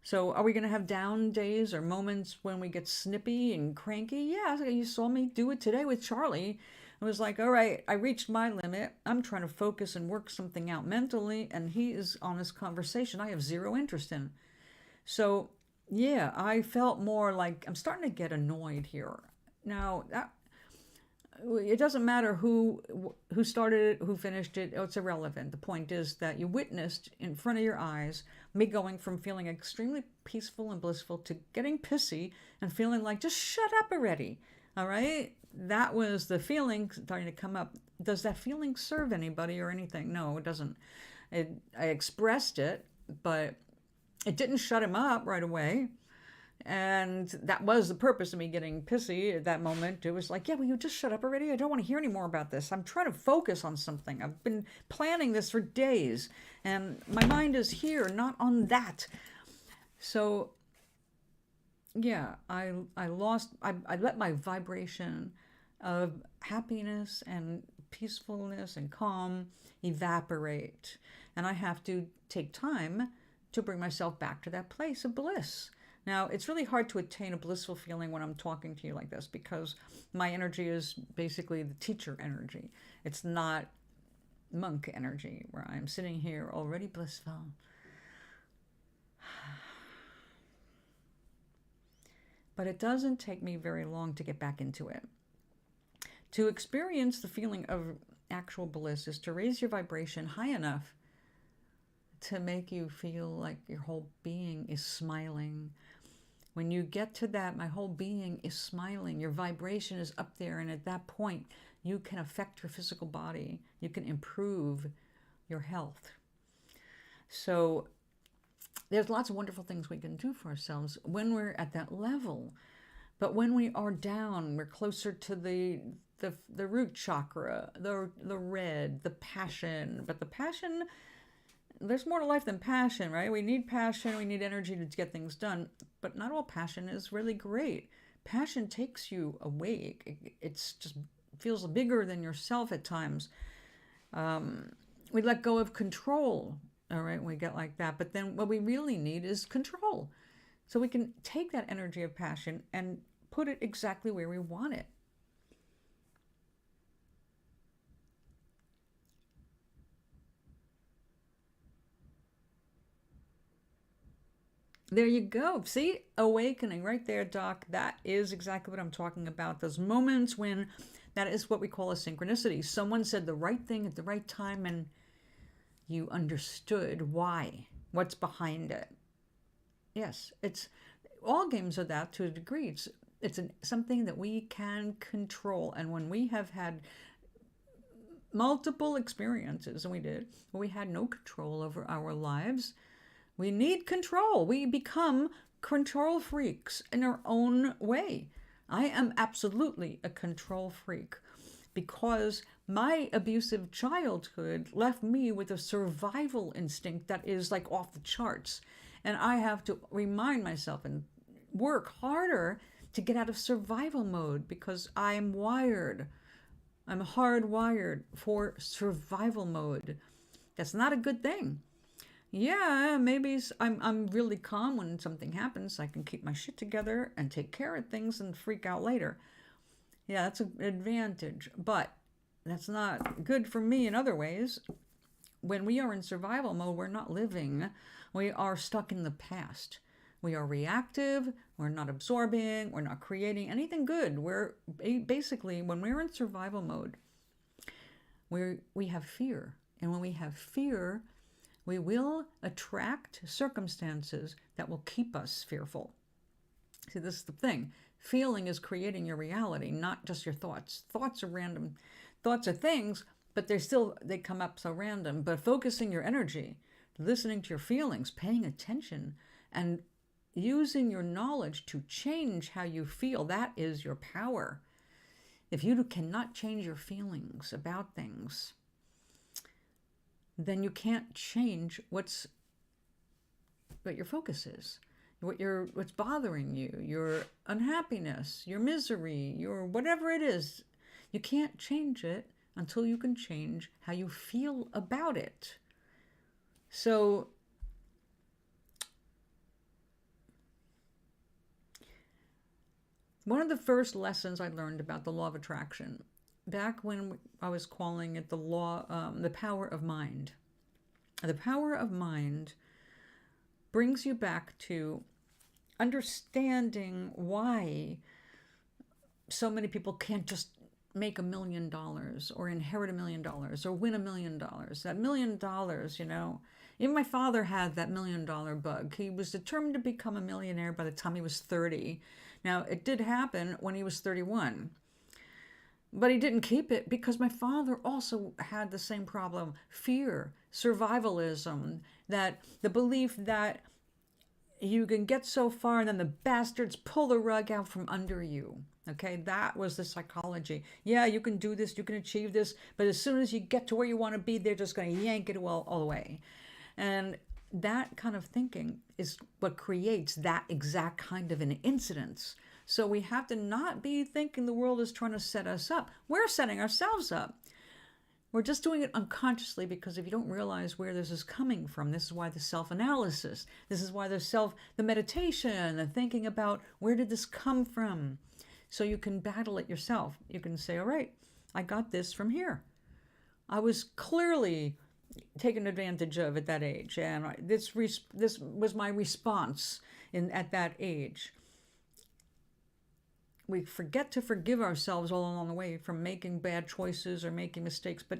So are we going to have down days or moments when we get snippy and cranky? Yeah, you saw me do it today with Charlie. I was like, all right, I reached my limit. I'm trying to focus and work something out mentally, and he is on this conversation I have zero interest in. So yeah, I felt more like I'm starting to get annoyed here. Now, it doesn't matter who started it, who finished it. It's irrelevant. The point is that you witnessed in front of your eyes me going from feeling extremely peaceful and blissful to getting pissy and feeling like, just shut up already. All right? That was the feeling starting to come up. Does that feeling serve anybody or anything? No, it doesn't. I expressed it, but it didn't shut him up right away. And that was the purpose of me getting pissy at that moment. It was like, yeah, will you just shut up already? I don't want to hear any more about this. I'm trying to focus on something. I've been planning this for days, and my mind is here, not on that. So, yeah, I let my vibration of happiness and peacefulness and calm evaporate. And I have to take time to bring myself back to that place of bliss. Now, it's really hard to attain a blissful feeling when I'm talking to you like this, because my energy is basically the teacher energy. It's not monk energy, where I'm sitting here already blissful. But it doesn't take me very long to get back into it. To experience the feeling of actual bliss is to raise your vibration high enough to make you feel like your whole being is smiling. When you get to that, my whole being is smiling. Your vibration is up there, and at that point, you can affect your physical body. You can improve your health. So there's lots of wonderful things we can do for ourselves when we're at that level. But when we are down, we're closer to the root chakra, the red, the passion. But the passion, there's more to life than passion, right? We need passion, we need energy to get things done, but not all passion is really great. Passion takes you away. It's just feels bigger than yourself at times. We let go of control, all right, when we get like that. But then what we really need is control. So we can take that energy of passion and put it exactly where we want it. There you go. See, awakening right there, Doc. That is exactly what I'm talking about. Those moments when that is what we call a synchronicity. Someone said the right thing at the right time and you understood why, what's behind it. Yes, it's all games are that to a degree. It's something that we can control. And when we have had multiple experiences, and we did, where we had no control over our lives, we need control. We become control freaks in our own way. I am absolutely a control freak because my abusive childhood left me with a survival instinct that is like off the charts. And I have to remind myself and work harder to get out of survival mode because I'm wired. I'm hardwired for survival mode. That's not a good thing. Yeah, maybe I'm really calm when something happens. I can keep my shit together and take care of things and freak out later. Yeah, that's an advantage, but that's not good for me in other ways. When we are in survival mode, we're not living. We are stuck in the past. We are reactive. We're not absorbing. We're not creating anything good. We're basically, when we're in survival mode, we have fear. And when we have fear, we will attract circumstances that will keep us fearful. See, this is the thing. Feeling is creating your reality, not just your thoughts. Thoughts are random. Thoughts are things, but they come up so random. But focusing your energy, listening to your feelings, paying attention, and using your knowledge to change how you feel, that is your power. If you cannot change your feelings about things, then you can't change what your focus is, what's bothering you, your unhappiness, your misery, your whatever it is. You can't change it until you can change how you feel about it. So one of the first lessons I learned about the law of attraction, back when I was calling it the power of mind. The power of mind brings you back to understanding why so many people can't just make $1 million or inherit $1 million or win $1 million. That $1 million, even my father had that $1 million bug. He was determined to become a millionaire by the time he was 30. Now, it did happen when he was 31. But he didn't keep it because my father also had the same problem. Fear, survivalism, that the belief that you can get so far and then the bastards pull the rug out from under you. Okay, that was the psychology. Yeah, you can do this, you can achieve this, but as soon as you get to where you want to be, they're just going to yank it all away. And that kind of thinking is what creates that exact kind of an incidence. So we have to not be thinking the world is trying to set us up. We're setting ourselves up. We're just doing it unconsciously because if you don't realize where this is coming from, this is why the self-analysis, this is why the meditation, the thinking about where did this come from? So you can battle it yourself. You can say, all right, I got this from here. I was clearly taken advantage of at that age, and this was my response at that age. We forget to forgive ourselves all along the way from making bad choices or making mistakes, but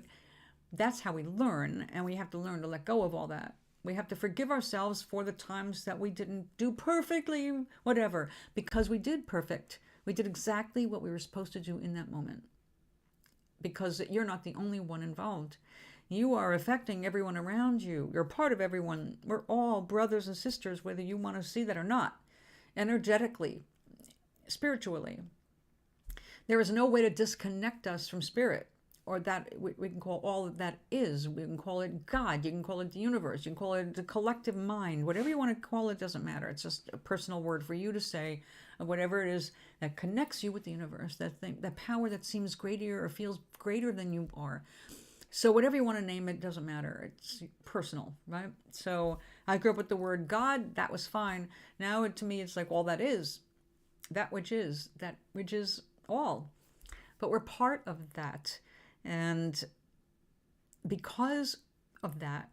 that's how we learn, and we have to learn to let go of all that. We have to forgive ourselves for the times that we didn't do perfectly, whatever, because we did perfect. We did exactly what we were supposed to do in that moment, because you're not the only one involved. You are affecting everyone around you. You're part of everyone. We're all brothers and sisters, whether you want to see that or not, energetically. spiritually. There is no way to disconnect us from spirit, or that we can call all that is. We can call it God. You can call it the universe. You can call it the collective mind. Whatever you want to call it doesn't matter. It's just a personal word for you to say of whatever it is that connects you with the universe, that thing, that power that seems greater or feels greater than you are. So whatever you want to name it doesn't matter. It's personal, right? So I grew up with the word God. That was fine. Now to me, it's like all that is, that which is all. But we're part of that. And because of that,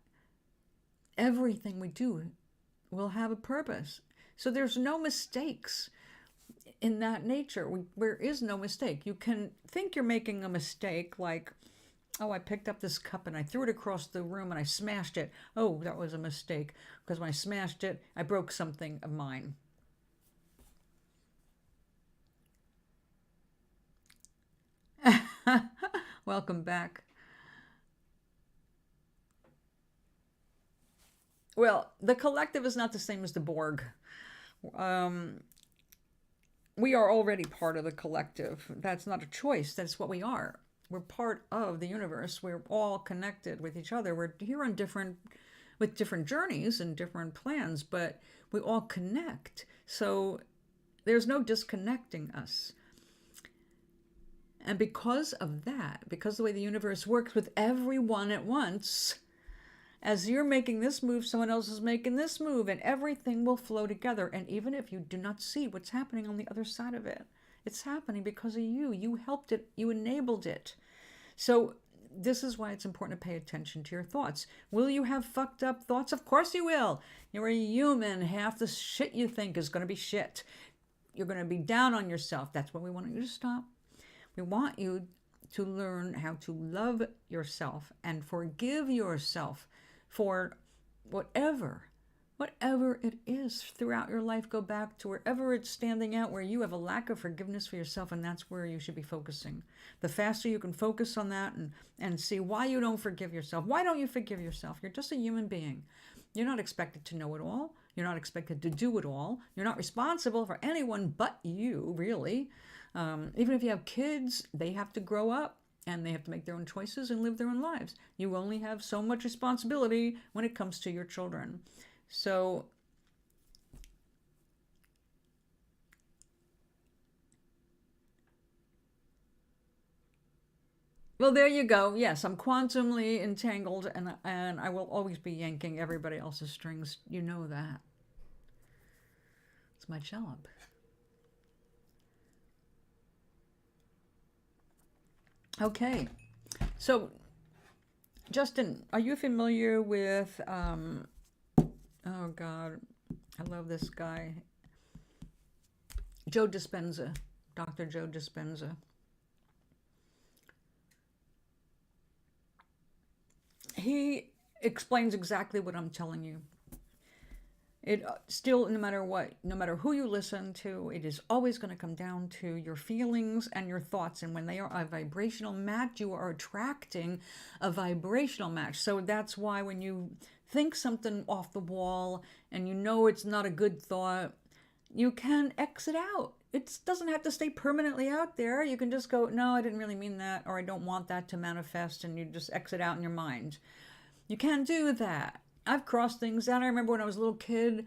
everything we do will have a purpose. So there's no mistakes in that nature. There is no mistake. You can think you're making a mistake, like, oh, I picked up this cup and I threw it across the room and I smashed it. Oh, that was a mistake, because when I smashed it, I broke something of mine. Welcome back. Well, the collective is not the same as the Borg. We are already part of the collective. That's not a choice. That's what we are. We're part of the universe. We're all connected with each other. We're here on with different journeys and different plans, but we all connect. So there's no disconnecting us. And because of that, because the way the universe works with everyone at once, as you're making this move, someone else is making this move, and everything will flow together. And even if you do not see what's happening on the other side of it, it's happening because of you. You helped it. You enabled it. So this is why it's important to pay attention to your thoughts. Will you have fucked up thoughts? Of course you will. You're a human. Half the shit you think is going to be shit. You're going to be down on yourself. That's why we want you to stop. We want you to learn how to love yourself and forgive yourself for whatever it is throughout your life. Go back to wherever it's standing out, where you have a lack of forgiveness for yourself, and that's where you should be focusing. The faster you can focus on that and see why you don't forgive yourself. Why don't you forgive yourself? You're just a human being. You're not expected to know it all. You're not expected to do it all. You're not responsible for anyone but you, really. Even if you have kids, they have to grow up and they have to make their own choices and live their own lives. You only have so much responsibility when it comes to your children. So well, there you go. Yes, I'm quantumly entangled, and I will always be yanking everybody else's strings. You know that. It's my job. Okay, so Justin, are you familiar with, oh God, I love this guy, Joe Dispenza, Dr. Joe Dispenza. He explains exactly what I'm telling you. It still, no matter what, no matter who you listen to, it is always going to come down to your feelings and your thoughts. And when they are a vibrational match, you are attracting a vibrational match. So that's why when you think something off the wall and you know it's not a good thought, you can exit out. It doesn't have to stay permanently out there. You can just go, no, I didn't really mean that, or I don't want that to manifest, and you just exit out in your mind. You can do that. I've crossed things out. I remember when I was a little kid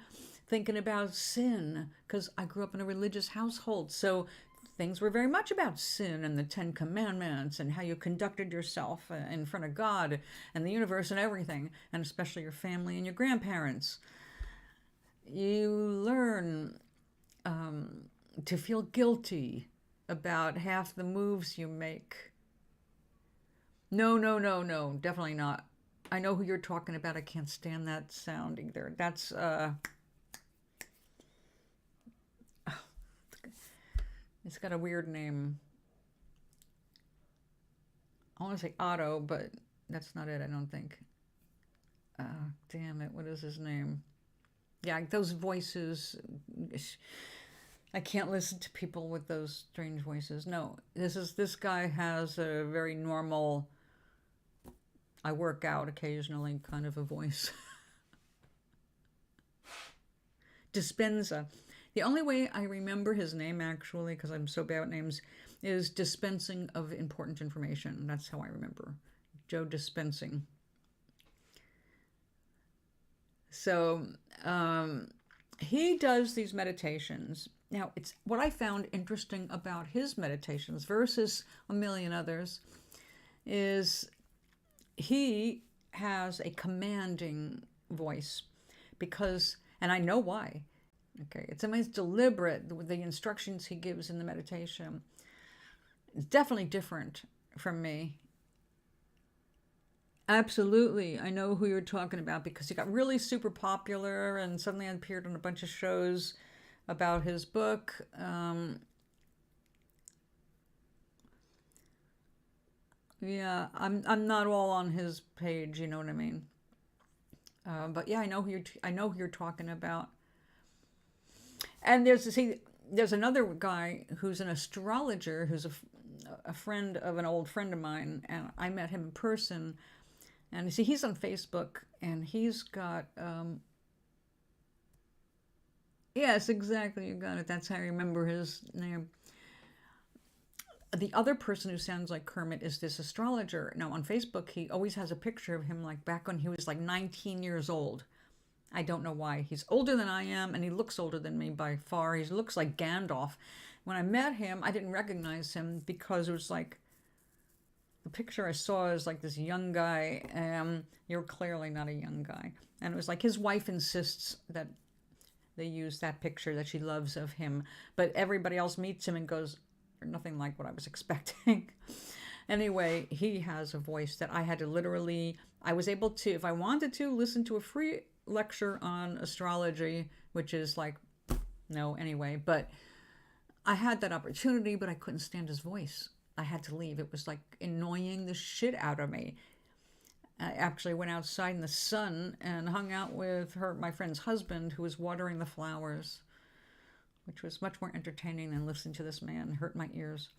thinking about sin, because I grew up in a religious household. So things were very much about sin and the 10 Commandments and how you conducted yourself in front of God and the universe and everything, and especially your family and your grandparents. You learn to feel guilty about half the moves you make. No, definitely not. I know who you're talking about. I can't stand that sound either. That's, it's got a weird name. I want to say Otto, but that's not it, I don't think. Damn it, what is his name? Yeah, those voices. I can't listen to people with those strange voices. No, this guy has a very normal, I work out occasionally kind of a voice. Dispenza. The only way I remember his name, actually, because I'm so bad at names, is dispensing of important information. That's how I remember. Joe Dispensing. So he does these meditations. Now, it's what I found interesting about his meditations versus a million others is he has a commanding voice because, and I know why. Okay, it's almost deliberate. The instructions he gives in the meditation is definitely different from me. Absolutely. I know who you're talking about because he got really super popular and suddenly appeared on a bunch of shows about his book. Yeah, I'm not all on his page, you know what I mean? But yeah, I know who you're talking about. And there's another guy who's an astrologer who's a friend of an old friend of mine, and I met him in person. And see, he's on Facebook, and he's got yes, exactly, you got it. That's how I remember his name. The other person who sounds like Kermit is this astrologer. Now on Facebook, he always has a picture of him like back when he was like 19 years old. I don't know why. He's older than I am, and he looks older than me by far. He looks like Gandalf. When I met him, I didn't recognize him because it was like the picture I saw is like this young guy. You're clearly not a young guy. And it was like his wife insists that they use that picture that she loves of him, but everybody else meets him and goes, nothing like what I was expecting. Anyway, he has a voice that I had to literally, I was able to, if I wanted to, listen to a free lecture on astrology, which is like, no, anyway, but I had that opportunity, but I couldn't stand his voice. I had to leave. It was like annoying the shit out of me. I actually went outside in the sun and hung out with my friend's husband, who was watering the flowers, which was much more entertaining than listening to this man. It hurt my ears.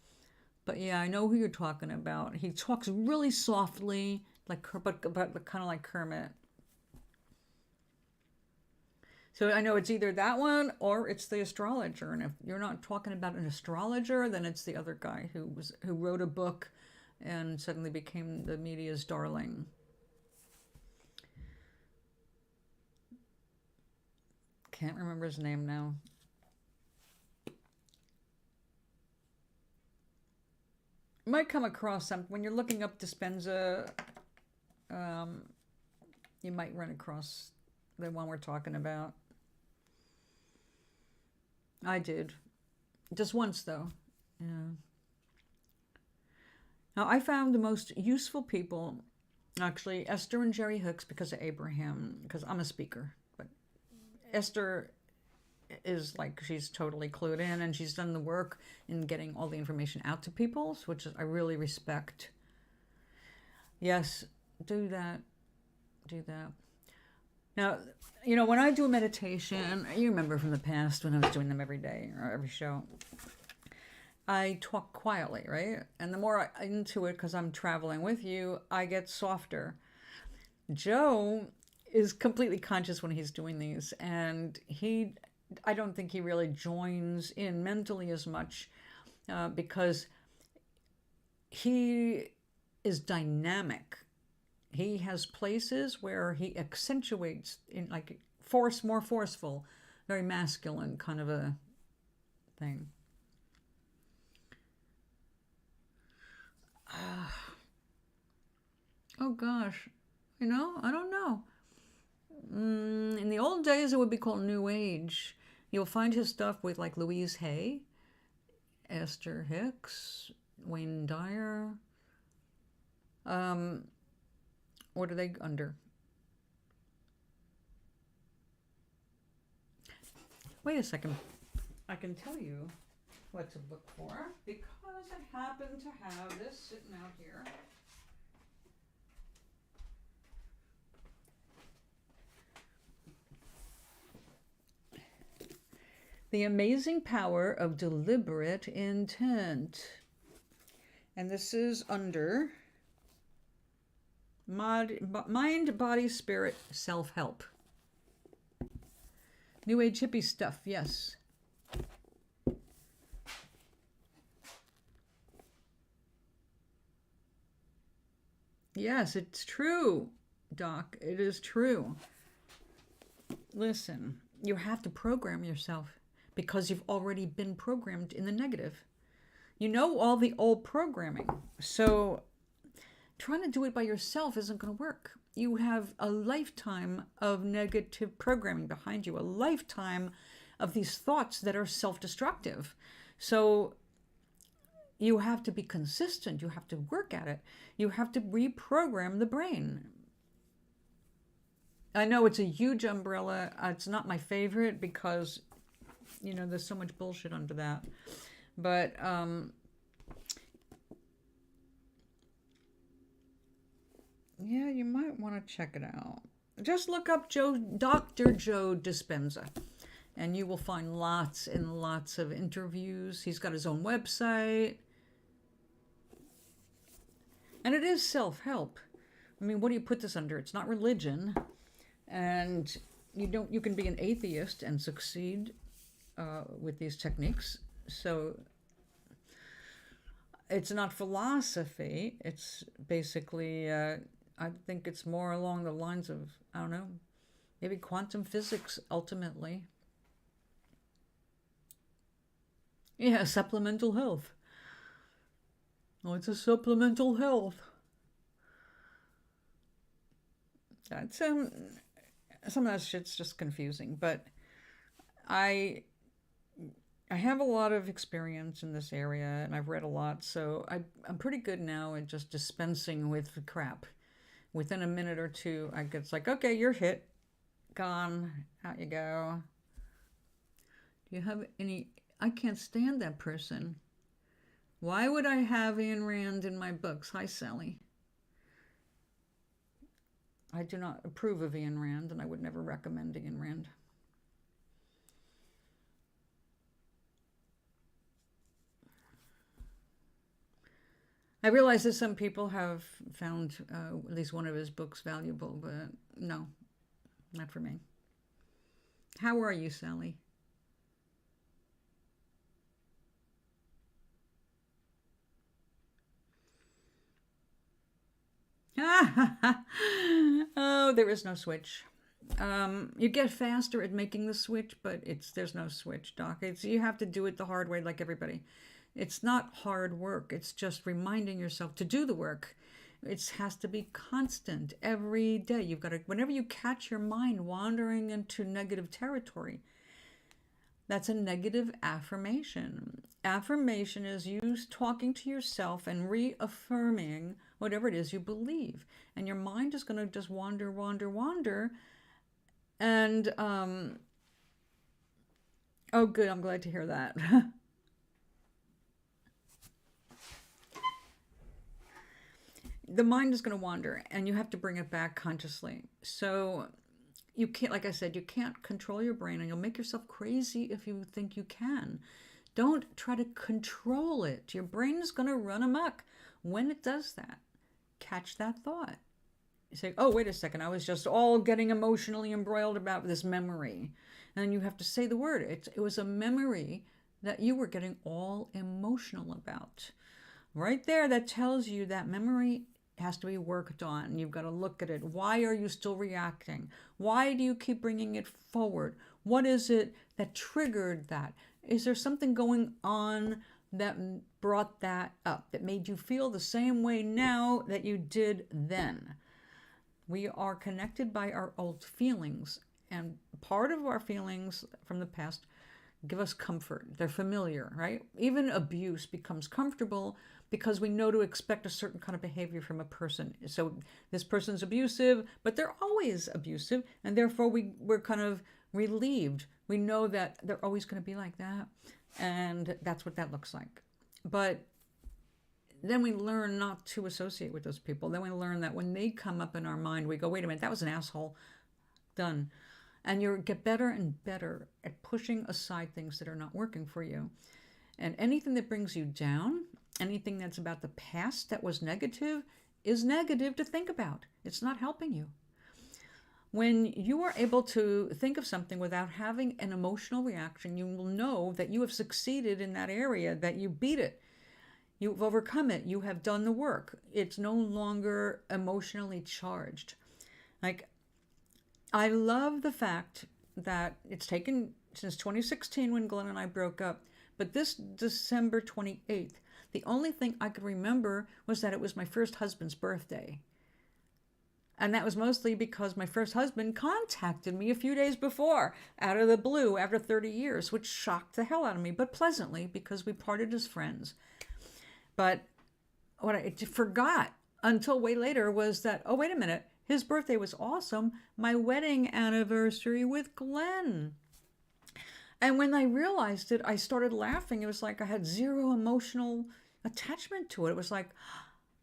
But yeah, I know who you're talking about. He talks really softly, but kind of like Kermit. So I know it's either that one or it's the astrologer. And if you're not talking about an astrologer, then it's the other guy who wrote a book and suddenly became the media's darling. Can't remember his name now. You might come across some when you're looking up Dispenza. You might run across the one we're talking about. I did. Just once, though. Yeah. Now, I found the most useful people, actually, Esther and Jerry Hicks, because of Abraham, because I'm a speaker. But Esther is like, she's totally clued in, and she's done the work in getting all the information out to people, which I really respect. Yes, do that. Do that. Now, you know, when I do a meditation, you remember from the past when I was doing them every day or every show, I talk quietly, right? And the more I'm into it, because I'm traveling with you, I get softer. Joe is completely conscious when he's doing these, and I don't think he really joins in mentally as much because he is dynamic. He has places where he accentuates in like more forceful, very masculine kind of a thing. Oh gosh, you know, I don't know. In the old days, it would be called New Age. You'll find his stuff with like Louise Hay, Esther Hicks, Wayne Dyer. What are they under? Wait a second. I can tell you what to look for because I happen to have this sitting out here. The Amazing Power of Deliberate Intent. And this is under Mind, Body, Spirit, Self-Help. New Age hippie stuff, yes. Yes, it's true, Doc. It is true. Listen, you have to program yourself because you've already been programmed in the negative. You know all the old programming. So trying to do it by yourself isn't going to work. You have a lifetime of negative programming behind you, a lifetime of these thoughts that are self-destructive. So you have to be consistent. You have to work at it. You have to reprogram the brain. I know it's a huge umbrella. It's not my favorite because, there's so much bullshit under that. But yeah, you might want to check it out. Just look up Dr. Joe Dispenza, and you will find lots and lots of interviews. He's got his own website. And it is self-help. I mean, what do you put this under? It's not religion. And you can be an atheist and succeed with these techniques. So it's not philosophy. It's basically, I think it's more along the lines of, I don't know, maybe quantum physics ultimately. Yeah, supplemental health. Oh, it's a supplemental health. That's some of that shit's just confusing, but I have a lot of experience in this area, and I've read a lot, so I'm pretty good now at just dispensing with the crap. Within a minute or two, it's like, okay, you're hit, gone, out you go. Do you have any? I can't stand that person. Why would I have Ayn Rand in my books? Hi, Sally. I do not approve of Ayn Rand, and I would never recommend Ayn Rand. I realize that some people have found at least one of his books valuable, but no, not for me. How are you, Sally? Oh, there is no switch. You get faster at making the switch, but there's no switch, Doc. You have to do it the hard way, like everybody. It's not hard work. It's just reminding yourself to do the work. It has to be constant every day. You've got to, whenever you catch your mind wandering into negative territory, that's a negative affirmation. Affirmation is you talking to yourself and reaffirming whatever it is you believe. And your mind is going to just wander. And, oh, good. I'm glad to hear that. The mind is going to wander, and you have to bring it back consciously. So you can't, like I said, you can't control your brain, and you'll make yourself crazy if you think you can. Don't try to control it. Your brain is going to run amok. When it does that, catch that thought. You say, oh, wait a second, I was just all getting emotionally embroiled about this memory. And then you have to say the word. It was a memory that you were getting all emotional about. Right there, that tells you that memory has to be worked on. You've got to look at it. Why are you still reacting? Why do you keep bringing it forward? What is it that triggered that? Is there something going on that brought that up, that made you feel the same way now that you did then? We are connected by our old feelings, and part of our feelings from the past give us comfort. They're familiar, right? Even abuse becomes comfortable because we know to expect a certain kind of behavior from a person. So this person's abusive, but they're always abusive, and therefore we're kind of relieved. We know that they're always going to be like that, and that's what that looks like. But then we learn not to associate with those people. Then we learn that when they come up in our mind, we go, wait a minute, that was an asshole. Done. And you get better and better at pushing aside things that are not working for you. And anything that brings you down, anything that's about the past that was negative, is negative to think about. It's not helping you. When you are able to think of something without having an emotional reaction, you will know that you have succeeded in that area, that you beat it. You've overcome it. You have done the work. It's no longer emotionally charged. Like, I love the fact that it's taken since 2016 when Glenn and I broke up, but this December 28th, the only thing I could remember was that it was my first husband's birthday. And that was mostly because my first husband contacted me a few days before, out of the blue, after 30 years, which shocked the hell out of me, but pleasantly, because we parted as friends. But what I forgot until way later was that, oh, wait a minute, his birthday was awesome. My wedding anniversary with Glenn. And when I realized it, I started laughing. It was like I had zero emotional attachment to it. It was like,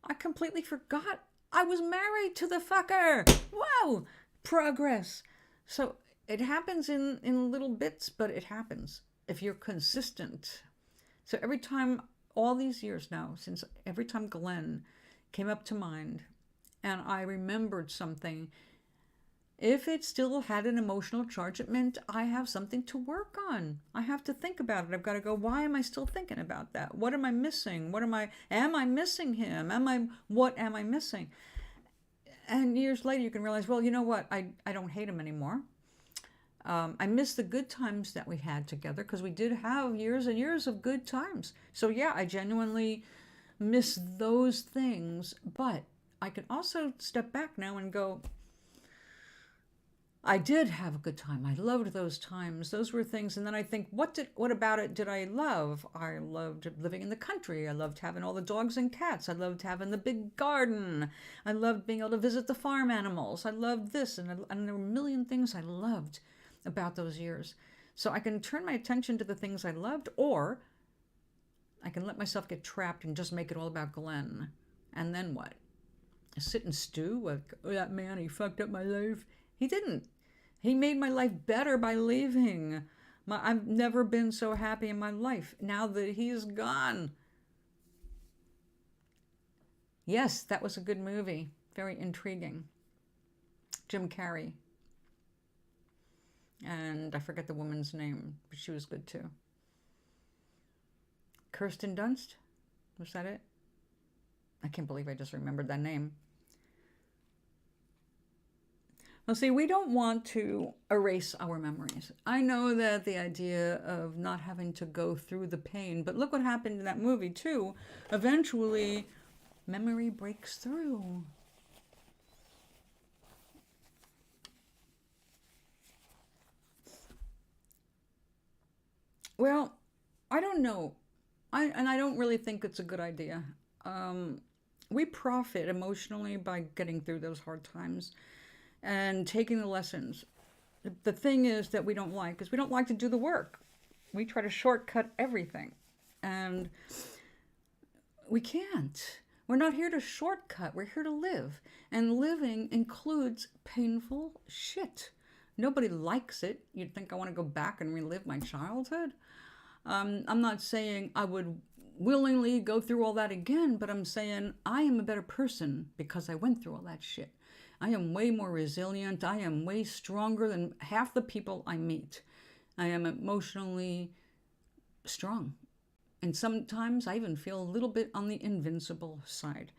I completely forgot I was married to the fucker. Wow, progress. So it happens in little bits, but it happens if you're consistent. So every time, all these years now, since every time Glenn came up to mind and I remembered something, if it still had an emotional charge, it meant I have something to work on. I have to think about it. I've got to go, why am I still thinking about that? What am I missing? Am I missing him? What am I missing? And years later, you can realize, well, you know what? I don't hate him anymore. I miss the good times that we had together, because we did have years and years of good times. So yeah, I genuinely miss those things, but I can also step back now and go, I did have a good time. I loved those times. Those were things. And then I think, what about it did I love? I loved living in the country. I loved having all the dogs and cats. I loved having the big garden. I loved being able to visit the farm animals. I loved this. And there were a million things I loved about those years. So I can turn my attention to the things I loved, or I can let myself get trapped and just make it all about Glenn. And then what? Sit and stew? Like, oh, that man, he fucked up my life. He didn't. He made my life better by leaving. I've never been so happy in my life now that he's gone. Yes, that was a good movie. Very intriguing. Jim Carrey. And I forget the woman's name, but she was good too. Kirsten Dunst? Was that it? I can't believe I just remembered that name. Well, see, we don't want to erase our memories. I know that the idea of not having to go through the pain, but look what happened in that movie too. Eventually, memory breaks through. Well, I don't know. I don't really think it's a good idea. We profit emotionally by getting through those hard times and taking the lessons. The thing is that we don't like is we don't like to do the work. We try to shortcut everything. And we can't. We're not here to shortcut. We're here to live. And living includes painful shit. Nobody likes it. You'd think I want to go back and relive my childhood. I'm not saying I would willingly go through all that again, but I'm saying I am a better person because I went through all that shit. I am way more resilient. I am way stronger than half the people I meet. I am emotionally strong. And sometimes I even feel a little bit on the invincible side,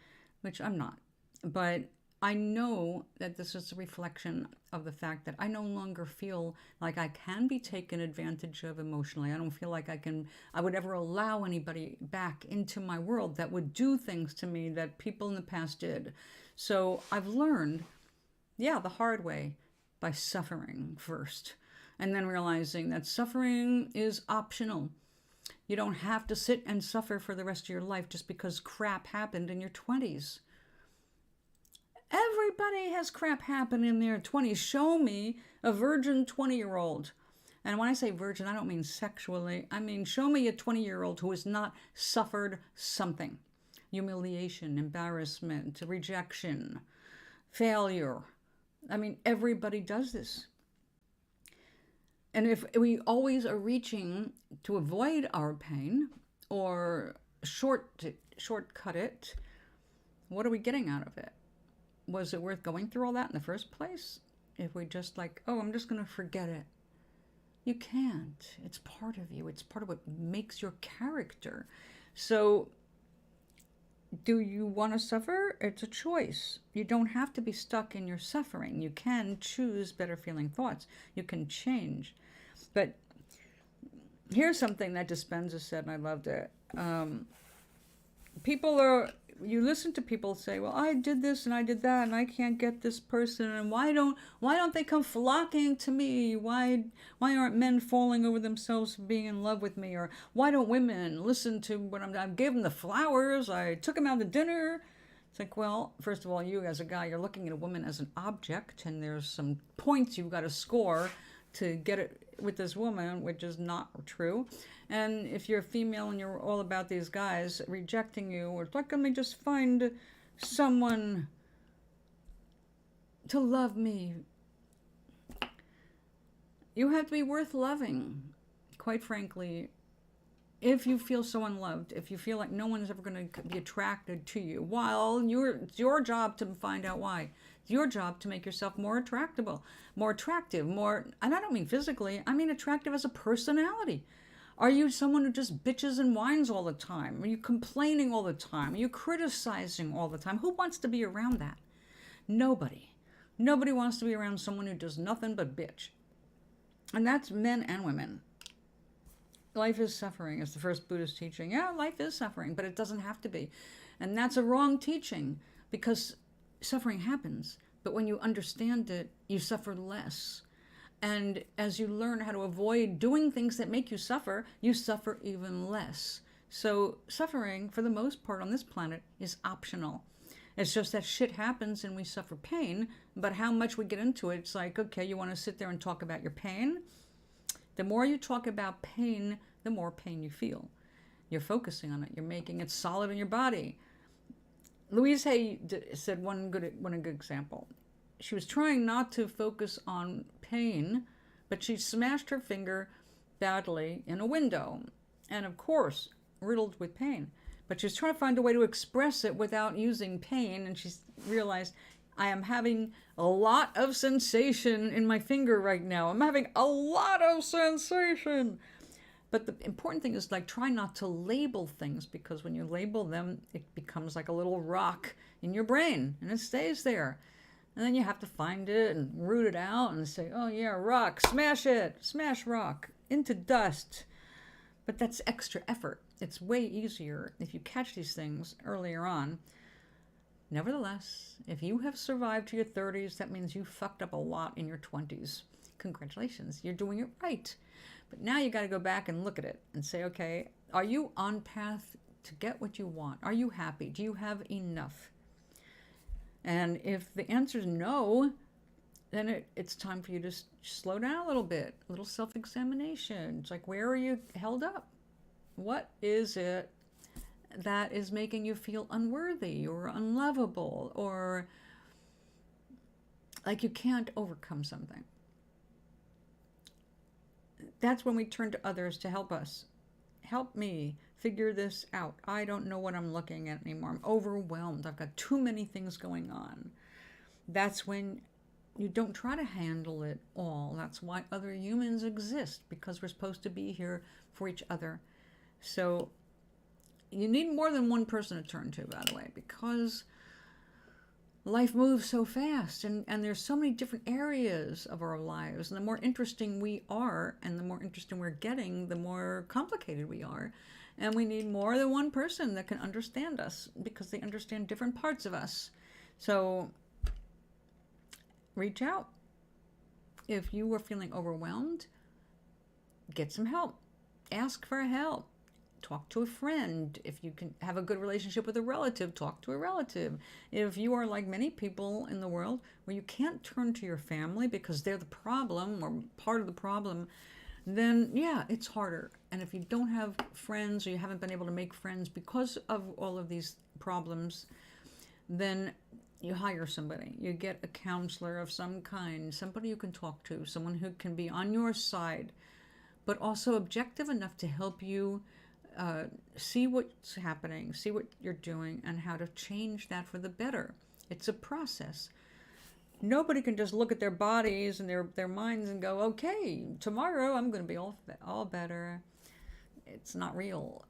which I'm not. But I know that this is a reflection of the fact that I no longer feel like I can be taken advantage of emotionally. I don't feel like I would ever allow anybody back into my world that would do things to me that people in the past did. So I've learned, the hard way, by suffering first, and then realizing that suffering is optional. You don't have to sit and suffer for the rest of your life just because crap happened in your 20s. Everybody has crap happen in their 20s. Show me a virgin 20-year-old. And when I say virgin, I don't mean sexually. I mean, show me a 20-year-old who has not suffered something. Humiliation, embarrassment, rejection, failure. I mean, everybody does this. And if we always are reaching to avoid our pain or shortcut it, what are we getting out of it? Was it worth going through all that in the first place? If we just I'm just going to forget it. You can't. It's part of you. It's part of what makes your character. So Do you want to suffer? It's a choice. You don't have to be stuck in your suffering. You can choose better feeling thoughts. You can change. But here's something that Dispenza said, and I loved it. You listen to people say, well, I did this and I did that and I can't get this person, and why don't they come flocking to me? Why aren't men falling over themselves for being in love with me? Or why don't women listen to what I gave them the flowers, I took them out to dinner? It's like, well, first of all, you as a guy, you're looking at a woman as an object, and there's some points you've got to score to get it with this woman, which is not true. And if you're a female and you're all about these guys rejecting you, or it's like, let me just find someone to love me. You have to be worth loving, quite frankly. If you feel so unloved, if you feel like no one is ever going to be attracted to you, well, it's your job to find out why. It's your job to make yourself more attractive, and I don't mean physically, I mean attractive as a personality. Are you someone who just bitches and whines all the time? Are you complaining all the time? Are you criticizing all the time? Who wants to be around that? Nobody. Nobody wants to be around someone who does nothing but bitch. And that's men and women. Life is suffering is the first Buddhist teaching. Yeah, life is suffering, but it doesn't have to be. And that's a wrong teaching, because suffering happens, but when you understand it, you suffer less. And as you learn how to avoid doing things that make you suffer even less. So suffering, for the most part on this planet, is optional. It's just that shit happens and we suffer pain, but how much we get into it, it's like, okay, you want to sit there and talk about your pain? The more you talk about pain, the more pain you feel. You're focusing on it. You're making it solid in your body. Louise Hay said one good example. She was trying not to focus on pain, but she smashed her finger badly in a window. And of course, riddled with pain. But she was trying to find a way to express it without using pain. And she realized, I am having a lot of sensation in my finger right now. I'm having a lot of sensation. But the important thing is, like, try not to label things, because when you label them, it becomes like a little rock in your brain and it stays there. And then you have to find it and root it out and say, oh yeah, rock, smash it, smash rock into dust. But that's extra effort. It's way easier if you catch these things earlier on. Nevertheless, if you have survived to your 30s, that means you fucked up a lot in your 20s. Congratulations, you're doing it right. But now you got to go back and look at it and say, okay, are you on path to get what you want? Are you happy? Do you have enough? And if the answer is no, then it's time for you to slow down a little bit, a little self-examination. It's like, where are you held up? What is it that is making you feel unworthy or unlovable, or like you can't overcome something? That's when we turn to others to help us. Help me figure this out. I don't know what I'm looking at anymore. I'm overwhelmed. I've got too many things going on. That's when you don't try to handle it all. That's why other humans exist, because we're supposed to be here for each other. So you need more than one person to turn to, by the way, because life moves so fast, and there's so many different areas of our lives. And the more interesting we are, and the more interesting we're getting, the more complicated we are. And we need more than one person that can understand us, because they understand different parts of us. So reach out. If you are feeling overwhelmed, get some help. Ask for help. Talk to a friend. If you can have a good relationship with a relative, talk to a relative. If you are like many people in the world where you can't turn to your family because they're the problem or part of the problem, then yeah, it's harder. And if you don't have friends, or you haven't been able to make friends because of all of these problems, then you hire somebody. You get a counselor of some kind, somebody you can talk to, someone who can be on your side, but also objective enough to help you see what's happening, see what you're doing, and how to change that for the better. It's a process. Nobody can just look at their bodies and their minds and go, okay, tomorrow I'm going to be all better. It's not real.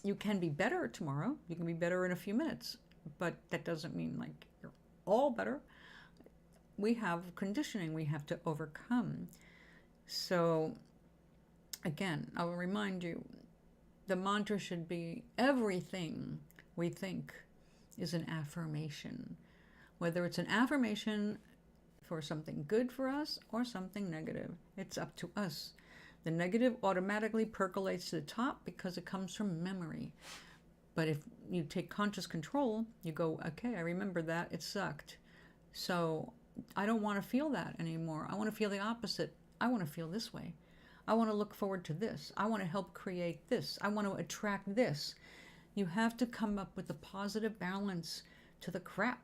You can be better tomorrow. You can be better in a few minutes, but that doesn't mean like you're all better. We have conditioning we have to overcome. So again, I will remind you, the mantra should be everything we think is an affirmation. Whether it's an affirmation for something good for us or something negative, it's up to us. The negative automatically percolates to the top because it comes from memory. But if you take conscious control, you go, okay, I remember that, it sucked. So I don't want to feel that anymore. I want to feel the opposite. I want to feel this way. I want to look forward to this. I want to help create this. I want to attract this. You have to come up with a positive balance to the crap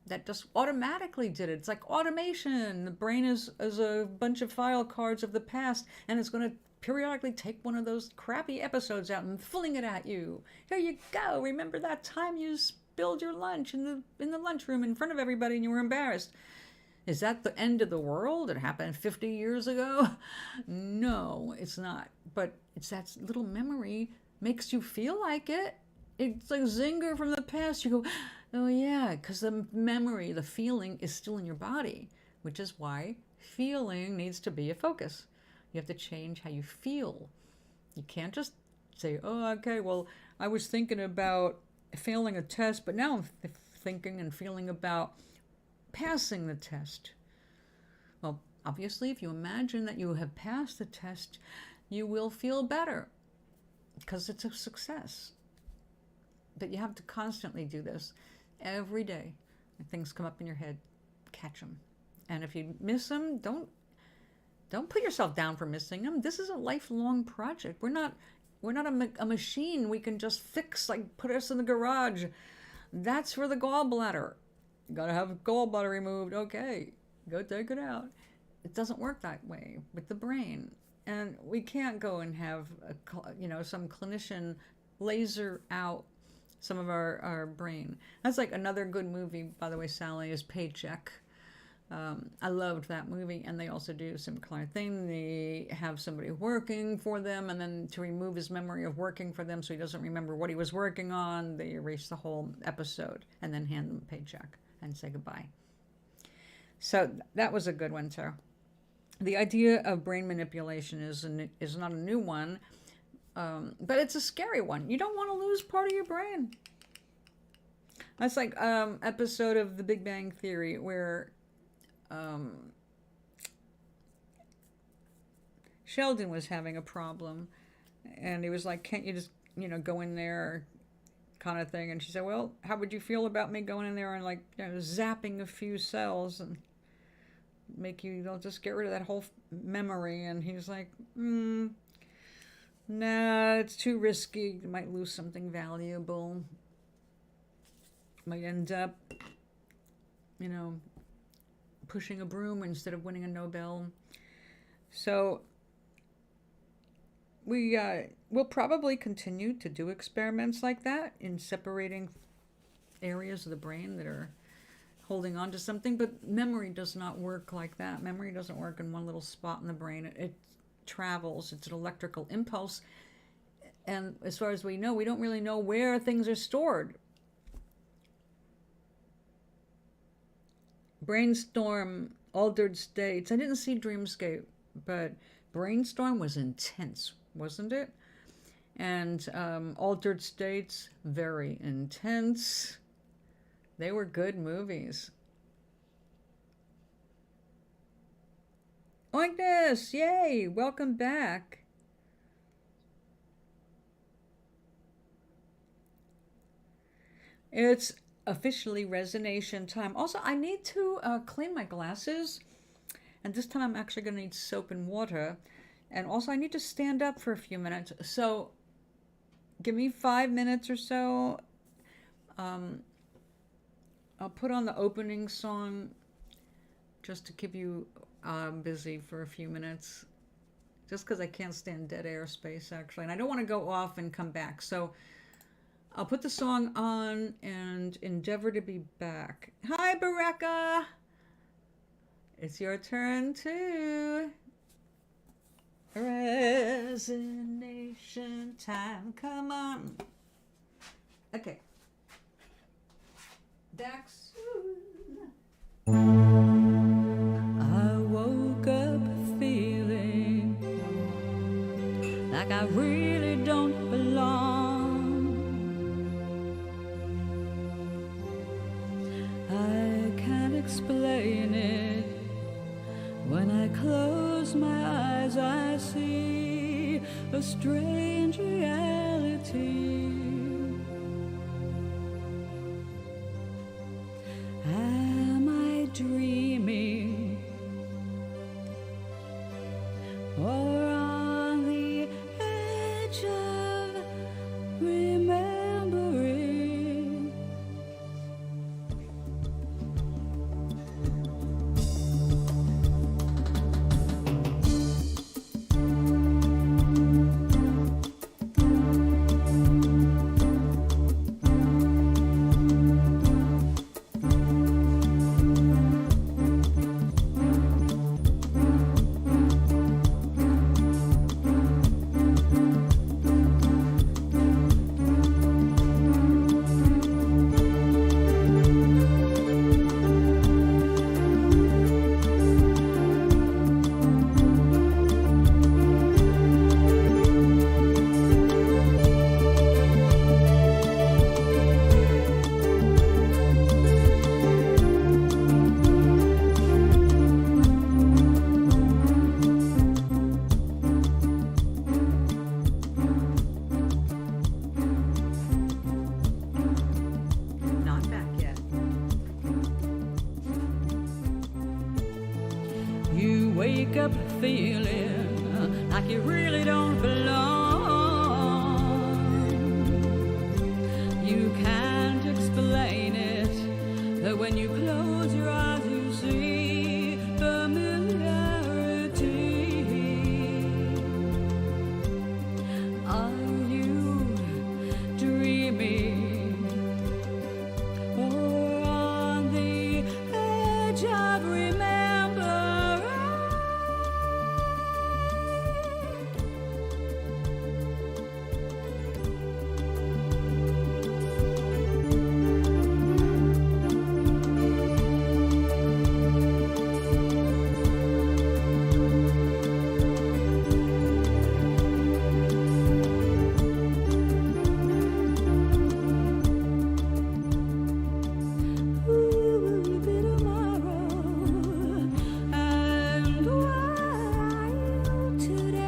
that just automatically did it. It's like automation. The brain is a bunch of file cards of the past, and it's going to periodically take one of those crappy episodes out and fling it at you. Here you go. Remember that time you spilled your lunch in the lunchroom in front of everybody and you were embarrassed? Is that the end of the world? It happened 50 years ago? No, it's not. But it's that little memory makes you feel like it. It's like a zinger from the past. You go, oh yeah, because the memory, the feeling is still in your body, which is why feeling needs to be a focus. You have to change how you feel. You can't just say, oh, okay, well, I was thinking about failing a test, but now I'm thinking and feeling about passing the test. Well, obviously, if you imagine that you have passed the test, you will feel better because it's a success. But you have to constantly do this every day. When things come up in your head, catch them. And if you miss them, don't put yourself down for missing them. This is a lifelong project. We're not a machine we can just fix, like put us in the garage. That's for the gallbladder. You gotta have a gallbladder removed. Okay, go take it out. It doesn't work that way with the brain. And we can't go and have some clinician laser out some of our brain. That's like another good movie, by the way, Sally, is Paycheck. I loved that movie, and they also do a similar thing. They have somebody working for them, and then to remove his memory of working for them so he doesn't remember what he was working on, they erase the whole episode and then hand him a paycheck and say goodbye. So that was a good one too. The idea of brain manipulation is not a new one, but it's a scary one. You don't want to lose part of your brain. That's like episode of The Big Bang Theory where Sheldon was having a problem, and he was like, can't you just go in there kind of thing? And she said, well, how would you feel about me going in there and like zapping a few cells and make you just get rid of that whole memory? And he's like, nah, it's too risky. You might lose something valuable. Might end up pushing a broom instead of winning a Nobel. So we will probably continue to do experiments like that in separating areas of the brain that are holding on to something, but memory does not work like that. Memory doesn't work in one little spot in the brain. It travels. It's an electrical impulse. And as far as we know, we don't really know where things are stored. Brainstorm, altered states. I didn't see Dreamscape, but Brainstorm was intense, wasn't it? And Altered States, very intense. They were good movies. Agnes, yay, welcome back. It's officially resonation time. Also, I need to clean my glasses, and this time I'm actually going to need soap and water. And also I need to stand up for a few minutes, so give me 5 minutes or so. I'll put on the opening song just to keep you busy for a few minutes, just because I can't stand dead air space actually, and I don't want to go off and come back. So I'll put the song on and endeavor to be back. Hi, Baraka. It's your turn too. Resonation time. Come on. Okay. Dax. I woke up feeling like I really don't belong. I can't explain it. When I close my eyes, I see a strange reality. Am I dreaming, or on the edge of remembering? Not back yet. You wake up feeling like you really don't belong. You can't explain it, but when you close your eyes, you see familiarity. Are you dreaming, or on the edge of remembering? Who will you be tomorrow? And what are you today?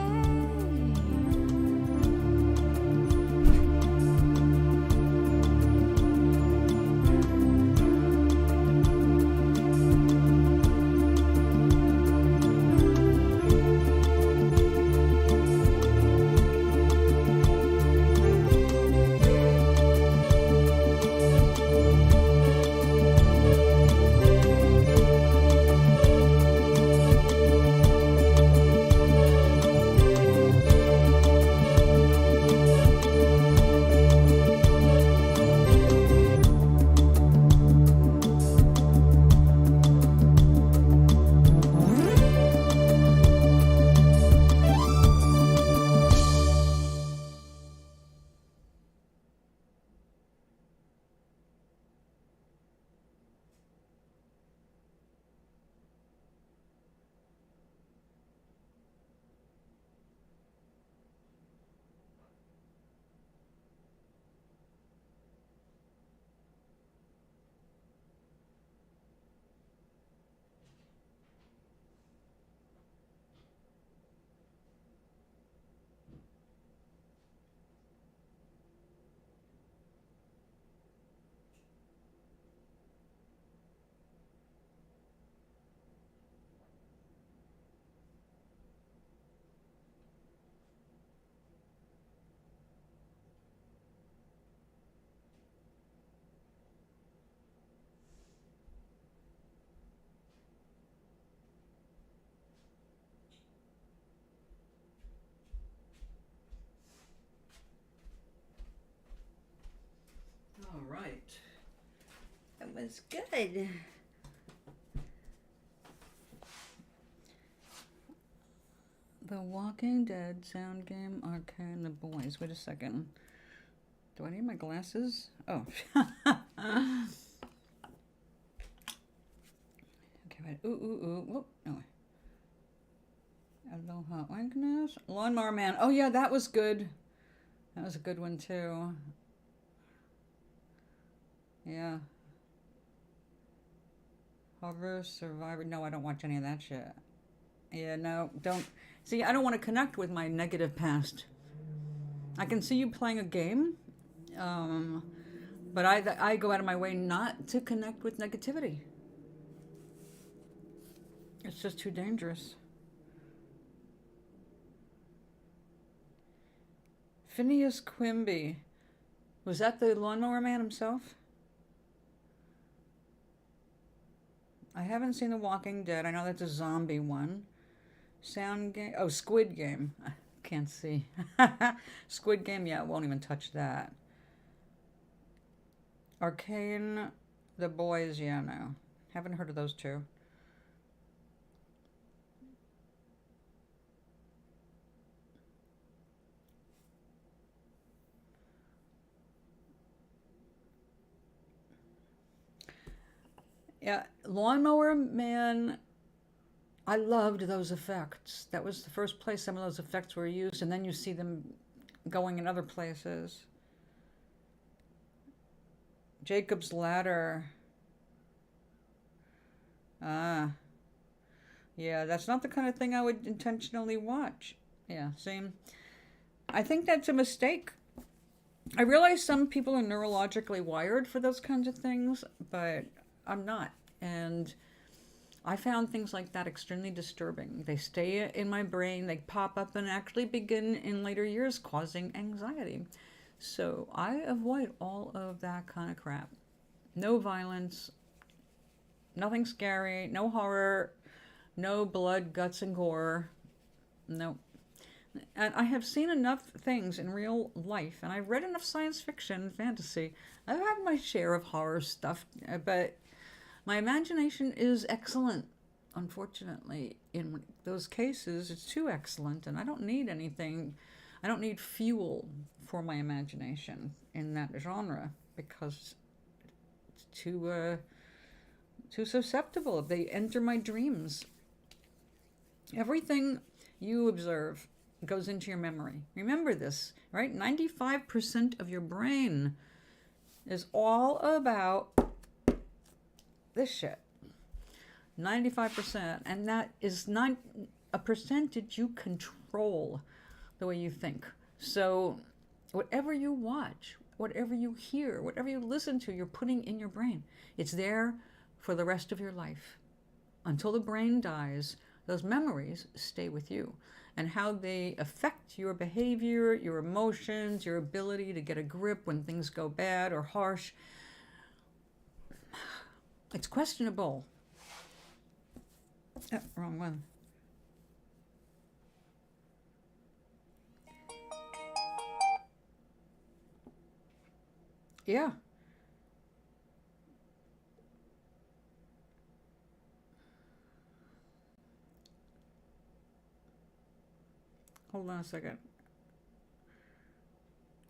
All right. That was good. The Walking Dead sound game, Arcade, and the Boys. Wait a second. Do I need my glasses? Oh. Okay, wait. Ooh. Whoop. No. Aloha Agnes. Lawnmower Man. Oh, yeah, that was good. That was a good one, too. Yeah. Hover, Survivor. No, I don't watch any of that shit. Yeah, no, don't. See, I don't want to connect with my negative past. I can see you playing a game, but I go out of my way not to connect with negativity. It's just too dangerous. Phineas Quimby. Was that the Lawnmower Man himself? I haven't seen The Walking Dead. I know that's a zombie one. Sound Game. Oh, Squid Game. I can't see. Squid Game, yeah, won't even touch that. Arcane, The Boys, yeah, no. Haven't heard of those two. Yeah, Lawnmower Man, I loved those effects. That was the first place some of those effects were used, and then you see them going in other places. Jacob's Ladder. Ah, yeah, that's not the kind of thing I would intentionally watch. Yeah, same. I think that's a mistake. I realize some people are neurologically wired for those kinds of things, but I'm not. And I found things like that extremely disturbing. They stay in my brain, they pop up and actually begin in later years causing anxiety. So I avoid all of that kind of crap. No violence, nothing scary, no horror, no blood, guts, and gore. No. And I have seen enough things in real life, and I've read enough science fiction, fantasy. I've had my share of horror stuff, but my imagination is excellent. Unfortunately, in those cases, it's too excellent, and I don't need anything. I don't need fuel for my imagination in that genre because it's too susceptible. They enter my dreams. Everything you observe goes into your memory. Remember this, right? 95% of your brain is all about this shit. 95%. And that is not a percentage you control the way you think. So whatever you watch, whatever you hear, whatever you listen to, you're putting in your brain. It's there for the rest of your life. Until the brain dies, those memories stay with you. And how they affect your behavior, your emotions, your ability to get a grip when things go bad or harsh, it's questionable. Oh, wrong one. Yeah. Hold on a second.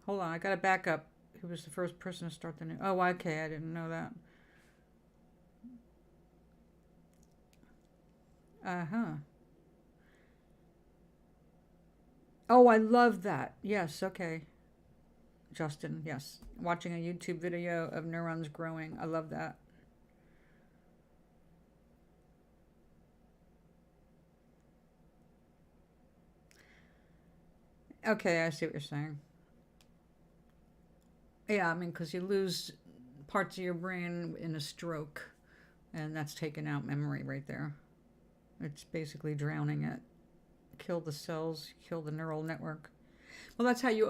Hold on, I gotta back up. Who was the first person to start the new? Oh, okay, I didn't know that. Uh-huh. Oh, I love that. Yes, okay. Justin, yes. Watching a YouTube video of neurons growing. I love that. Okay, I see what you're saying. Yeah, I mean, because you lose parts of your brain in a stroke, and that's taking out memory right there. It's basically drowning it. Kill the cells, kill the neural network. Well, that's how you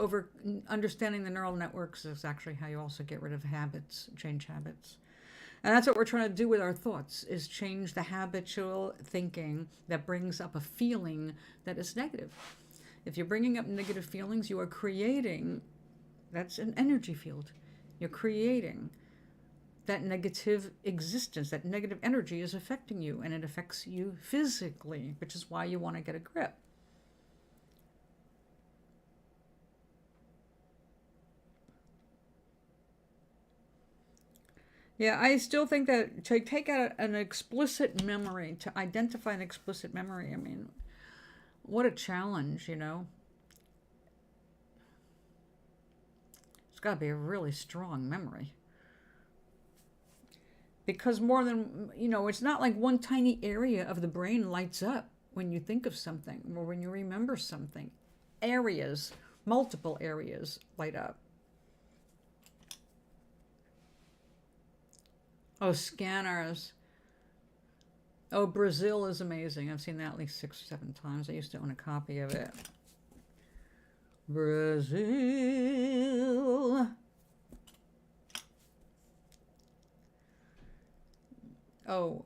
understanding the neural networks is actually how you also get rid of habits, change habits. And that's what we're trying to do with our thoughts, is change the habitual thinking that brings up a feeling that is negative. If you're bringing up negative feelings, you are creating, that's an energy field. You're creating that negative existence, that negative energy is affecting you, and it affects you physically, which is why you want to get a grip. Yeah, I still think that to take out an explicit memory, to identify an explicit memory, I mean, what a challenge, you know? It's got to be a really strong memory. Because more than, you know, it's not like one tiny area of the brain lights up when you think of something or when you remember something. Areas, multiple areas light up. Oh, scanners. Oh, Brazil is amazing. I've seen that at least 6 or 7 times. I used to own a copy of it. Brazil. Oh,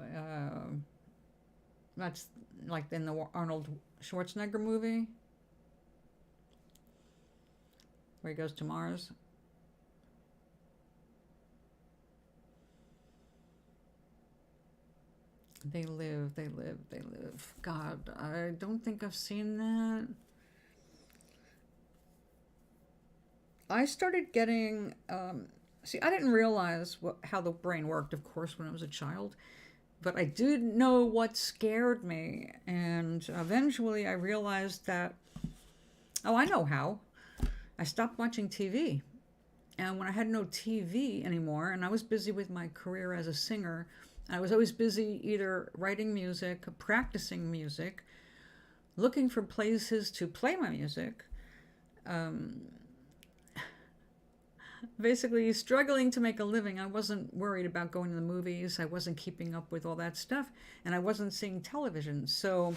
that's like in the Arnold Schwarzenegger movie where he goes to Mars. They live, they live, they live. God, I don't think I've seen that. I started getting, see, I didn't realize how the brain worked, of course, when I was a child, but I did know what scared me. And eventually I realized that, oh, I know how. I stopped watching TV. And when I had no TV anymore, and I was busy with my career as a singer, I was always busy either writing music, practicing music, looking for places to play my music, basically struggling to make a living. I wasn't worried about going to the movies. I wasn't keeping up with all that stuff, and I wasn't seeing television. So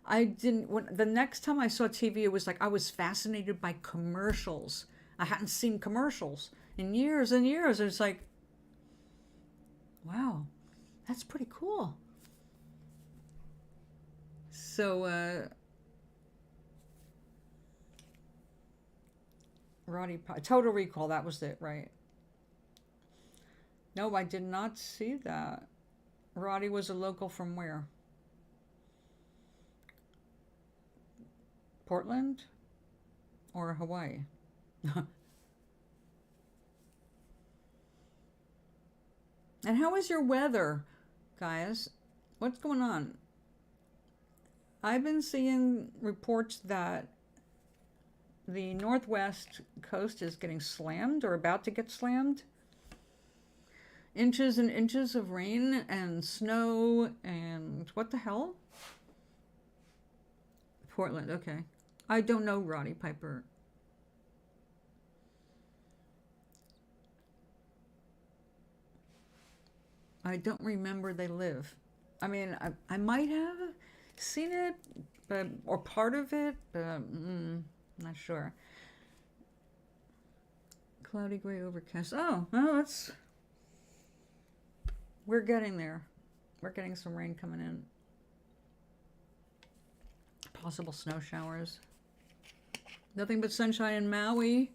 I didn't, the next time I saw TV, it was like I was fascinated by commercials. I hadn't seen commercials in years and years. It's like, wow, that's pretty cool. So, Total Recall, that was it, right? No, I did not see that. Roddy was a local from where? Portland or Hawaii? And how is your weather, guys? What's going on? I've been seeing reports that the northwest coast is getting slammed or about to get slammed. Inches and inches of rain and snow and what the hell? Portland, okay. I don't know Roddy Piper. I don't remember they live. I mean, I might have seen it, but or part of it, but not sure. Cloudy, gray, overcast. Oh, well, it's we're getting there. We're getting some rain coming in. Possible snow showers. Nothing but sunshine in Maui.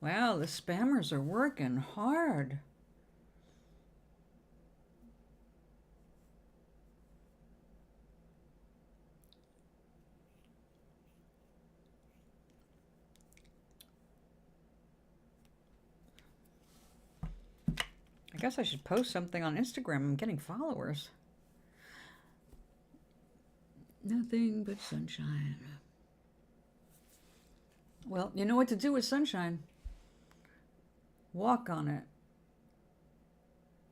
Wow, the spammers are working hard. I guess I should post something on Instagram. I'm getting followers. Nothing but sunshine. Well, you know what to do with sunshine. Walk on it.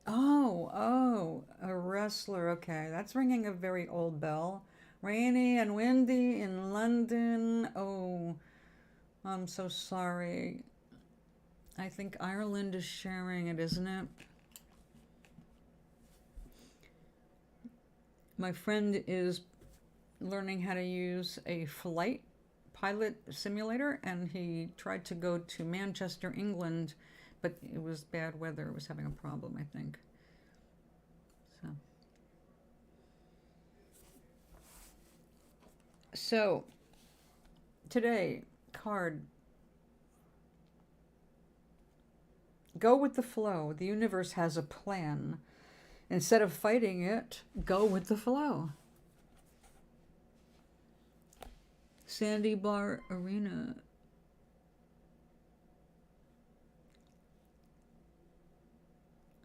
Oh, a wrestler. Okay, that's ringing a very old bell. Rainy and windy in London. Oh, I'm so sorry. I think Ireland is sharing it, isn't it? My friend is learning how to use a flight pilot simulator, and he tried to go to Manchester, England, but it was bad weather. It was having a problem, I think. So today, card. Go with the flow. The universe has a plan. Instead of fighting it, go with the flow. Sandy Bar Arena.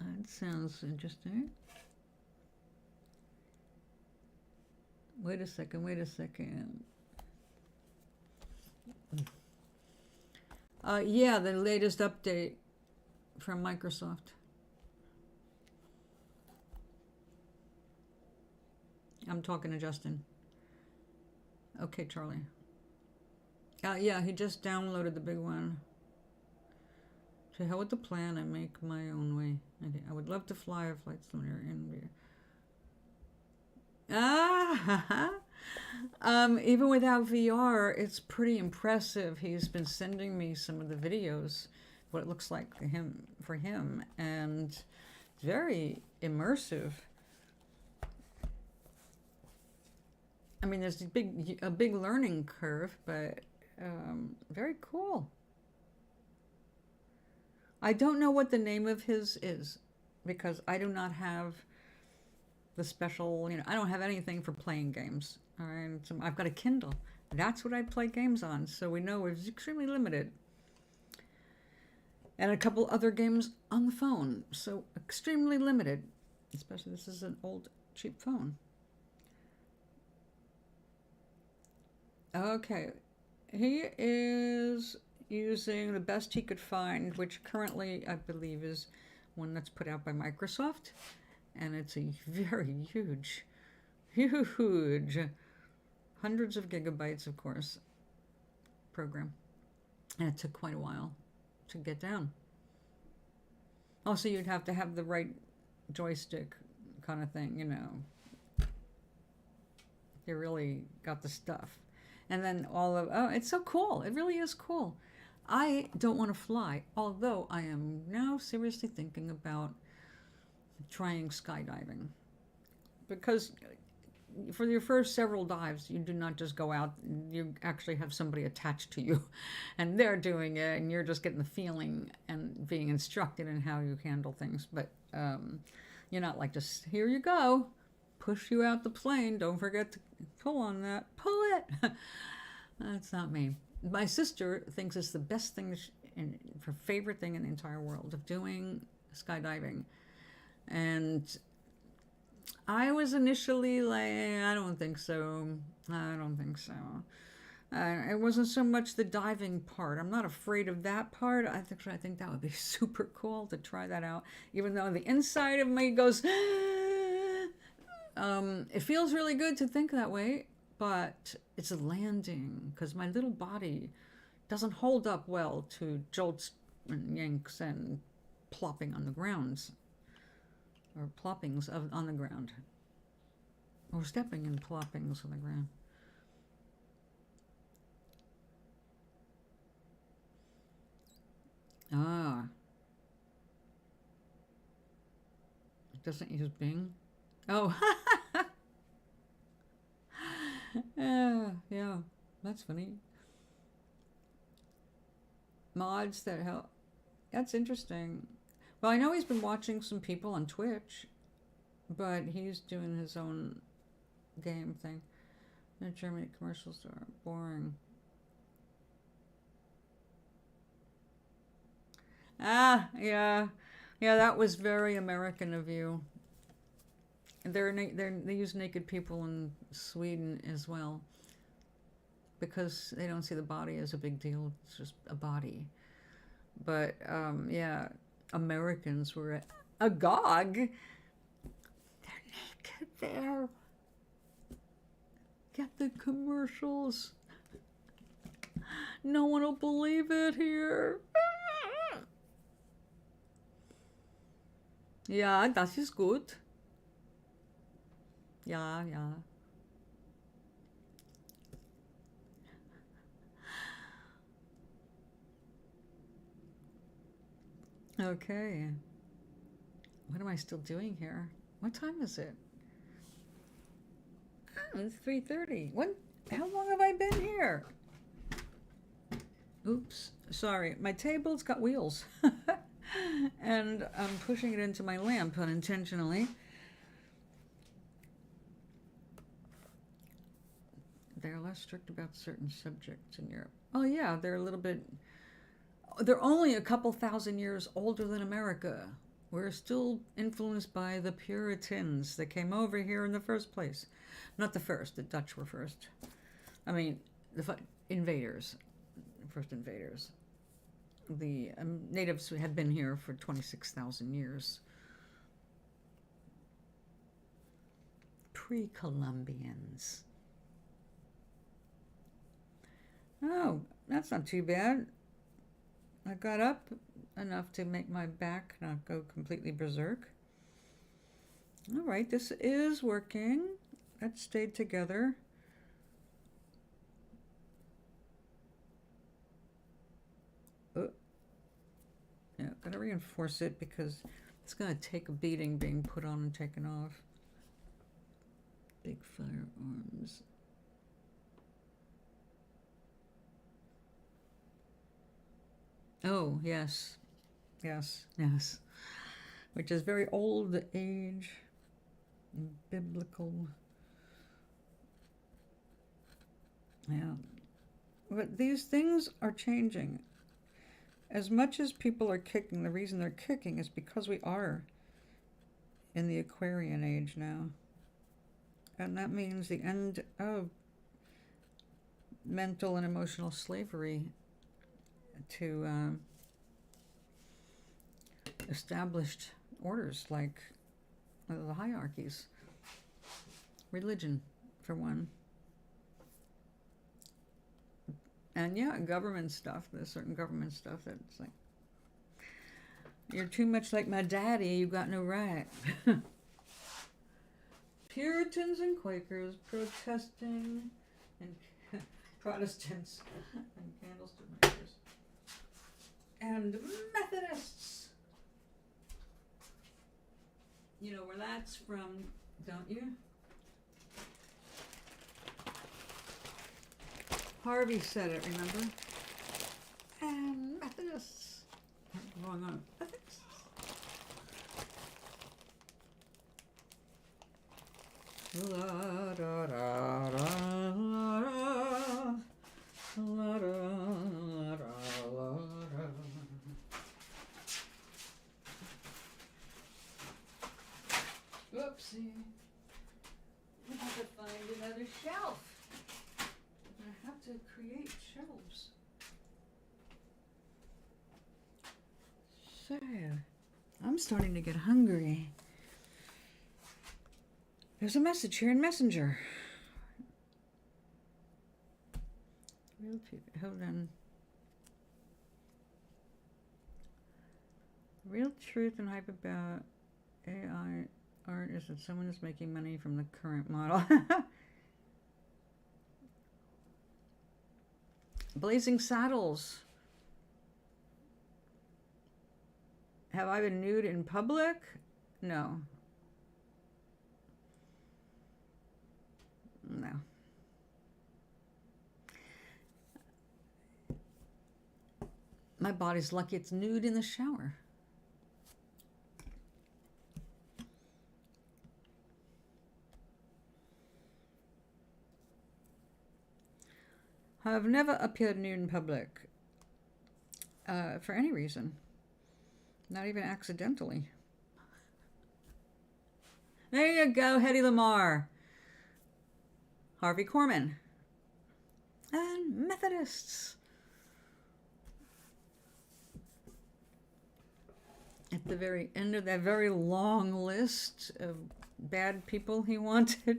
That sounds interesting. Wait a second, wait a second. Yeah, the latest update from Microsoft. I'm talking to Justin. Okay, Charlie. Yeah, he just downloaded the big one. To hell with the plan, I make my own way. Okay, I would love to fly a flight simulator in. Even without VR, it's pretty impressive. He's been sending me some of the videos, what it looks like for him, and it's very immersive. I mean, there's a big learning curve, but very cool. I don't know what the name of his is because I do not have the special, I don't have anything for playing games. All right, so I've got a Kindle. That's what I play games on, so we know it's extremely limited. And a couple other games on the phone, so extremely limited. Especially this is an old, cheap phone. Okay, he is using the best he could find, which currently I believe is one that's put out by Microsoft, and it's a very huge, hundreds of gigabytes, of course, program, and it took quite a while to get down. Also, you'd have to have the right joystick kind of thing, They really got the stuff. And then it's so cool. It really is cool. I don't want to fly, although I am now seriously thinking about trying skydiving. Because for your first several dives, you do not just go out, you actually have somebody attached to you, and they're doing it, and you're just getting the feeling and being instructed in how you handle things. But you're not like, just, here you go, push you out the plane, don't forget to pull on that, pull it. That's not me. My sister thinks it's the best thing, her favorite thing in the entire world of doing skydiving. And I was initially like, I don't think so. It wasn't so much the diving part. I'm not afraid of that part. I think that would be super cool to try that out. Even though the inside of me goes, it feels really good to think that way, but it's a landing because my little body doesn't hold up well to jolts and yanks and plopping on the ground, or ploppings on the ground, or stepping and ploppings on the ground. It doesn't use Bing. Oh. Yeah, that's funny. Mods that help. That's interesting. Well, I know he's been watching some people on Twitch, but he's doing his own game thing. The Germany commercials are boring. Yeah, that was very American of you. They use naked people in Sweden as well, because they don't see the body as a big deal. It's just a body. But yeah, Americans were agog. They're naked there. Get the commercials. No one will believe it here. Ja, das ist gut. Ja. Okay. What am I still doing here? What time is it? Oh, it's 3:30. How long have I been here? Oops. Sorry. My table's got wheels. And I'm pushing it into my lamp unintentionally. They're less strict about certain subjects in Europe. Oh yeah, they're only a couple thousand years older than America. We're still influenced by the Puritans that came over here in the first place. Not the first, the Dutch were first. I mean, the invaders, first invaders. The natives had been here for 26,000 years. Pre-Columbians. Oh, that's not too bad. I got up enough to make my back not go completely berserk. All right, this is working. That stayed together. Yeah, gotta reinforce it because it's gonna take a beating being put on and taken off. Big firearms. Oh, yes. Yes, yes. Which is very old age, biblical. Yeah. But these things are changing. As much as people are kicking, the reason they're kicking is because we are in the Aquarian age now. And that means the end of mental and emotional slavery to established orders like the hierarchies. Religion, for one. And yeah, government stuff. There's certain government stuff that's like, you're too much like my daddy, you got no right. Puritans and Quakers protesting, and Protestants and candlestick makers, and Methodists. You know where that's from, don't you? Harvey said it, remember? And Methodists. Wrong on Methodists. La da da da la da la da la da. Whoopsie. I have to find another shelf. I have to create shelves. So, I'm starting to get hungry. There's a message here in Messenger. Hold on. Real truth and hype about AI art is that someone is making money from the current model. Blazing Saddles. Have I been nude in public? No. No. My body's lucky it's nude in the shower. I've never appeared nude in public for any reason. Not even accidentally. There you go, Hedy Lamarr. Harvey Korman. And Methodists. At the very end of that very long list of bad people he wanted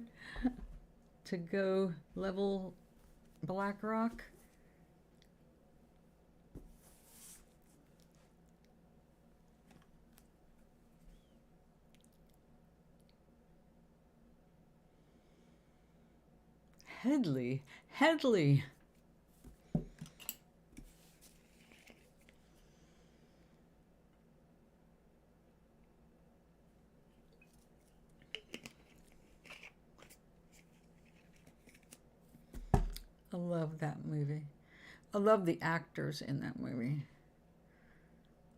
to go level BlackRock. Headley. I love that movie. I love the actors in that movie.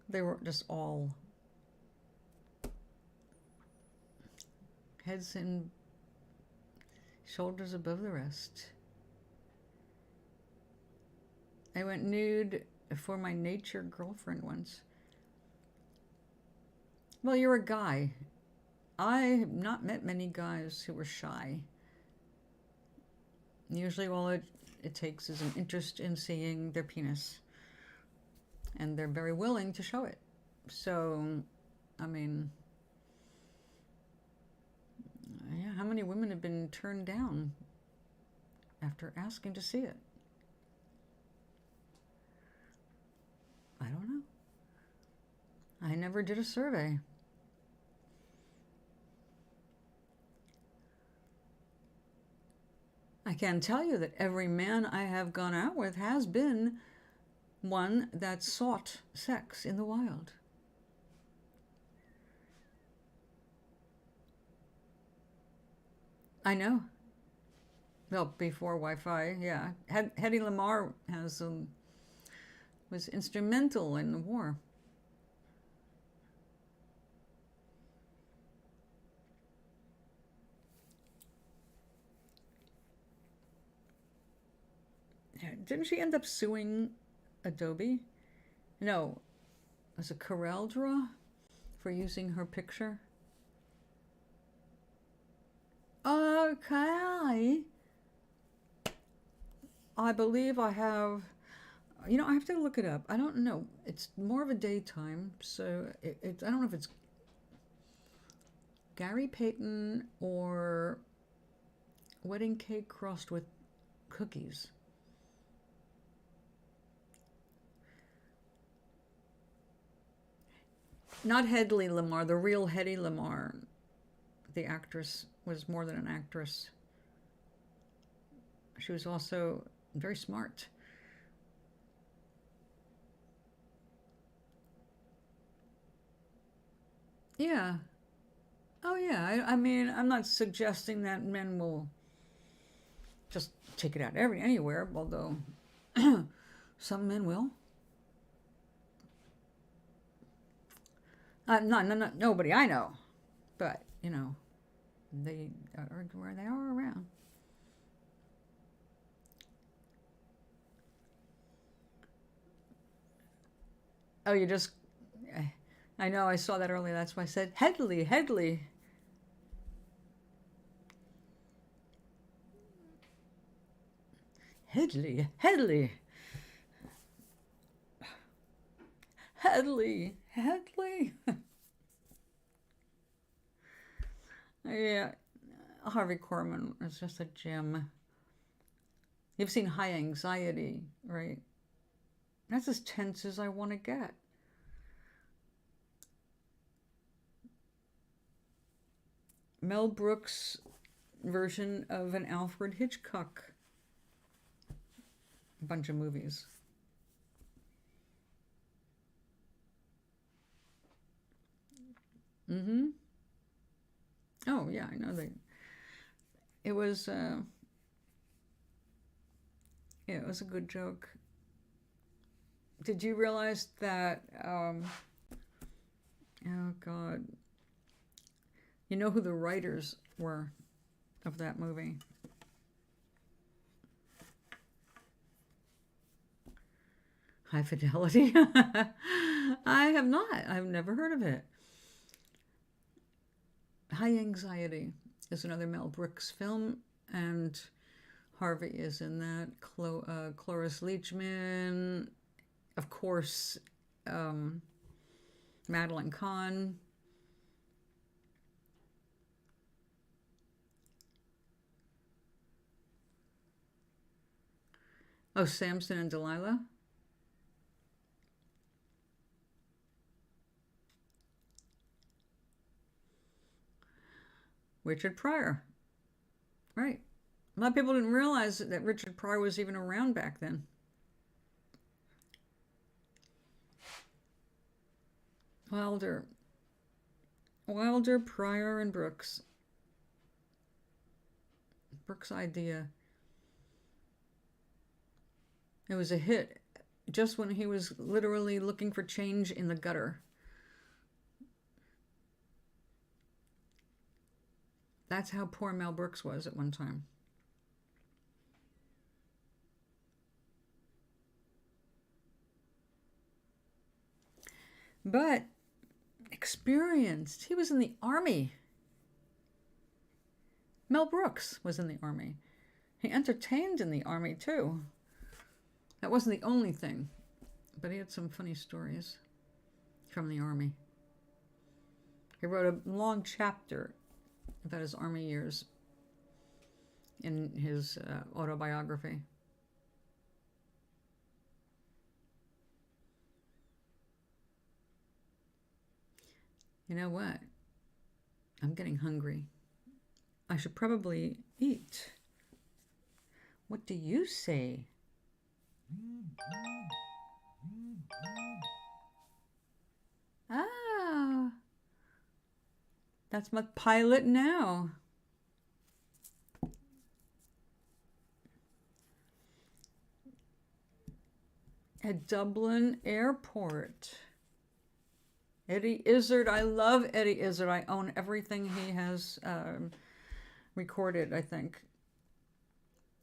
They were just all heads and shoulders above the rest. I went nude for my nature girlfriend once. Well, you're a guy. I have not met many guys who were shy. Usually all it takes is an interest in seeing their penis. And they're very willing to show it. So, I mean, yeah, how many women have been turned down after asking to see it? I don't know. I never did a survey. I can tell you that every man I have gone out with has been one that sought sex in the wild. I know. Well, before Wi-Fi, yeah. Hedy Lamarr was instrumental in the war. Didn't she end up suing Adobe? No, was it Corel Draw for using her picture? Okay. I believe I have. I have to look it up. I don't know. It's more of a daytime, so I don't know if it's Gary Payton or wedding cake crossed with cookies. Not Hedy Lamarr, the real Hedy Lamarr. The actress was more than an actress. She was also very smart. Yeah. Oh, yeah. I mean, I'm not suggesting that men will just take it out anywhere, although some men will. Nobody I know, but they are where they are around. Oh, I know, I saw that earlier. That's why I said Headley. Headley. Headley. Headley. Headley. Headley. Yeah. Harvey Korman is just a gem. You've seen High Anxiety, right? That's as tense as I want to get. Mel Brooks' version of an Alfred Hitchcock bunch of movies. Mm-hmm. Oh, yeah, I know that. It was, yeah, it was a good joke. Did you realize that, oh, God. You know who the writers were of that movie? High Fidelity? I have not. I've never heard of it. High Anxiety is another Mel Brooks film, and Harvey is in that. Cloris Leachman, of course, Madeline Kahn. Oh, Samson and Delilah. Richard Pryor. Right. A lot of people didn't realize that Richard Pryor was even around back then. Wilder, Pryor, and Brooks. Brooks' idea. It was a hit just when he was literally looking for change in the gutter. That's how poor Mel Brooks was at one time. But experienced. He was in the Army. Mel Brooks was in the Army. He entertained in the Army too. That wasn't the only thing, but he had some funny stories from the Army. He wrote a long chapter about his Army years in his autobiography. You know what? I'm getting hungry. I should probably eat. What do you say? Ah, that's my pilot now. At Dublin Airport. Eddie Izzard. I love Eddie Izzard. I own everything he has recorded, I think.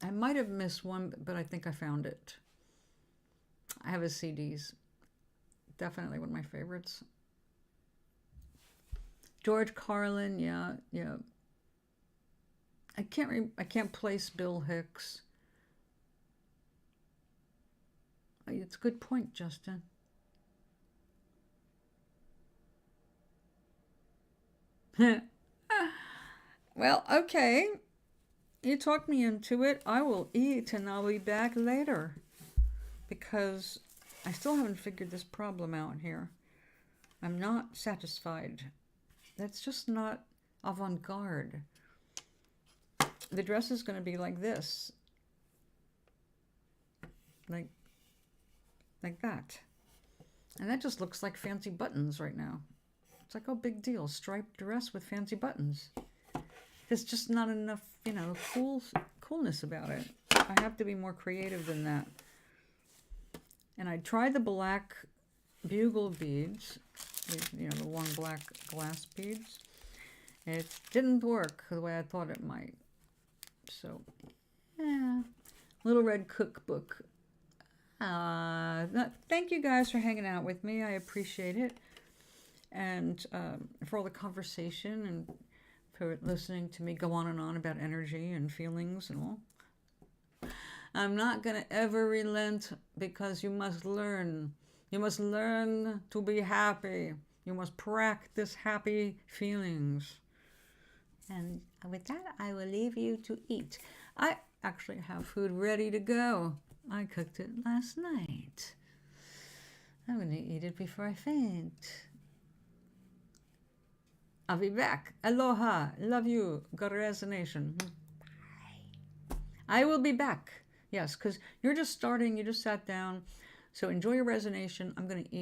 I might have missed one, but I think I found it. I have his CDs. Definitely one of my favorites. George Carlin, yeah. I can't place Bill Hicks. It's a good point, Justin. Well, okay. You talked me into it. I will eat and I'll be back later because I still haven't figured this problem out here. I'm not satisfied. That's just not avant-garde. The dress is going to be like this. Like that. And that just looks like fancy buttons right now. It's like, oh, big deal. Striped dress with fancy buttons. There's just not enough, coolness about it. I have to be more creative than that. And I tried the black bugle beads, the long black glass beads. It didn't work the way I thought it might. So, yeah. Little Red Cookbook. Thank you guys for hanging out with me. I appreciate it. And for all the conversation and for listening to me go on and on about energy and feelings and all. I'm not going to ever relent because you must learn. You must learn to be happy. You must practice happy feelings. And with that, I will leave you to eat. I actually have food ready to go. I cooked it last night. I'm going to eat it before I faint. I'll be back. Aloha. Love you. Got a resonation. I will be back. Yes, because you're just starting. You just sat down. So enjoy your resonation. I'm going to eat.